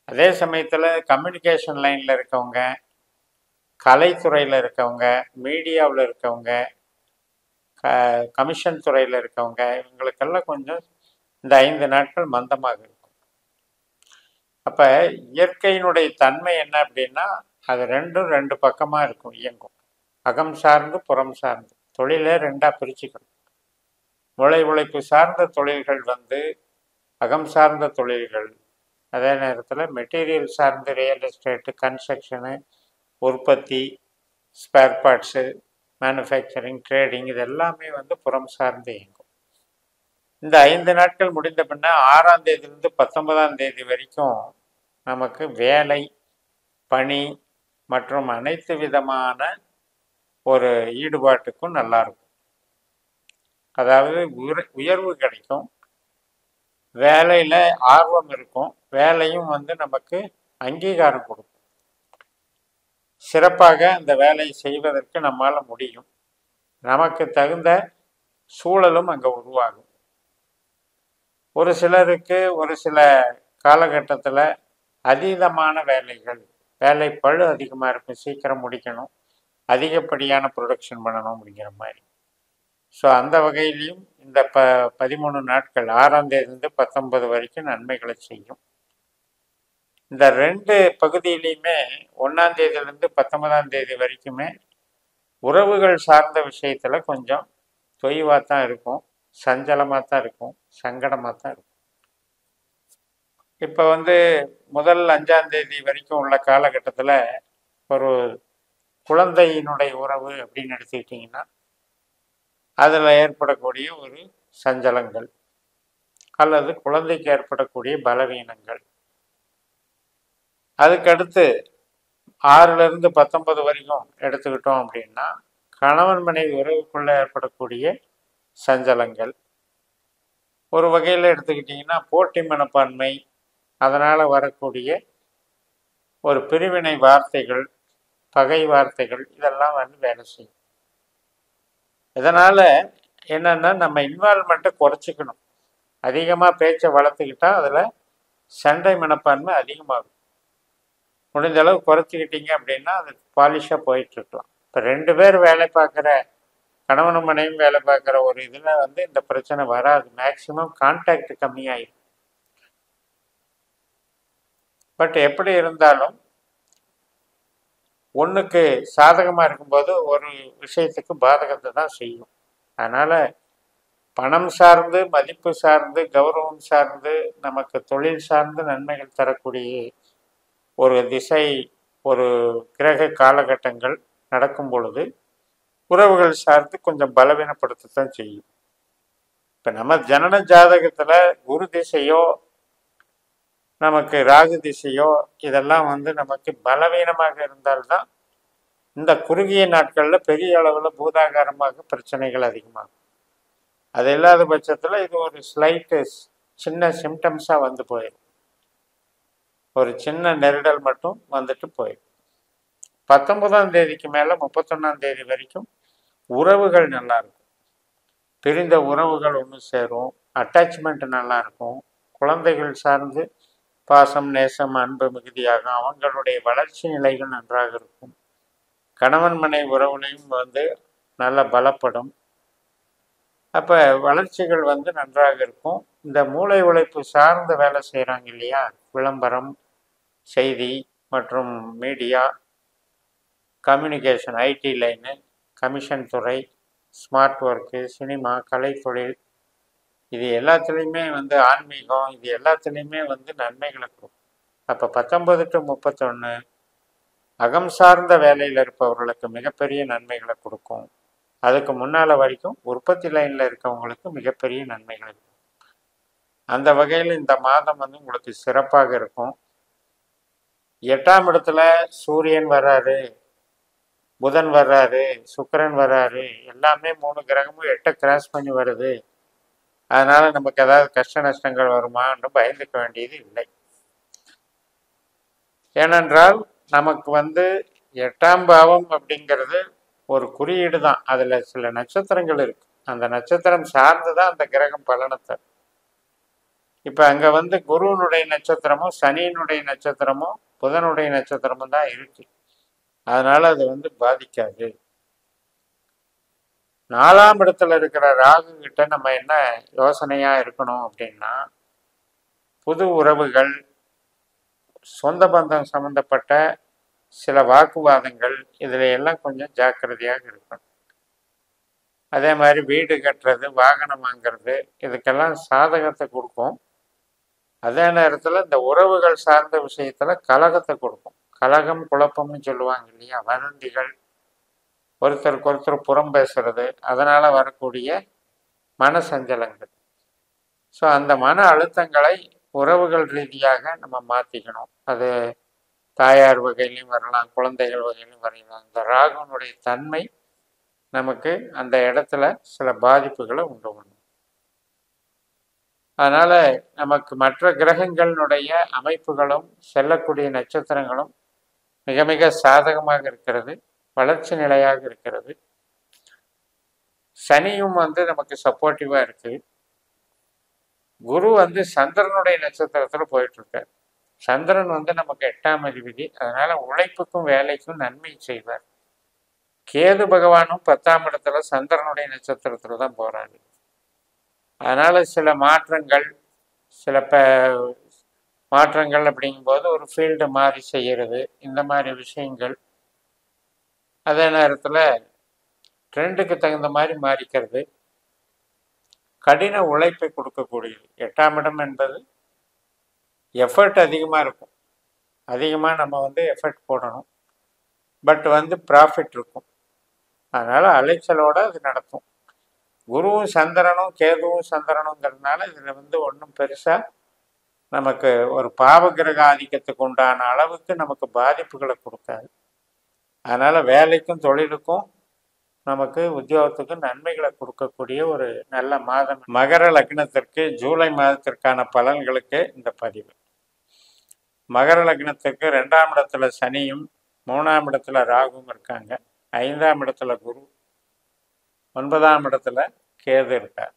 அதே சமயத்தில் கம்யூனிகேஷன் லைனில் இருக்கவங்க, கலைத்துறையில் இருக்கவங்க, மீடியாவில் இருக்கவங்க, கமிஷன் துறையில் இருக்கவங்க, இவங்களுக்கெல்லாம் கொஞ்சம் இந்த 5 நாட்கள் மந்தமாக இருக்கும். அப்போ இயற்கையினுடைய தன்மை என்ன அப்படின்னா அது ரெண்டும் 2 பக்கமாக இருக்கும், இயங்கும். அகம் சார்ந்து புறம் சார்ந்து தொழிலை 2ஆக பிரிச்சுக்கணும். உழைப்பு சார்ந்த தொழில்கள் வந்து அகம் சார்ந்த தொழில்கள், அதே நேரத்தில் மெட்டீரியல் சார்ந்து ரியல் எஸ்டேட்டு, கன்ஸ்ட்ரக்ஷனு, உற்பத்தி, ஸ்பேர் பார்ட்ஸு, மேனுஃபேக்சரிங், ட்ரேடிங், இது எல்லாமே வந்து புறம் சார்ந்து இயங்கும். இந்த 5 நாட்கள் முடிந்த பின்ன 6ஆம் தேதியிலிருந்து 19ஆம் தேதி வரைக்கும் நமக்கு வேலை, பணி மற்றும் அனைத்து விதமான ஒரு ஈடுபாட்டுக்கும் நல்லா இருக்கும். அதாவது உயர்வு கிடைக்கும், வேலையில ஆர்வம் இருக்கும், வேலையும் வந்து நமக்கு அங்கீகாரம் கொடுக்கும். சிறப்பாக அந்த வேலையை செய்வதற்கு நம்மால முடியும். நமக்கு தகுந்த சூழலும் அங்கே உருவாகும். ஒரு சிலருக்கு ஒரு சில காலகட்டத்தில் அதீதமான வேலைகள், வேலை பளு அதிகமாக இருக்கும், சீக்கிரம் முடிக்கணும், அதிகப்படியான ப்ரொடக்ஷன் பண்ணணும் அப்படிங்கிற மாதிரி. ஸோ அந்த வகையிலையும் இந்த 13 நாட்கள் 6ஆம் தேதியிலிருந்து 19 வரைக்கும் நன்மைகளை செய்யும். இந்த 2 பகுதியிலையுமே 1ஆம் தேதியிலிருந்து 19ஆம் தேதி வரைக்குமே உறவுகள் சார்ந்த விஷயத்தில் கொஞ்சம் தொய்வாக தான் இருக்கும், சஞ்சலமாக தான் இருக்கும், சங்கடமாக தான் இருக்கும். இப்போ வந்து முதல் 5ஆம் தேதி வரைக்கும் உள்ள காலகட்டத்தில் ஒரு குழந்தையினுடைய உறவு அப்படின்னு எடுத்துக்கிட்டிங்கன்னா அதில் ஏற்படக்கூடிய ஒரு சஞ்சலங்கள் அல்லது குழந்தைக்கு ஏற்படக்கூடிய பலவீனங்கள். அதுக்கடுத்து 6லிருந்து 19 வரைக்கும் எடுத்துக்கிட்டோம் அப்படின்னா கணவன் மனைவி உறவுக்குள்ள ஏற்படக்கூடிய சஞ்சலங்கள். ஒரு வகையில் எடுத்துக்கிட்டிங்கன்னா போட்டி மனப்பான்மை, அதனால் வரக்கூடிய ஒரு பிரிவினை வார்த்தைகள், பகை வார்த்தைகள், இதெல்லாம் வந்து வேலை செய்யும். இதனால் என்னென்னா நம்ம இன்வால்மெண்ட்டை குறைச்சிக்கணும். அதிகமாக பேச்சை வளர்த்துக்கிட்டால் அதில் சண்டை மனப்பான்மை அதிகமாகும். முடிஞ்ச அளவு குறைச்சிக்கிட்டீங்க அப்படின்னா அது பாலிஷாக போயிட்டுருக்கலாம். இப்போ 2 பேர் வேலை பார்க்குற, கணவனும் மனைவியும் வேலை பார்க்குற ஒரு இதில் வந்து இந்த பிரச்சனை வராது. மேக்சிமம் கான்டாக்ட் கம்மியாயிடும். பட் எப்படி இருந்தாலும் ஒன்றுக்கு சாதகமாக இருக்கும்போது ஒரு விஷயத்துக்கு பாதகத்தை தான் செய்யும். அதனால் பணம் சார்ந்து, மதிப்பு சார்ந்து, கௌரவம் சார்ந்து, நமக்கு தொழில் சார்ந்து நன்மைகள் தரக்கூடிய ஒரு திசை, ஒரு கிரக காலகட்டங்கள் நடக்கும் பொழுது உறவுகள் சார்ந்து கொஞ்சம் பலவீனப்படுத்தத்தான் செய்யும். இப்போ நம்ம ஜனன ஜாதகத்தில் குரு திசையோ நமக்கு ராகு திசையோ இதெல்லாம் வந்து நமக்கு பலவீனமாக இருந்தால்தான் இந்த குறுகிய நாட்களில் பெரிய அளவில் பூதாகாரமாக பிரச்சனைகள் அதிகமாகும். அது இல்லாத பட்சத்தில் இது ஒரு ஸ்லைட்டு சின்ன சிம்டம்ஸாக வந்து போயிடும், ஒரு சின்ன நெருடல் மட்டும் வந்துட்டு போயிடும். 19ஆம் தேதிக்கு மேலே 31ஆம் தேதி வரைக்கும் உறவுகள் நல்லா இருக்கும். பிரிந்த உறவுகள் ஒன்று சேரும், அட்டாச்மெண்ட் நல்லா இருக்கும், குழந்தைகள் சார்ந்து பாசம், நேசம், அன்பு மிகுதியாகும், அவங்களுடைய வளர்ச்சி நிலைகள் நன்றாக இருக்கும். கணவன் மனை உறவுலையும் வந்து நல்ல பலப்படும். அப்போ வளர்ச்சிகள் வந்து நன்றாக இருக்கும். இந்த மூளை உழைப்பு சார்ந்த வேலை செய்கிறாங்க இல்லையா, விளம்பரம், செய்தி மற்றும் media, communication, IT line, commission துறை, ஸ்மார்ட் ஒர்க்கு, சினிமா, கலைத்தொழில், இது எல்லாத்துலேயுமே வந்து ஆன்மீகம், இது எல்லாத்துலேயுமே வந்து நன்மைகளை கொடுக்கும். அப்போ 19 to 31 அகம் சார்ந்த வேலையில் இருப்பவர்களுக்கு மிகப்பெரிய நன்மைகளை கொடுக்கும். அதுக்கு முன்னால் வரைக்கும் உற்பத்தி லைனில் இருக்கவங்களுக்கு மிகப்பெரிய நன்மைகள் இருக்கும். அந்த வகையில் இந்த மாதம் வந்து உங்களுக்கு சிறப்பாக இருக்கும். 8ஆம் இடத்துல சூரியன் வர்றாரு, புதன் வர்றாரு, சுக்கிரன் வர்றாரு, எல்லாமே 3 கிரகமும் 8 கிராஸ் பண்ணி வருது. அதனால நமக்கு ஏதாவது கஷ்ட நஷ்டங்கள் வருமான்னு பயந்துக்க வேண்டியது இல்லை. ஏனென்றால் நமக்கு வந்து 8ஆம் பாவம் அப்படிங்கிறது ஒரு குறியீடு தான். அதில் சில நட்சத்திரங்கள் இருக்கு, அந்த நட்சத்திரம் சார்ந்து தான் அந்த கிரகம் பலனை தரும். இப்போ அங்கே வந்து குருவனுடைய நட்சத்திரமும் சனியினுடைய நட்சத்திரமும் புதனுடைய நட்சத்திரமும் தான் இருக்கு. அதனால அது வந்து பாதிக்காது. 4ஆம் இடத்துல இருக்கிற ராகு கிட்ட நம்ம என்ன யோசனையா இருக்கணும் அப்படின்னா, புது உறவுகள், சொந்த பந்தம் சம்பந்தப்பட்ட சில வாக்குவாதங்கள், இதுல எல்லாம் கொஞ்சம் ஜாக்கிரதையாக இருக்கணும். அதே மாதிரி வீடு கட்டுறது, வாகனம் வாங்கிறது, இதுக்கெல்லாம் சாதகத்தை கொடுக்கும். அதே நேரத்தில் இந்த உறவுகள் சார்ந்த விஷயத்துல கலகத்தை கொடுக்கும். கலகம், குழப்பம்னு சொல்லுவாங்க இல்லையா, வதந்திகள், ஒருத்தருக்கு ஒருத்தர் புறம் பேசுறது, அதனால வரக்கூடிய மன சஞ்சலங்கள். ஸோ அந்த மன அழுத்தங்களை உறவுகள் ரீதியாக நம்ம மாற்றிக்கணும். அது தாயார் வகையிலையும் வரலாம், குழந்தைகள் வகையிலையும் வரலாம். இந்த ராகுனுடைய தன்மை நமக்கு அந்த இடத்துல சில பாதிப்புகளை உண்டு பண்ணும். அதனால நமக்கு மற்ற கிரகங்களினுடைய அமைப்புகளும் செல்லக்கூடிய நட்சத்திரங்களும் மிக மிக சாதகமாக இருக்கிறது, வளர்ச்சி நிலையாக இருக்கிறது. சனியும் நமக்கு சப்போர்ட்டிவா இருக்கு. குரு சந்திரனுடைய நட்சத்திரத்துல போயிட்டு இருக்கார். சந்திரன் நமக்கு 8ஆம் அதிபதி. அதனால உழைப்புக்கும் வேலைக்கும் நன்மை செய்வார். கேது பகவானும் 10ஆம் இடத்துல சந்திரனுடைய நட்சத்திரத்துல தான் போறாரு. அதனால சில மாற்றங்கள், சில மாற்றங்கள் அப்படிங்கும்போது ஒரு ஃபீல்டு மாறி செய்கிறது, இந்த மாதிரி விஷயங்கள். அதே நேரத்தில் ட்ரெண்டுக்கு தகுந்த மாதிரி மாறிக்கிறது. கடின உழைப்பை கொடுக்கக்கூடியது. 8ஆம் இடம் என்பது எஃபர்ட் அதிகமாக இருக்கும். அதிகமாக நம்ம எஃபர்ட் போடணும். பட் ப்ராஃபிட் இருக்கும். அதனால் அலைச்சலோடு அது நடத்தும். குருவும் சந்திரனும் கேதுவும் சந்திரனுங்கிறதுனால இதில் ஒன்றும் பெருசாக நமக்கு ஒரு பாவகிரக ஆதிக்கத்துக்கு உண்டான அளவுக்கு நமக்கு பாதிப்புகளை கொடுக்காது. அதனால் வேலைக்கும் தொழிலுக்கும் நமக்கு உத்தியோகத்துக்கும் நன்மைகளை கொடுக்கக்கூடிய ஒரு நல்ல மாதம். மகர லக்னத்திற்கு ஜூலை மாதத்திற்கான பலன்களுக்கு இந்த பதிவு. மகர லக்னத்துக்கு 2ஆம் இடத்துல சனியும் 3ஆம் இடத்துல ராகுவும் இருக்காங்க. 5ஆம் இடத்துல குரு, 9ஆம் இடத்துல கேது இருக்கார்.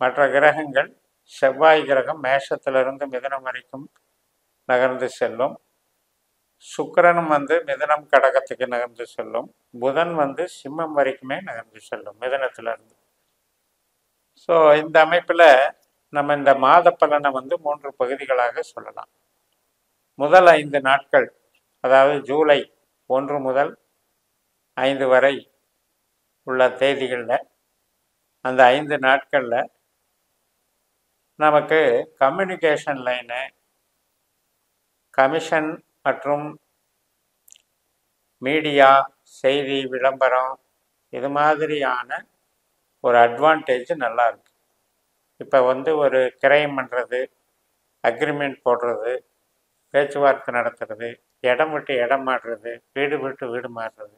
மற்ற கிரகங்கள் செவ்வாய் கிரகம் மேஷத்திலிருந்து மிதுனம் வரைக்கும் நகர்ந்து செல்லும். சுக்கிரனும் மிதுனம் கடகத்துக்கு நகர்ந்து செல்லும். புதன் சிம்மம் வரைக்குமே நகர்ந்து செல்லும் மிதுனத்திலிருந்து. ஸோ இந்த அமைப்பில் நம்ம இந்த மாத பலனை 3 பகுதிகளாக சொல்லலாம். முதல் 5 நாட்கள், அதாவது ஜூலை 1 முதல் 5 வரை உள்ள தேதிகளில், அந்த 5 நாட்களில் நமக்கு கம்யூனிகேஷன் லைனு, கமிஷன் மற்றும் மீடியா, செய்தி, விளம்பரம், இது மாதிரியான ஒரு அட்வான்டேஜ் நல்லா இருக்கு. இப்போ ஒரு கிரைம் பண்ணுறது, அக்ரிமெண்ட் போடுறது, பேச்சுவார்த்தை நடத்துறது, இடம் விட்டு இடம் மாறுறது, வீடு விட்டு வீடு மாறுறது,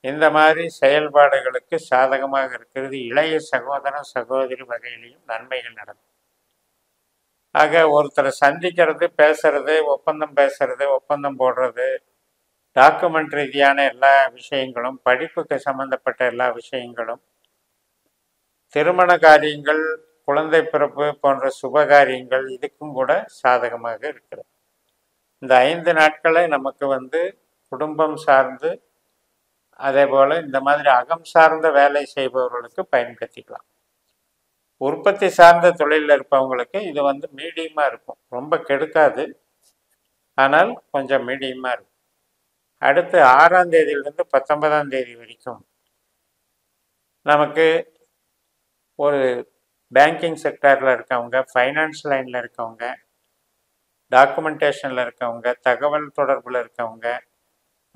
இந்த மாதிரி செயல்பாடுகளுக்கு சாதகமாக இருக்கிறது. இளைய சகோதரன் சகோதரி வகையிலையும் நன்மைகள் நடக்கும். ஆக ஒருத்தரை சந்திக்கிறது, பேசுறது, ஒப்பந்தம் பேசுறது, ஒப்பந்தம் போடுறது, டாக்குமெண்ட் ரீதியான எல்லா விஷயங்களும், படிப்புக்கு சம்பந்தப்பட்ட எல்லா விஷயங்களும், திருமண காரியங்கள், குழந்தை பிறப்பு போன்ற சுபகாரியங்கள், இதுக்கும் கூட சாதகமாக இருக்கிறது. இந்த 5 நாட்களை நமக்கு குடும்பம் சார்ந்து, அதே போல் இந்த மாதிரி அகம் சார்ந்த வேலை செய்பவர்களுக்கு பயன்படுத்திக்கலாம். உற்பத்தி சார்ந்த தொழிலில் இருப்பவங்களுக்கு இது மீடியமாக இருக்கும். ரொம்ப கெடுக்காது, ஆனால் கொஞ்சம் மீடியமாக இருக்கும். அடுத்து 6ஆம் தேதியிலிருந்து 19ஆம் தேதி வரைக்கும் நமக்கு ஒரு பேங்கிங் செக்டரில் இருக்கவங்க, ஃபைனான்ஸ் லைனில் இருக்கவங்க, டாக்குமெண்டேஷனில் இருக்கவங்க, தகவல் தொடர்பில் இருக்கவங்க,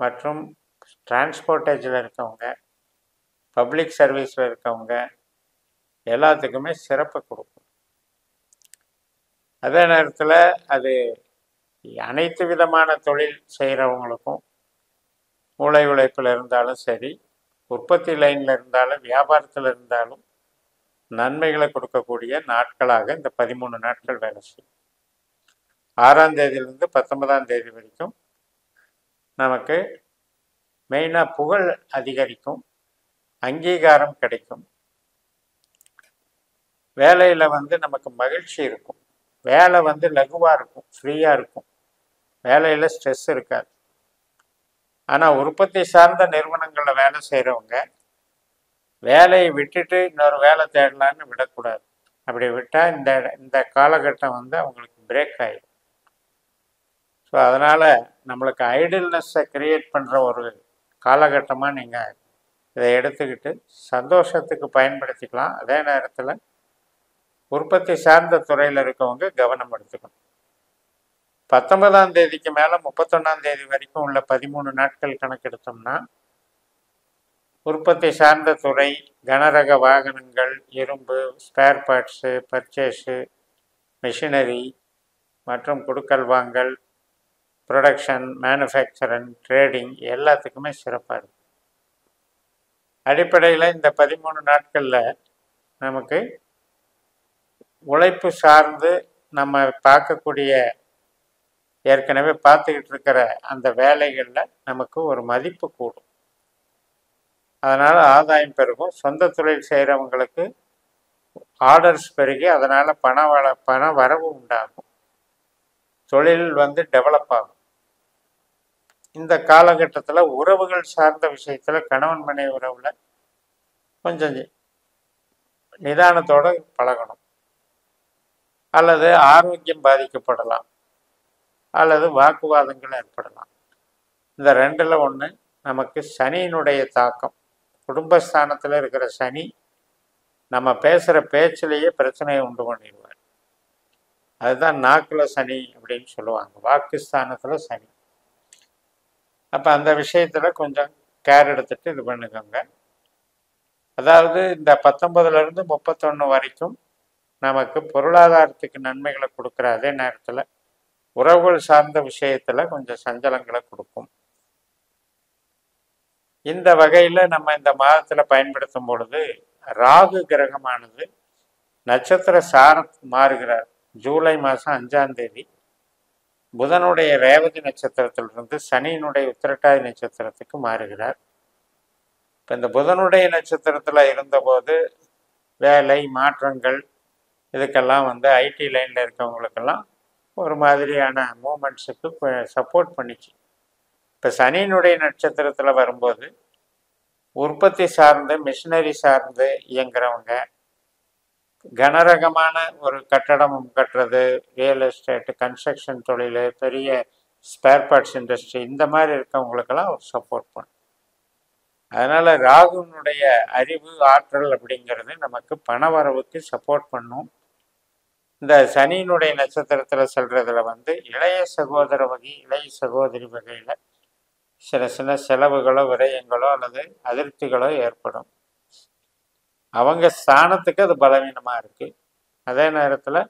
மற்றும் டிரான்ஸ்போர்ட்டேஜில் இருக்கவங்க, பப்ளிக் சர்வீஸில் இருக்கவங்க எல்லாத்துக்குமே சிறப்பு கொடுக்கும். அதே நேரத்தில் அது அனைத்து விதமான தொழில் செய்கிறவங்களுக்கும், மூளை உழைப்பில் இருந்தாலும் சரி, உற்பத்தி லைனில் இருந்தாலும், வியாபாரத்தில் இருந்தாலும் நன்மைகளை கொடுக்கக்கூடிய நாட்களாக இந்த 13 நாட்கள் வேலை செய்யும். 6ஆம் தேதியிலிருந்து 19ஆம் தேதி வரைக்கும் நமக்கு மெயினாக புகழ் அதிகரிக்கும், அங்கீகாரம் கிடைக்கும், வேலையில் நமக்கு மகிழ்ச்சி இருக்கும், வேலை லகுவாக இருக்கும், ஃப்ரீயாக இருக்கும், வேலையில் ஸ்ட்ரெஸ் இருக்காது. ஆனால் உற்பத்தி சார்ந்த நிறுவனங்களில் வேலை செய்கிறவங்க வேலையை விட்டுட்டு இன்னொரு வேலை தேடலான்னு விடக்கூடாது. அப்படி விட்டால் இந்த காலகட்டம் அவங்களுக்கு பிரேக் ஆகிடும். ஸோ அதனால் நம்மளுக்கு ஐடில்னஸை கிரியேட் பண்ணுற ஒரு காலகட்டமாக நீங்கள் இதை எடுத்துக்கிட்டு சந்தோஷத்துக்கு பயன்படுத்திக்கலாம். அதே நேரத்தில் உற்பத்தி சார்ந்த துறையில் இருக்கவங்க கவனம் எடுத்துக்கணும். 19ஆம் தேதிக்கு மேலே 31ஆம் தேதி வரைக்கும் உள்ள 13 நாட்கள் கணக்கெடுத்தோம்னா உற்பத்தி சார்ந்த துறை, கனரக வாகனங்கள், இரும்பு, ஸ்பேர் பார்ட்ஸு, பர்ச்சேஸு, மிஷினரி மற்றும் குடுக்கல் வாங்கல், ப்ரொடக்ஷன், மேனுஃபேக்சரிங், ட்ரேடிங் எல்லாத்துக்குமே சிறப்பாக இருக்கும். அடிப்படையில் இந்த 13 நாட்களில் நமக்கு உழைப்பு சார்ந்து நம்ம பார்க்கக்கூடிய ஏற்கனவே பார்த்துக்கிட்டு இருக்கிற அந்த வேலைகளில் நமக்கு ஒரு மதிப்பு கூடும். அதனால் ஆதாயம் பெருகும். சொந்த தொழில் செய்கிறவங்களுக்கு ஆர்டர்ஸ் பெருகி அதனால் பண வரவு உண்டாகும். தொழில் டெவலப் ஆகும். இந்த காலகட்டத்தில் உறவுகள் சார்ந்த விஷயத்தில் கணவன் மனைவி உறவில் கொஞ்சம் நிதானத்தோடு பழகணும். அல்லது ஆரோக்கியம் பாதிக்கப்படலாம், அல்லது வாக்குவாதங்கள் ஏற்படலாம். இந்த ரெண்டில் ஒன்று நமக்கு சனியினுடைய தாக்கம். குடும்பஸ்தானத்தில் இருக்கிற சனி நம்ம பேசுகிற பேச்சிலேயே பிரச்சனையை உண்டு பண்ணிடுவார். அதுதான் நாக்கில் சனி அப்படின்னு சொல்லுவாங்க, வாக்குஸ்தானத்தில் சனி. அப்போ அந்த விஷயத்தில் கொஞ்சம் கேர் எடுத்துட்டு இது பண்ணுக்கோங்க. அதாவது இந்த 19லேருந்து 31 வரைக்கும் நமக்கு பொருளாதாரத்துக்கு நன்மைகளை கொடுக்குற அதே நேரத்தில் உறவுகள் சார்ந்த விஷயத்தில் கொஞ்சம் சஞ்சலங்களை கொடுக்கும். இந்த வகையில் நம்ம இந்த மாதத்தில் பயன்படுத்தும் பொழுது ராகு கிரகமானது நட்சத்திர சாரம் மாறுகிறார். ஜூலை மாதம் 5ஆம் தேதி புதனுடைய ரேவதி நட்சத்திரத்திலிருந்து சனியினுடைய உத்திரட்டாதி நட்சத்திரத்துக்கு மாறுகிறார். இப்போ இந்த புதனுடைய நட்சத்திரத்தில் இருந்தபோது வேலை மாற்றங்கள் இதுக்கெல்லாம் ஐடி லைனில் இருக்கவங்களுக்கெல்லாம் ஒரு மாதிரியான மூமெண்ட்ஸுக்கு சப்போர்ட் பண்ணிச்சு. இப்போ சனியினுடைய நட்சத்திரத்தில் வரும்போது உற்பத்தி சார்ந்து மிஷினரி சார்ந்து இயங்குறவங்க, கனரகமான ஒரு கட்டடம் கட்டுறது, ரியல் எஸ்டேட்டு, கன்ஸ்ட்ரக்ஷன் தொழில், பெரிய ஸ்பேர் பார்ட்ஸ் இண்டஸ்ட்ரி, இந்த மாதிரி இருக்கவங்களுக்கெல்லாம் ஒரு சப்போர்ட் பண்ணும். அதனால் ராகுனுடைய அறிவு ஆற்றல் அப்படிங்கிறது நமக்கு பண வரவுக்கு சப்போர்ட் பண்ணும். இந்த சனியினுடைய நட்சத்திரத்தில் செல்றதுல இளைய சகோதர வகை, இளைய சகோதரி வகையில் சில சில செலவுகளோ விரயங்களோ அல்லது அதிருப்திகளோ ஏற்படும். அவங்க ஸ்தானத்துக்கு அது பலவீனமாக இருக்குது. அதே நேரத்தில்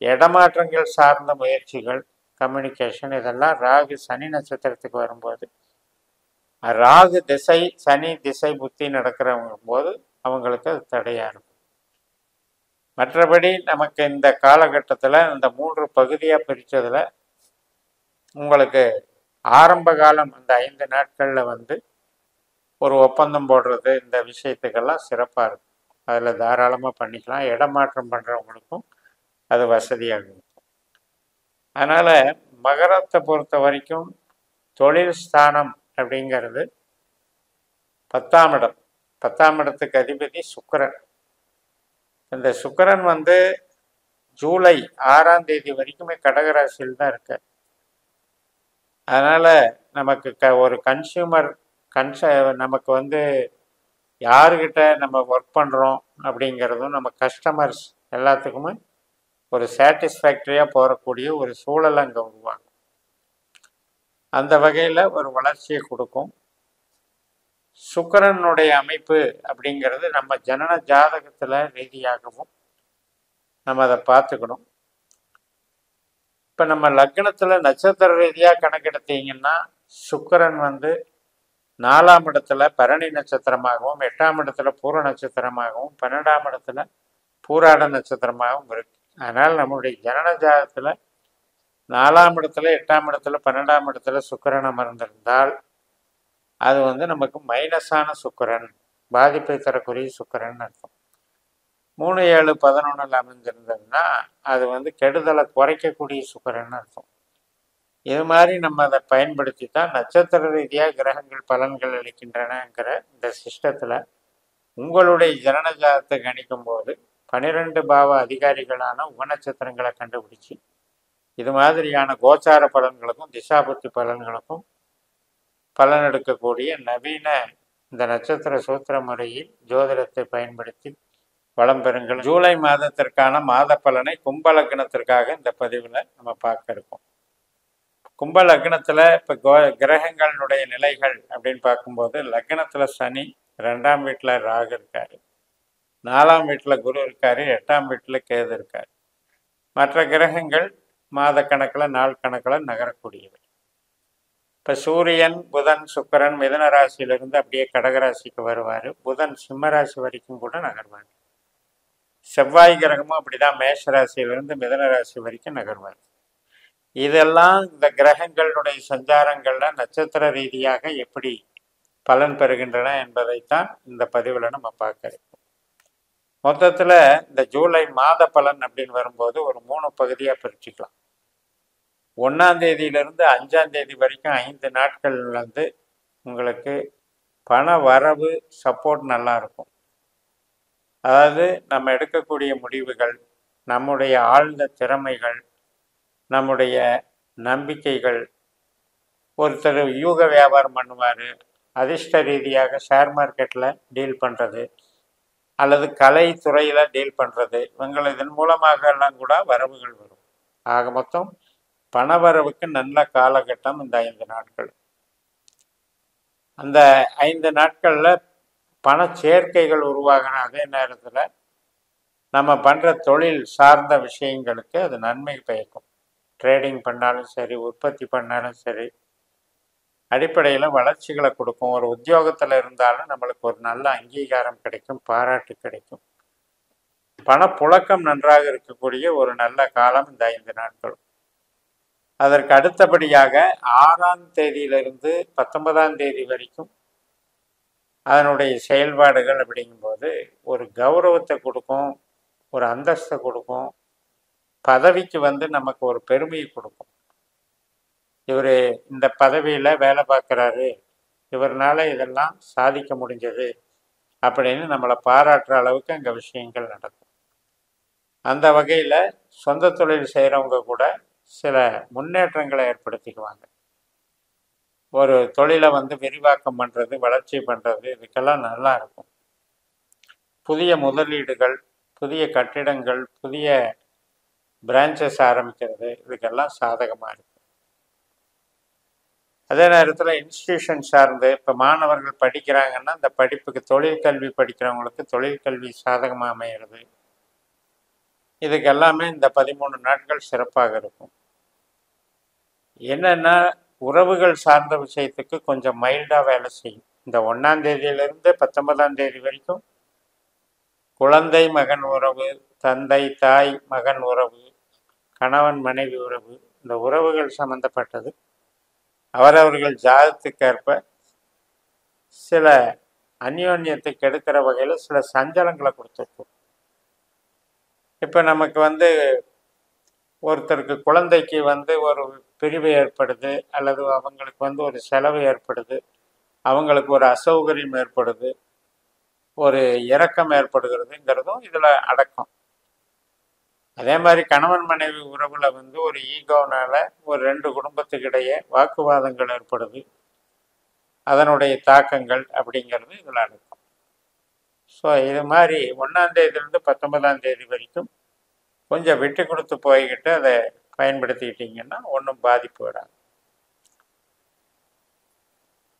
இடமாற்றங்கள் சார்ந்த முயற்சிகள், கம்யூனிகேஷன், இதெல்லாம் ராகு சனி நட்சத்திரத்துக்கு வரும்போது, ராகு திசை சனி திசை புத்தி நடக்கிறவங்க போது அவங்களுக்கு அது தடையாக இருக்கும். மற்றபடி நமக்கு இந்த காலகட்டத்தில் இந்த 3 பகுதியாக பிரித்ததில் உங்களுக்கு ஆரம்ப காலம் அந்த 5 நாட்களில் ஒரு ஒப்பந்தம் போடுறது, இந்த விஷயத்துக்கெல்லாம் சிறப்பாக இருக்கும். அதில் தாராளமாக பண்ணிக்கலாம். இடமாற்றம் பண்ணுறவங்களுக்கும் அது வசதியாக இருக்கும். அதனால் மகரத்தை பொறுத்த வரைக்கும் தொழில் ஸ்தானம் அப்படிங்கிறது 10ஆம் இடம். 10ஆம் இடத்துக்கு அதிபதி சுக்கிரன். இந்த சுக்கிரன் ஜூலை 6ஆம் தேதி வரைக்குமே கடகராசியில் தான் இருக்கு. அதனால் நமக்கு ஒரு கன்சியூமர் நமக்கு யாருக்கிட்ட நம்ம ஒர்க் பண்ணுறோம் அப்படிங்கிறதும் நம்ம கஸ்டமர்ஸ் எல்லாத்துக்குமே ஒரு சாட்டிஸ்ஃபேக்டரியாக போகக்கூடிய ஒரு சூழல் அங்கே உருவாகும். அந்த வகையில் ஒரு வளர்ச்சியை கொடுக்கும். சுக்கிரனுடைய அமைப்பு அப்படிங்கிறது நம்ம ஜனன ஜாதகத்தில் ரீதியாகவும் நம்ம அதை பார்த்துக்கணும். இப்போ நம்ம லக்னத்தில் நட்சத்திர ரீதியாக கணக்கெடுத்தீங்கன்னா சுக்கிரன் 4ஆம் இடத்துல பரணி நட்சத்திரமாகவும், 8ஆம் இடத்துல பூர நட்சத்திரமாகவும், 12ஆம் இடத்துல பூராட நட்சத்திரமாகவும் இருக்கு. அதனால் நம்முடைய ஜனன ஜாதகத்தில் 4ஆம் இடத்துல, 8ஆம் இடத்துல, 12ஆம் இடத்துல சுக்கிரன் அமர்ந்திருந்தால் அது நமக்கு மைனஸான சுக்கிரன், பாதிப்பை தரக்கூடிய சுக்கிரன் அர்த்தம். 3, 7, 11 அமைஞ்சிருந்ததுன்னா அது கெடுதலை குறைக்கக்கூடிய சுக்கிரன் அர்த்தம். இது மாதிரி நம்ம அதை பயன்படுத்தி தான் நட்சத்திர ரீதியாக கிரகங்கள் பலன்கள் அளிக்கின்றனங்கிற இந்த சிஸ்டத்தில் உங்களுடைய ஜனன ஜாதகத்தை கணிக்கும் போது 12 பாவ அதிகாரிகளான உபநட்சத்திரங்களை கண்டுபிடிச்சி இது மாதிரியான கோச்சார பலன்களுக்கும் திசாபுத்தி பலன்களுக்கும் பலன் எடுக்கக்கூடிய நவீன இந்த நட்சத்திர சூத்திர முறையில் ஜோதிடத்தை பயன்படுத்தி வளம் பெறுங்கள். ஜூலை மாதத்திற்கான மாத பலனை கும்ப லக்னத்திற்காக இந்த பதிவில் நம்ம பார்க்க இருக்கோம். கும்ப லக்னத்தில் இப்போ கிரகங்களுடைய நிலைகள் அப்படின்னு பார்க்கும்போது லக்னத்தில் சனி, 2ஆம் வீட்டில் ராகு இருக்காரு, 4ஆம் வீட்டில் குரு இருக்காரு, 8ஆம் வீட்டில் கேது இருக்காரு. மற்ற கிரகங்கள் மாத கணக்கில் நாள் கணக்கில் நகரக்கூடியவை. இப்போ சூரியன் புதன் சுக்கிரன் மிதுன ராசியிலிருந்து அப்படியே கடகராசிக்கு வருவார். புதன் சிம்ம ராசி வரைக்கும் கூட நகர்வார். செவ்வாய் கிரகமும் அப்படிதான் மேஷ ராசியிலிருந்து மிதுன ராசி வரைக்கும் நகர்வார். இதெல்லாம் இந்த கிரகங்களுடைய சஞ்சாரங்கள்ல நட்சத்திர ரீதியாக எப்படி பலன் பெறுகின்றன என்பதைத்தான் இந்த பதிவில் நம்ம பார்க்க இருக்கோம். மொத்தத்தில் இந்த ஜூலை மாத பலன் அப்படின்னு வரும்போது ஒரு 3 பகுதியாக பிரிச்சுக்கலாம். 1ஆம் தேதியிலிருந்து 5ஆம் தேதி வரைக்கும் 5 நாட்கள் வந்து உங்களுக்கு பண வரவு சப்போர்ட் நல்லா இருக்கும். அதாவது நம்ம எடுக்கக்கூடிய முடிவுகள், நம்முடைய ஆழ்ந்த திறமைகள், நம்முடைய நம்பிக்கைகள். ஒருத்தர் யூக வியாபாரம் பண்ணுவார், அதிர்ஷ்ட ரீதியாக ஷேர் மார்க்கெட்டில் டீல் பண்ணுறது அல்லது கலைத்துறையில் டீல் பண்ணுறது, இவங்கள் இதன் மூலமாக எல்லாம் கூட வரவுகள் வரும். ஆக மொத்தம் பணவரவுக்கு நல்ல காலகட்டம் இந்த 5 நாட்கள். அந்த 5 நாட்களில் பண சேர்க்கைகள் உருவாகின அதே நேரத்தில் நம்ம பண்ணுற தொழில் சார்ந்த விஷயங்களுக்கு அது நன்மை பயக்கும். ட்ரேடிங் பண்ணாலும் சரி, உற்பத்தி பண்ணாலும் சரி, அடிப்படையில் வளர்ச்சிகளை கொடுக்கும். ஒரு உத்தியோகத்தில் இருந்தாலும் நம்மளுக்கு ஒரு நல்ல அங்கீகாரம் கிடைக்கும், பாராட்டு கிடைக்கும். பணப்புழக்கம் நன்றாக இருக்கக்கூடிய ஒரு நல்ல காலம் இந்த 5 நாட்களும். அதற்கு அடுத்தபடியாக 6ஆம் தேதியிலிருந்து 19ஆம் தேதி வரைக்கும் அதனுடைய செயல்பாடுகள் அப்படிங்கும்போது ஒரு கௌரவத்தை கொடுக்கும், ஒரு அந்தஸ்தை கொடுக்கும், பதவிக்கு வந்து நமக்கு ஒரு பெருமையை கொடுக்கும். இவர் இந்த பதவியில் வேலை பார்க்குறாரு, இவர்னால இதெல்லாம் சாதிக்க முடிஞ்சது அப்படின்னு நம்மளை பாராட்டுற அளவுக்கு அங்கே விஷயங்கள் நடக்கும். அந்த வகையில் சொந்த தொழில் செய்கிறவங்க கூட சில முன்னேற்றங்களை ஏற்படுத்திக்குவாங்க. ஒரு தொழிலை வந்து விரிவாக்கம் பண்ணுறது, வளர்ச்சி பண்ணுறது, இதுக்கெல்லாம் நல்லா இருக்கும். புதிய முதலீடுகள், புதிய கட்டிடங்கள், புதிய பிரான்ச்சஸ் ஆரம்பிக்கிறது, இதுக்கெல்லாம் சாதகமாக இருக்கும். அதே நேரத்தில் இன்ஸ்டிடியூஷன் சார்ந்து இப்போ மாணவர்கள் படிக்கிறாங்கன்னா அந்த படிப்புக்கு தொழிற்கல்வி படிக்கிறவங்களுக்கு தொழிற்கல்வி சாதகமாக அமைகிறது. இதுக்கு எல்லாமே இந்த 13 நாட்கள் சிறப்பாக இருக்கும். என்னென்னா உறவுகள் சார்ந்த விஷயத்துக்கு கொஞ்சம் மைல்டாக வேலை செய்யும். இந்த 1ஆம் தேதியிலிருந்து 19ஆம் தேதி வரைக்கும் குழந்தை மகன் உறவு, தந்தை தாய் மகன் உறவு, கணவன் மனைவி உறவு, இந்த உறவுகள் சம்பந்தப்பட்டது அவரவர்கள் ஜாதகத்துக்கேற்ப சில அந்யோன்யத்தை கெடுக்கிற வகையில் சில சஞ்சலங்களை கொடுத்துருக்கும். இப்போ நமக்கு வந்து ஒருத்தருக்கு குழந்தைக்கு வந்து ஒரு பிரிவு ஏற்படுது, அல்லது அவங்களுக்கு வந்து ஒரு செலவு ஏற்படுது, அவங்களுக்கு ஒரு அசௌகரியம் ஏற்படுது, ஒரு இரக்கம் ஏற்படுகிறதுங்கிறதும் இதில் அடக்கம். அதே மாதிரி கணவன் மனைவி உறவுல வந்து ஒரு ஈகோனால ஒரு 2 குடும்பத்துக்கிடையே வாக்குவாதங்கள் ஏற்படுது, அதனுடைய தாக்கங்கள் அப்படிங்கிறது இதில் அடக்கம். ஸோ இது மாதிரி 1ஆம் தேதியிலிருந்து 19ஆம் தேதி வரைக்கும் கொஞ்சம் விட்டு கொடுத்து போய்கிட்டு அதை பயன்படுத்திக்கிட்டிங்கன்னா ஒன்றும் பாதிப்பு வராது.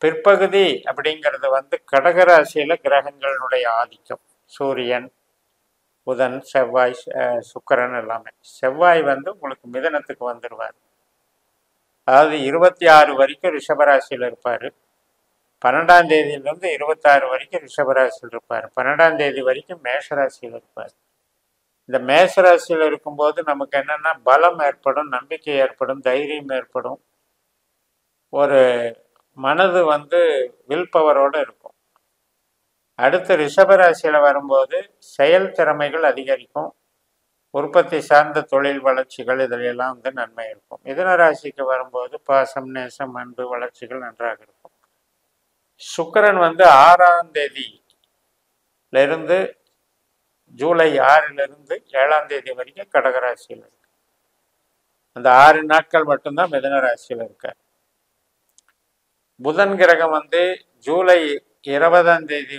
பிற்பகுதி அப்படிங்கிறது வந்து கடகராசியில் கிரகங்களுடைய ஆதிக்கம், சூரியன் புதன் செவ்வாய் சுக்கிரன் எல்லாமே. செவ்வாய் வந்து உங்களுக்கு மிதனத்துக்கு வந்துடுவார். அதாவது 26 வரைக்கும் ரிஷபராசியில் இருப்பார். 12ஆம் தேதியிலிருந்து 26 வரைக்கும் ரிஷபராசியில் இருப்பார். 12ஆம் தேதி வரைக்கும் மேஷராசியில் இருப்பார். இந்த மேஷராசியில் இருக்கும்போது நமக்கு என்னென்னா பலம் ஏற்படும், நம்பிக்கை ஏற்படும், தைரியம் ஏற்படும், ஒரு மனது வந்து வில் பவரோடு இருக்கும். அடுத்து ரிஷபராசியில் வரும்போது செயல் திறமைகள் அதிகரிக்கும், உற்பத்தி சார்ந்த தொழில் வளர்ச்சிகள் இதிலெல்லாம் வந்து நன்மை இருக்கும். மிதுன ராசிக்கு வரும்போது பாசம், நேசம், அன்பு, வளர்ச்சிகள் நன்றாக இருக்கும். சுக்கிரன் வந்து 6ஆம் தேதியிலிருந்து ஜூலை 6லிருந்து 7ஆம் தேதி வரைக்கும் கடகராசியில் இருக்கு. அந்த 6 நாட்கள் மட்டும்தான் மிதுன ராசியில் இருக்கார். புதன் கிரகம் வந்து ஜூலை 20ஆம் தேதி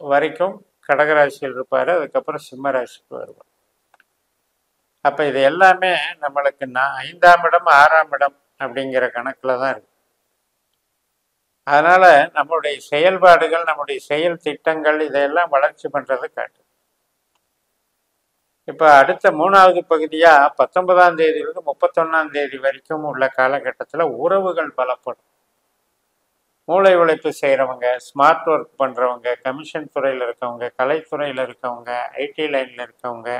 வரைக்கும் கடகராசியில் இருப்பார். அதுக்கப்புறம் சிம்ம ராசிக்கு வருவார். அப்போ இது எல்லாமே நம்மளுக்கு 5ஆம் இடம் 6ஆம் இடம் அப்படிங்கிற கணக்கில் தான் இருக்கு. அதனால நம்மளுடைய செயல்பாடுகள், நம்முடைய செயல் திட்டங்கள் இதையெல்லாம் வளர்ச்சி பண்ணுறது காட்டும். இப்போ அடுத்த 3வது பகுதியாக 19ஆம் தேதியிலிருந்து 31ஆம் தேதி வரைக்கும் உள்ள காலகட்டத்தில் உறவுகள் பலப்படும். மூளை உழைப்பு செய்கிறவங்க, ஸ்மார்ட் ஒர்க் பண்ணுறவங்க, கமிஷன் துறையில் இருக்கவங்க, கலைத்துறையில் இருக்கவங்க, ஐடி லைனில் இருக்கவங்க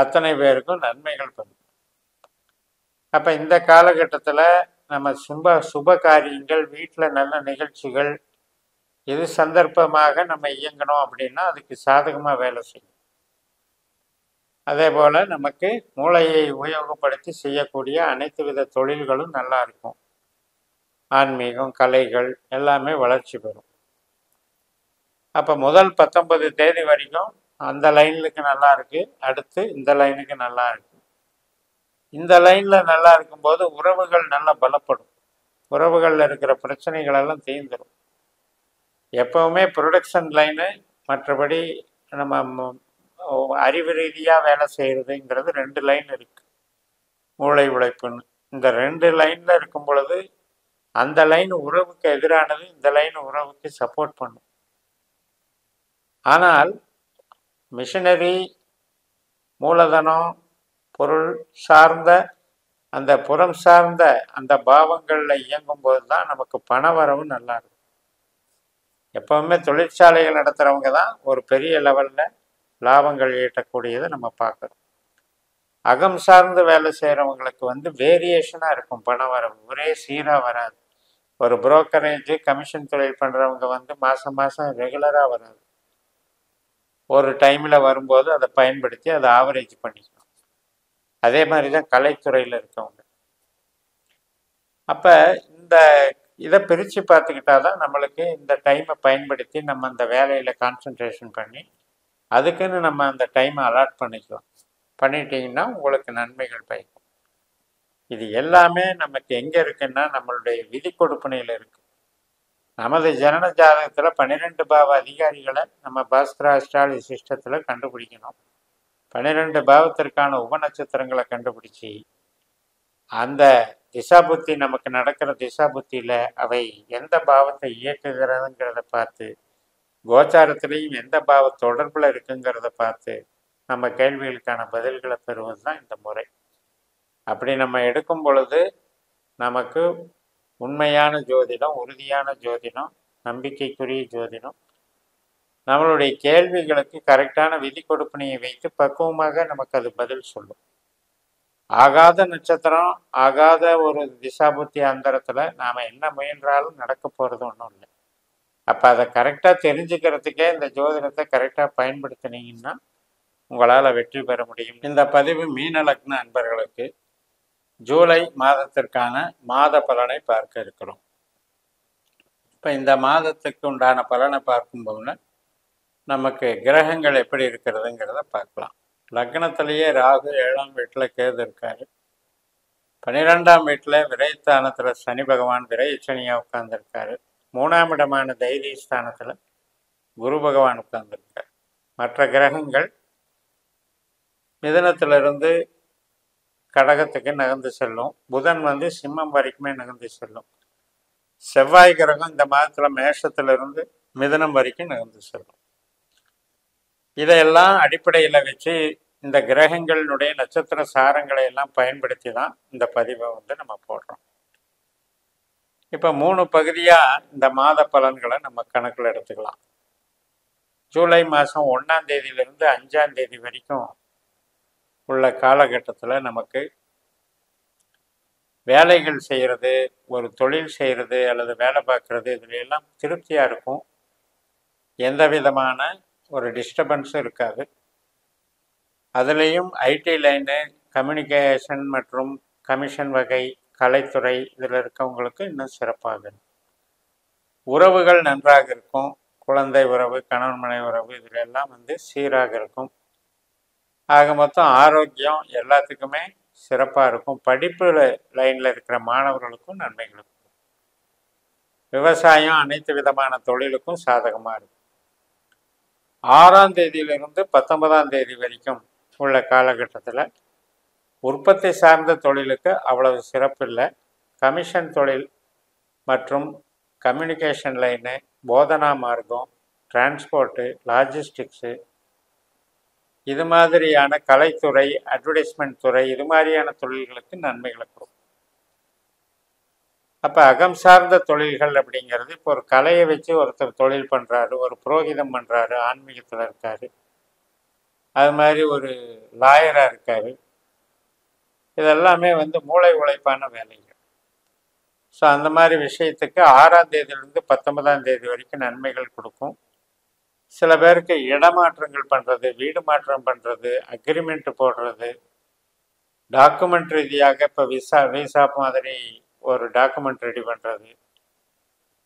அத்தனை பேருக்கும் நன்மைகள் பண்ணும். அப்போ இந்த காலகட்டத்தில் நம்ம சுப காரியங்கள், வீட்டில் நல்ல நிகழ்ச்சிகள், இது சந்தர்ப்பமாக நம்ம இயங்கணும் அப்படின்னா அதுக்கு சாதகமாக வேலை செய்யும். அதே போல் நமக்கு மூளையை உபயோகப்படுத்தி செய்யக்கூடிய அனைத்து வித தொழில்களும் நல்லா இருக்கும். ஆன்மீகம், கலைகள் எல்லாமே வளர்ச்சி பெறும். அப்போ முதல் 19 தேதி வரைக்கும் அந்த லைனுக்கு நல்லா இருக்கு, அடுத்து இந்த லைனுக்கு நல்லா இருக்கு. இந்த லைனில் நல்லா இருக்கும்போது உறவுகள் நல்லா பலப்படும். உறவுகளில் இருக்கிற பிரச்சனைகள் எல்லாம் தீர்ந்துடும். எப்பவுமே ப்ரொடக்ஷன் லைனு, மற்றபடி நம்ம அறிவு ரீதியாக வேலை செய்கிறதுங்கிறது 2 லைன் இருக்கு. மூளை உழைப்புன்னு இந்த 2 லைனில் இருக்கும் பொழுது அந்த லைன் உறவுக்கு எதிரானது, இந்த லைன் உறவுக்கு சப்போர்ட் பண்ணும். ஆனால் மிஷினரி, மூலதனம், பொருள் சார்ந்த அந்த புறம் சார்ந்த அந்த பாவங்களில் இயங்கும் போது தான் நமக்கு பண வரவு நல்லா இருக்கும். எப்பவுமே தொழிற்சாலைகள் நடத்துகிறவங்க தான் ஒரு பெரிய லெவலில் லாபங்கள் ஈட்டக்கூடியதை நம்ம பார்க்குறோம். அகம் சார்ந்து வேலை செய்கிறவங்களுக்கு வேரியேஷனாக இருக்கும் பண வரவு, ஒரே சீராக வராது. ஒரு புரோக்கரேஜ், கமிஷன் தொழில் பண்ணுறவங்க மாதம் மாதம் ரெகுலராக வராது. ஒரு டைமில் வரும்போது அதை பயன்படுத்தி அதை ஆவரேஜ் பண்ணிக்கணும். அதே மாதிரி தான் கலைத்துறையில் இருக்கவங்க. அப்போ இதை பிரித்து பார்த்துக்கிட்டா தான் நம்மளுக்கு இந்த டைமை பயன்படுத்தி நம்ம அந்த வேலையில் கான்சன்ட்ரேஷன் பண்ணி அதுக்குன்னு நம்ம அந்த டைமை அலாட் பண்ணிக்கலாம். பண்ணிட்டீங்கன்னா உங்களுக்கு நன்மைகள் பயக்கும். இது எல்லாமே நமக்கு எங்கே இருக்குன்னா நம்மளுடைய விதி கொடுப்பனையில் இருக்கு. நமது ஜனன ஜாதகத்தில் 12 பாவ அதிகாரிகளை நம்ம பாஸ்கரா அஸ்ட்ராலஜி சிஸ்டத்தில் கண்டுபிடிக்கணும். 12 பாவத்திற்கான உபநட்சத்திரங்களை கண்டுபிடிச்சி அந்த திசாபுத்தி, நமக்கு நடக்கிற திசாபுத்தியில் அவை எந்த பாவத்தை இயக்குகிறதுங்கிறத பார்த்து, கோச்சாரத்திலையும் எந்த பாவ தொடர்பில் இருக்குங்கிறத பார்த்து நம்ம கேள்விகளுக்கான பதில்களை பெறுவது தான் இந்த முறை. அப்படி நம்ம எடுக்கும் பொழுது நமக்கு உண்மையான ஜோதிடம், உறுதியான ஜோதிடம், நம்பிக்கைக்குரிய ஜோதிடம், நம்மளுடைய கேள்விகளுக்கு கரெக்டான விதி கொடுப்பனையை வைத்து பக்குவமாக நமக்கு அது பதில் சொல்லும். ஆகாத நட்சத்திரம், ஆகாத ஒரு திசாபுத்தி அந்தரத்தில் நாம் என்ன முயன்றாலும் நடக்க போகிறது ஒன்றும் இல்லை. அப்போ அதை கரெக்டாக தெரிஞ்சுக்கிறதுக்கே இந்த ஜோதிடத்தை கரெக்டாக பயன்படுத்தினீங்கன்னா உங்களால் வெற்றி பெற முடியும். இந்த பதிவு மீன லக்ன அன்பர்களுக்கு ஜூலை மாதத்திற்கான மாத பலனை பார்க்க இருக்கிறோம். இப்போ இந்த மாதத்துக்கு உண்டான பலனை பார்க்கும்போது நமக்கு கிரகங்கள் எப்படி இருக்கிறதுங்கிறத பார்க்கலாம். லக்னத்திலேயே ராகு 7ஆம் வீட்டில் கேது இருக்காரு. 12ஆம் வீட்டில் விரைஸ்தானத்தில் சனி பகவான் விரைச்சனியாக உட்கார்ந்துருக்காரு. 3ஆம் இடமான தைரிய ஸ்தானத்தில் குரு பகவான் உட்கார்ந்துருக்கார். மற்ற கிரகங்கள் மிதுனத்திலிருந்து கடகத்துக்கு நகர்ந்து செல்லும். புதன் சிம்மம் வரைக்குமே நகர்ந்து செல்லும். செவ்வாய் கிரகம் இந்த மாதத்தில் மேஷத்திலிருந்து மிதுனம் வரைக்கும் நகர்ந்து செல்லும். இதையெல்லாம் அடிப்படையில் வச்சு இந்த கிரகங்களினுடைய நட்சத்திர சாரங்களை எல்லாம் பயன்படுத்தி தான் இந்த பதிவை நம்ம போடுறோம். இப்போ 3 பகுதியாக இந்த மாத பலன்களை நம்ம கணக்கில் எடுத்துக்கலாம். ஜூலை மாதம் 1ஆம் தேதியிலிருந்து 5ஆம் தேதி வரைக்கும் உள்ள காலகட்டத்தில் நமக்கு வேலைகள் செய்கிறது, ஒரு தொழில் செய்கிறது அல்லது வேலை பார்க்குறது, இதுல எல்லாம் திருப்தியாக இருக்கும். எந்த விதமான ஒரு டிஸ்டர்பன்ஸும் இருக்காது. அதுலேயும் ஐடி லைனு, கம்யூனிகேஷன் மற்றும் கமிஷன் வகை, கலைத்துறை இதில் இருக்கவங்களுக்கு இன்னும் சிறப்பாக. உறவுகள் நன்றாக இருக்கும். குழந்தை உறவு, கணவன் மனைவி உறவு இதில் எல்லாம் சீராக இருக்கும். ஆக மொத்தம் ஆரோக்கியம் எல்லாத்துக்குமே சிறப்பாக இருக்கும். படிப்பு லைனில் இருக்கிற மாணவர்களுக்கும் நன்மைகள் இருக்கும். விவசாயம், அனைத்து விதமான தொழிலுக்கும் சாதகமாக இருக்கும். 6ஆம் தேதியிலிருந்து 19ஆம் தேதி வரைக்கும் உள்ள காலகட்டத்தில் உற்பத்தி சார்ந்த தொழிலுக்கு அவ்வளவு சிறப்பு இல்லை. கமிஷன் தொழில் மற்றும் கம்யூனிகேஷன் லைனு, போதனா மார்க்கம், டிரான்ஸ்போர்ட்டு, லாஜிஸ்டிக்ஸு இது மாதிரியான கலைத்துறை, அட்வர்டைஸ்மெண்ட் துறை, இது மாதிரியான தொழில்களுக்கு நன்மைகளை கொடுக்கும். அப்போ அகம் சார்ந்த தொழில்கள் அப்படிங்கிறது, இப்போ ஒரு கலையை வச்சு ஒருத்தர் தொழில் பண்ணுறாரு, ஒரு புரோகிதம் பண்ணுறாரு, ஆன்மீகத்தில் இருக்காரு, அது மாதிரி ஒரு லாயராக இருக்காரு, இதெல்லாமே வந்து மூளை உழைப்பான வேலைகள். ஸோ அந்த மாதிரி விஷயத்துக்கு 6ஆம் தேதியிலிருந்து 19ஆம் தேதி வரைக்கும் நன்மைகள் கொடுக்கும். சில பேருக்கு இடமாற்றங்கள் பண்ணுறது, வீடு மாற்றம் பண்ணுறது, அக்ரிமெண்ட் போடுறது, டாக்குமெண்ட் ரீதியாக இப்போ விசா மாதிரி ஒரு டாக்குமெண்ட் ரெடி பண்ணுறது,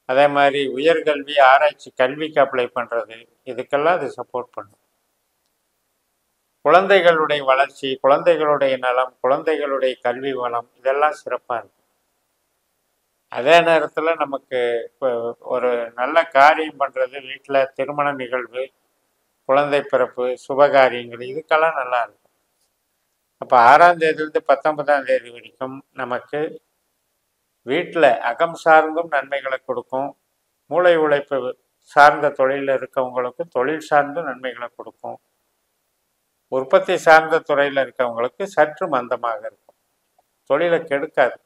அதே மாதிரி உயர்கல்வி ஆராய்ச்சி கல்விக்கு அப்ளை பண்ணுறது, இதுக்கெல்லாம் அது சப்போர்ட் பண்ணும். குழந்தைகளுடைய வளர்ச்சி, குழந்தைகளுடைய நலம், குழந்தைகளுடைய கல்வி வளம், இதெல்லாம் சிறப்பாக இருக்கும். அதே நேரத்தில் நமக்கு இப்போ ஒரு நல்ல காரியம் பண்ணுறது, வீட்டில் திருமண நிகழ்வு, குழந்தை பிறப்பு, சுபகாரியங்கள், இதுக்கெல்லாம் நல்லா இருக்கும். அப்போ 6ஆம் தேதியிலிருந்து 19ஆம் தேதி வரைக்கும் நமக்கு வீட்டில் அகம் சார்ந்தும் நன்மைகளை கொடுக்கும். மூளை உழைப்பு சார்ந்த தொழிலில் இருக்கவங்களுக்கு தொழில் சார்ந்தும் நன்மைகளை கொடுக்கும். உற்பத்தி சார்ந்த துறையில் இருக்கவங்களுக்கு சற்று மந்தமாக இருக்கும், தொழிலை கெடுக்காது.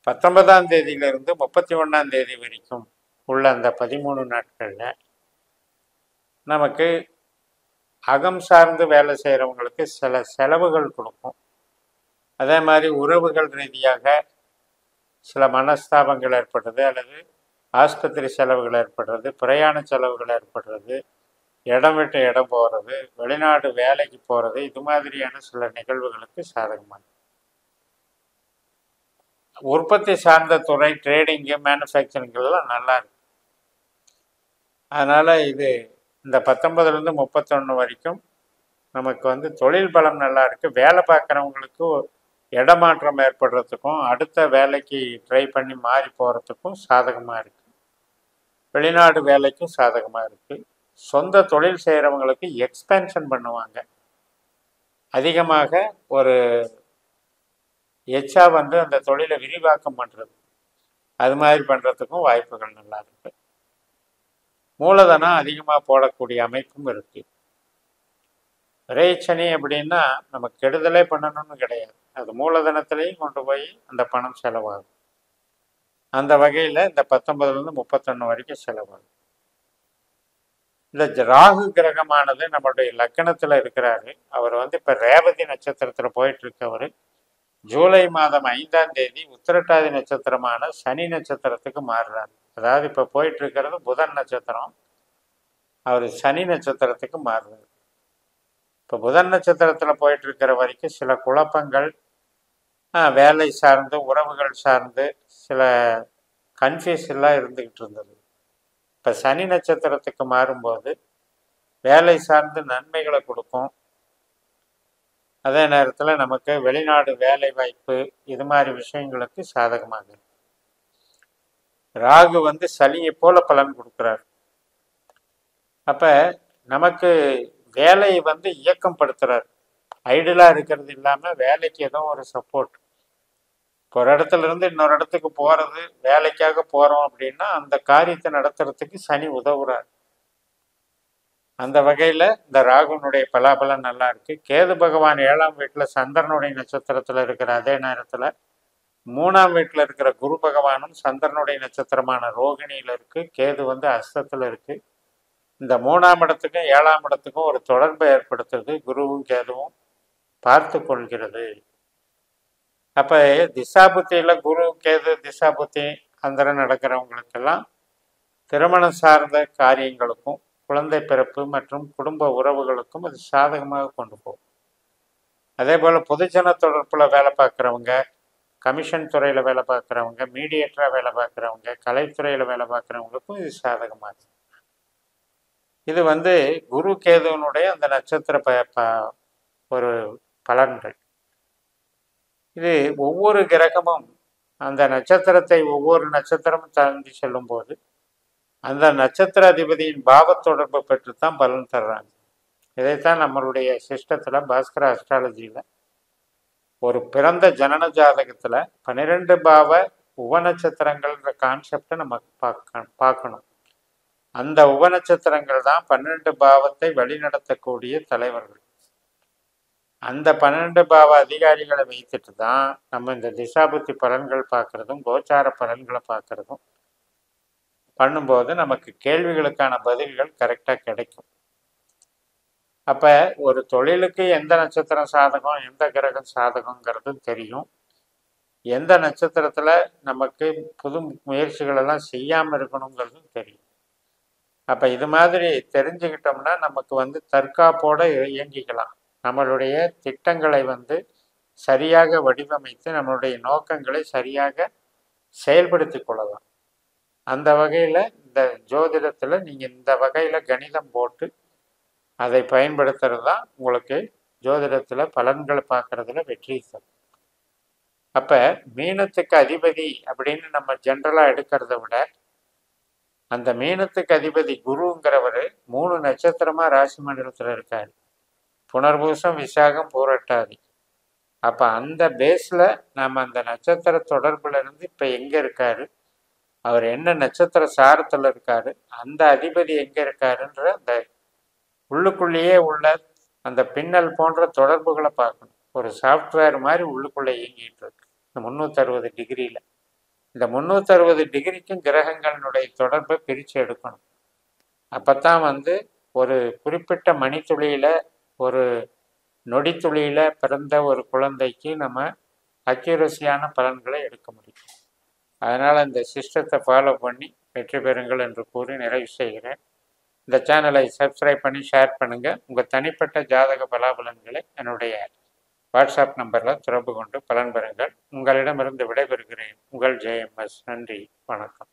19ஆம் தேதியிலிருந்து 31ஆம் தேதி வரைக்கும் உள்ள அந்த 13 நாட்களில் நமக்கு அகம் சார்ந்து வேலை செய்கிறவங்களுக்கு சில செலவுகள் கொடுக்கும். அதே மாதிரி உறவுகள் ரீதியாக சில மனஸ்தாபங்கள் ஏற்படுறது, அல்லது ஆஸ்பத்திரி செலவுகள் ஏற்படுறது, பிரயாண செலவுகள் ஏற்படுறது, இடம் விட்டு இடம் போகிறது, வெளிநாடு வேலைக்கு போகிறது, இது மாதிரியான சில நிகழ்வுகளுக்கு சாதகமாக. உற்பத்தி சார்ந்த துறை, ட்ரேடிங்கு, மேனுஃபேக்சரிங்கெல்லாம் நல்லா இருக்கு. அதனால் இது இந்த 19லேருந்து 31 வரைக்கும் நமக்கு வந்து தொழில் பலம் நல்லா இருக்குது. வேலை பார்க்குறவங்களுக்கு இடமாற்றம் ஏற்படுறதுக்கும் அடுத்த வேலைக்கு ட்ரை பண்ணி மாறி போகிறதுக்கும் சாதகமாக இருக்குது. வெளிநாடு வேலைக்கும் சாதகமாக இருக்குது. சொந்த தொழில் செய்கிறவங்களுக்கு எக்ஸ்பென்ஷன் பண்ணுவாங்க, அதிகமாக ஒரு எச்சா வந்து அந்த தொழிலை விரிவாக்கம் பண்ணுறது, அது மாதிரி பண்ணுறதுக்கும் வாய்ப்புகள் நல்லா இருக்குது. மூலதனம் அதிகமாக போடக்கூடிய அமைப்பும் இருக்குது. விரைச்சனி அப்படின்னா நம்ம கெடுதலே பண்ணணும்னு கிடையாது, அது மூலதனத்திலையும் கொண்டு போய் அந்த பணம் செலவாகும். அந்த வகையில் இந்த 19லேருந்து 31 வரைக்கும் செலவாகும். இந்த ராகு கிரகமானது நம்மளுடைய லக்கணத்தில் இருக்கிறாரு. அவர் வந்து இப்போ ரேவதி நட்சத்திரத்தில் போயிட்டு இருக்கவர். ஜூலை மாதம் 5ஆம் தேதி உத்திரட்டாதி நட்சத்திரமான சனி நட்சத்திரத்துக்கு மாறுறாரு. அதாவது இப்போ போயிட்டு இருக்கிறது புதன் நட்சத்திரம், அவர் சனி நட்சத்திரத்துக்கு மாறுறாரு. இப்போ புதன் நட்சத்திரத்தில் போயிட்டு இருக்கிற வரைக்கும் சில குழப்பங்கள், வேலை சார்ந்து, உறவுகள் சார்ந்து சில கன்ஃபியூஷன்லாம் இருந்துக்கிட்டு இருந்தது. இப்போ சனி நட்சத்திரத்துக்கு மாறும்போது வேலை சார்ந்து நன்மைகளை கொடுக்கும். அதே நேரத்தில் நமக்கு வெளிநாடு வேலை வாய்ப்பு, இது மாதிரி விஷயங்களுக்கு சாதகமாக இருக்கும். ராகு வந்து சனியை போல பலன் கொடுக்குறாரு. அப்போ நமக்கு வேலையை வந்து இயக்கம் படுத்துறாரு. ஐடியலாக இருக்கிறது இல்லாமல் வேலைக்கு ஏதோ ஒரு சப்போர்ட். ஒரு இடத்துல இருந்து இன்னொரு இடத்துக்கு போகிறது, வேலைக்காக போகிறோம் அப்படின்னா அந்த காரியத்தை நடத்துறதுக்கு சனி உதவுறார். அந்த வகையில் இந்த ராகுனுடைய பலாபலம் நல்லா இருக்கு. கேது பகவான் 7ஆம் வீட்டில் சந்திரனுடைய நட்சத்திரத்தில் இருக்கிற அதே நேரத்தில் 3ஆம் வீட்டில் இருக்கிற குரு பகவானும் சந்திரனுடைய நட்சத்திரமான ரோகிணியில் இருக்கு. கேது வந்து அஸ்தத்தில் இருக்கு. இந்த 3ஆம் இடத்துக்கும் 7ஆம் இடத்துக்கும் ஒரு தொடர்பை ஏற்படுத்துறது குருவும் கேதுவும் பார்த்து கொள்கிறது. அப்போ திசாபுத்தியில் குரு கேது திசாபுத்தி அந்தரம் நடக்கிறவங்களுக்கெல்லாம் திருமணம் சார்ந்த காரியங்களுக்கும் குழந்தை பிறப்பு மற்றும் குடும்ப உறவுகளுக்கும் அது சாதகமாக கொண்டு போகும். அதே போல் பொதுஜன தொடர்பில் வேலை பார்க்குறவங்க, கமிஷன் துறையில் வேலை பார்க்குறவங்க, மீடியேட்டராக வேலை பார்க்குறவங்க, கலைத்துறையில் வேலை பார்க்குறவங்களுக்கும் இது சாதகமாக. இது வந்து குரு கேதுவனுடைய அந்த நட்சத்திர ஒரு பலன்கள். இது ஒவ்வொரு கிரகமும் அந்த நட்சத்திரத்தை ஒவ்வொரு நட்சத்திரமும் தாண்டி செல்லும்போது அந்த நட்சத்திர அதிபதியின் பாவ தொடர்பு பெற்று தான் பலன் தர்றாங்க. இதைத்தான் நம்மளுடைய சிஸ்டத்தில் பாஸ்கர அஸ்ட்ராலஜியில் ஒரு பிறந்த ஜனன ஜாதகத்தில் 12 பாவ உபநட்சத்திரங்கள்ன்ற கான்செப்டை நம்ம பார்க்கணும். அந்த உபநட்சத்திரங்கள் தான் 12 பாவத்தை வழிநடத்தக்கூடிய தலைவர்கள். அந்த 12 பாவ அதிகாரிகளை வைத்துட்டு தான் நம்ம இந்த திசாபுத்தி பலன்கள் பார்க்கறதும் கோச்சார பலன்களை பார்க்கறதும் பண்ணும்போது நமக்கு கேள்விகளுக்கான பதில்கள் கரெக்டாக கிடைக்கும். அப்போ ஒரு தொழிலுக்கு எந்த நட்சத்திரம் சாதகம், எந்த கிரகம் சாதகங்கிறது தெரியும். எந்த நட்சத்திரத்தில் நமக்கு புது முயற்சிகளெல்லாம் செய்யாமல் இருக்கணுங்கிறதும் தெரியும். அப்போ இது மாதிரி தெரிஞ்சுக்கிட்டோம்னா நமக்கு தற்காப்போடு இயங்கிக்கலாம். நம்மளுடைய திட்டங்களை சரியாக வடிவமைத்து நம்மளுடைய நோக்கங்களை சரியாக செயல்படுத்தி கொள்ளலாம். அந்த வகையில் இந்த ஜோதிடத்தில் நீங்கள் இந்த வகையில் கணிதம் போட்டு அதை பயன்படுத்துறது தான் உங்களுக்கு ஜோதிடத்தில் பலன்களை பார்க்குறதுல வெற்றி தரும். அப்போ மீனத்துக்கு அதிபதி அப்படின்னு நம்ம ஜென்ரலாக எடுக்கிறத விட அந்த மீனத்துக்கு அதிபதி குருங்கிறவர் 3 நட்சத்திரமாக ராசி மண்டலத்தில் இருக்கார். புனர்பூசம், விசாகம், பூரட்டாதி. அப்போ அந்த பேஸில் நம்ம அந்த நட்சத்திர தொடர்புல இருந்து இப்போ எங்கே இருக்காரு, அவர் என்ன நட்சத்திர சாரத்தில் இருக்காரு, அந்த அதிபதி எங்கே இருக்காருன்ற அந்த உள்ளுக்குள்ளேயே உள்ள அந்த பின்னல் போன்ற தொடர்புகளை பார்க்கணும். ஒரு சாஃப்ட்வேர் மாதிரி உள்ளுக்குள்ளே இயங்கிட்டு இருக்கு இந்த 360 டிகிரியில். இந்த 360 டிகிரிக்கும் கிரகங்களினுடைய தொடர்பை பிரித்து எடுக்கணும். அப்போ தான் ஒரு குறிப்பிட்ட மணித்துளியில், ஒரு நொடித்துளியில் பிறந்த ஒரு குழந்தைக்கு நம்ம அக்யூரஸியான பலன்களை எடுக்க முடியும். அதனால் இந்த சிஸ்டத்தை ஃபாலோ பண்ணி வெற்றி பெறுங்கள் என்று கூறி நிறைவு செய்கிறேன். இந்த சேனலை சப்ஸ்கிரைப் பண்ணி ஷேர் பண்ணுங்கள். உங்கள் தனிப்பட்ட ஜாதக பலாபலன்களை என்னுடைய வாட்ஸ்அப் நம்பரில் தொடர்பு கொண்டு பலன் பெறுங்கள். உங்களிடமிருந்து விடைபெறுகிறேன். உங்கள் JMS. நன்றி, வணக்கம்.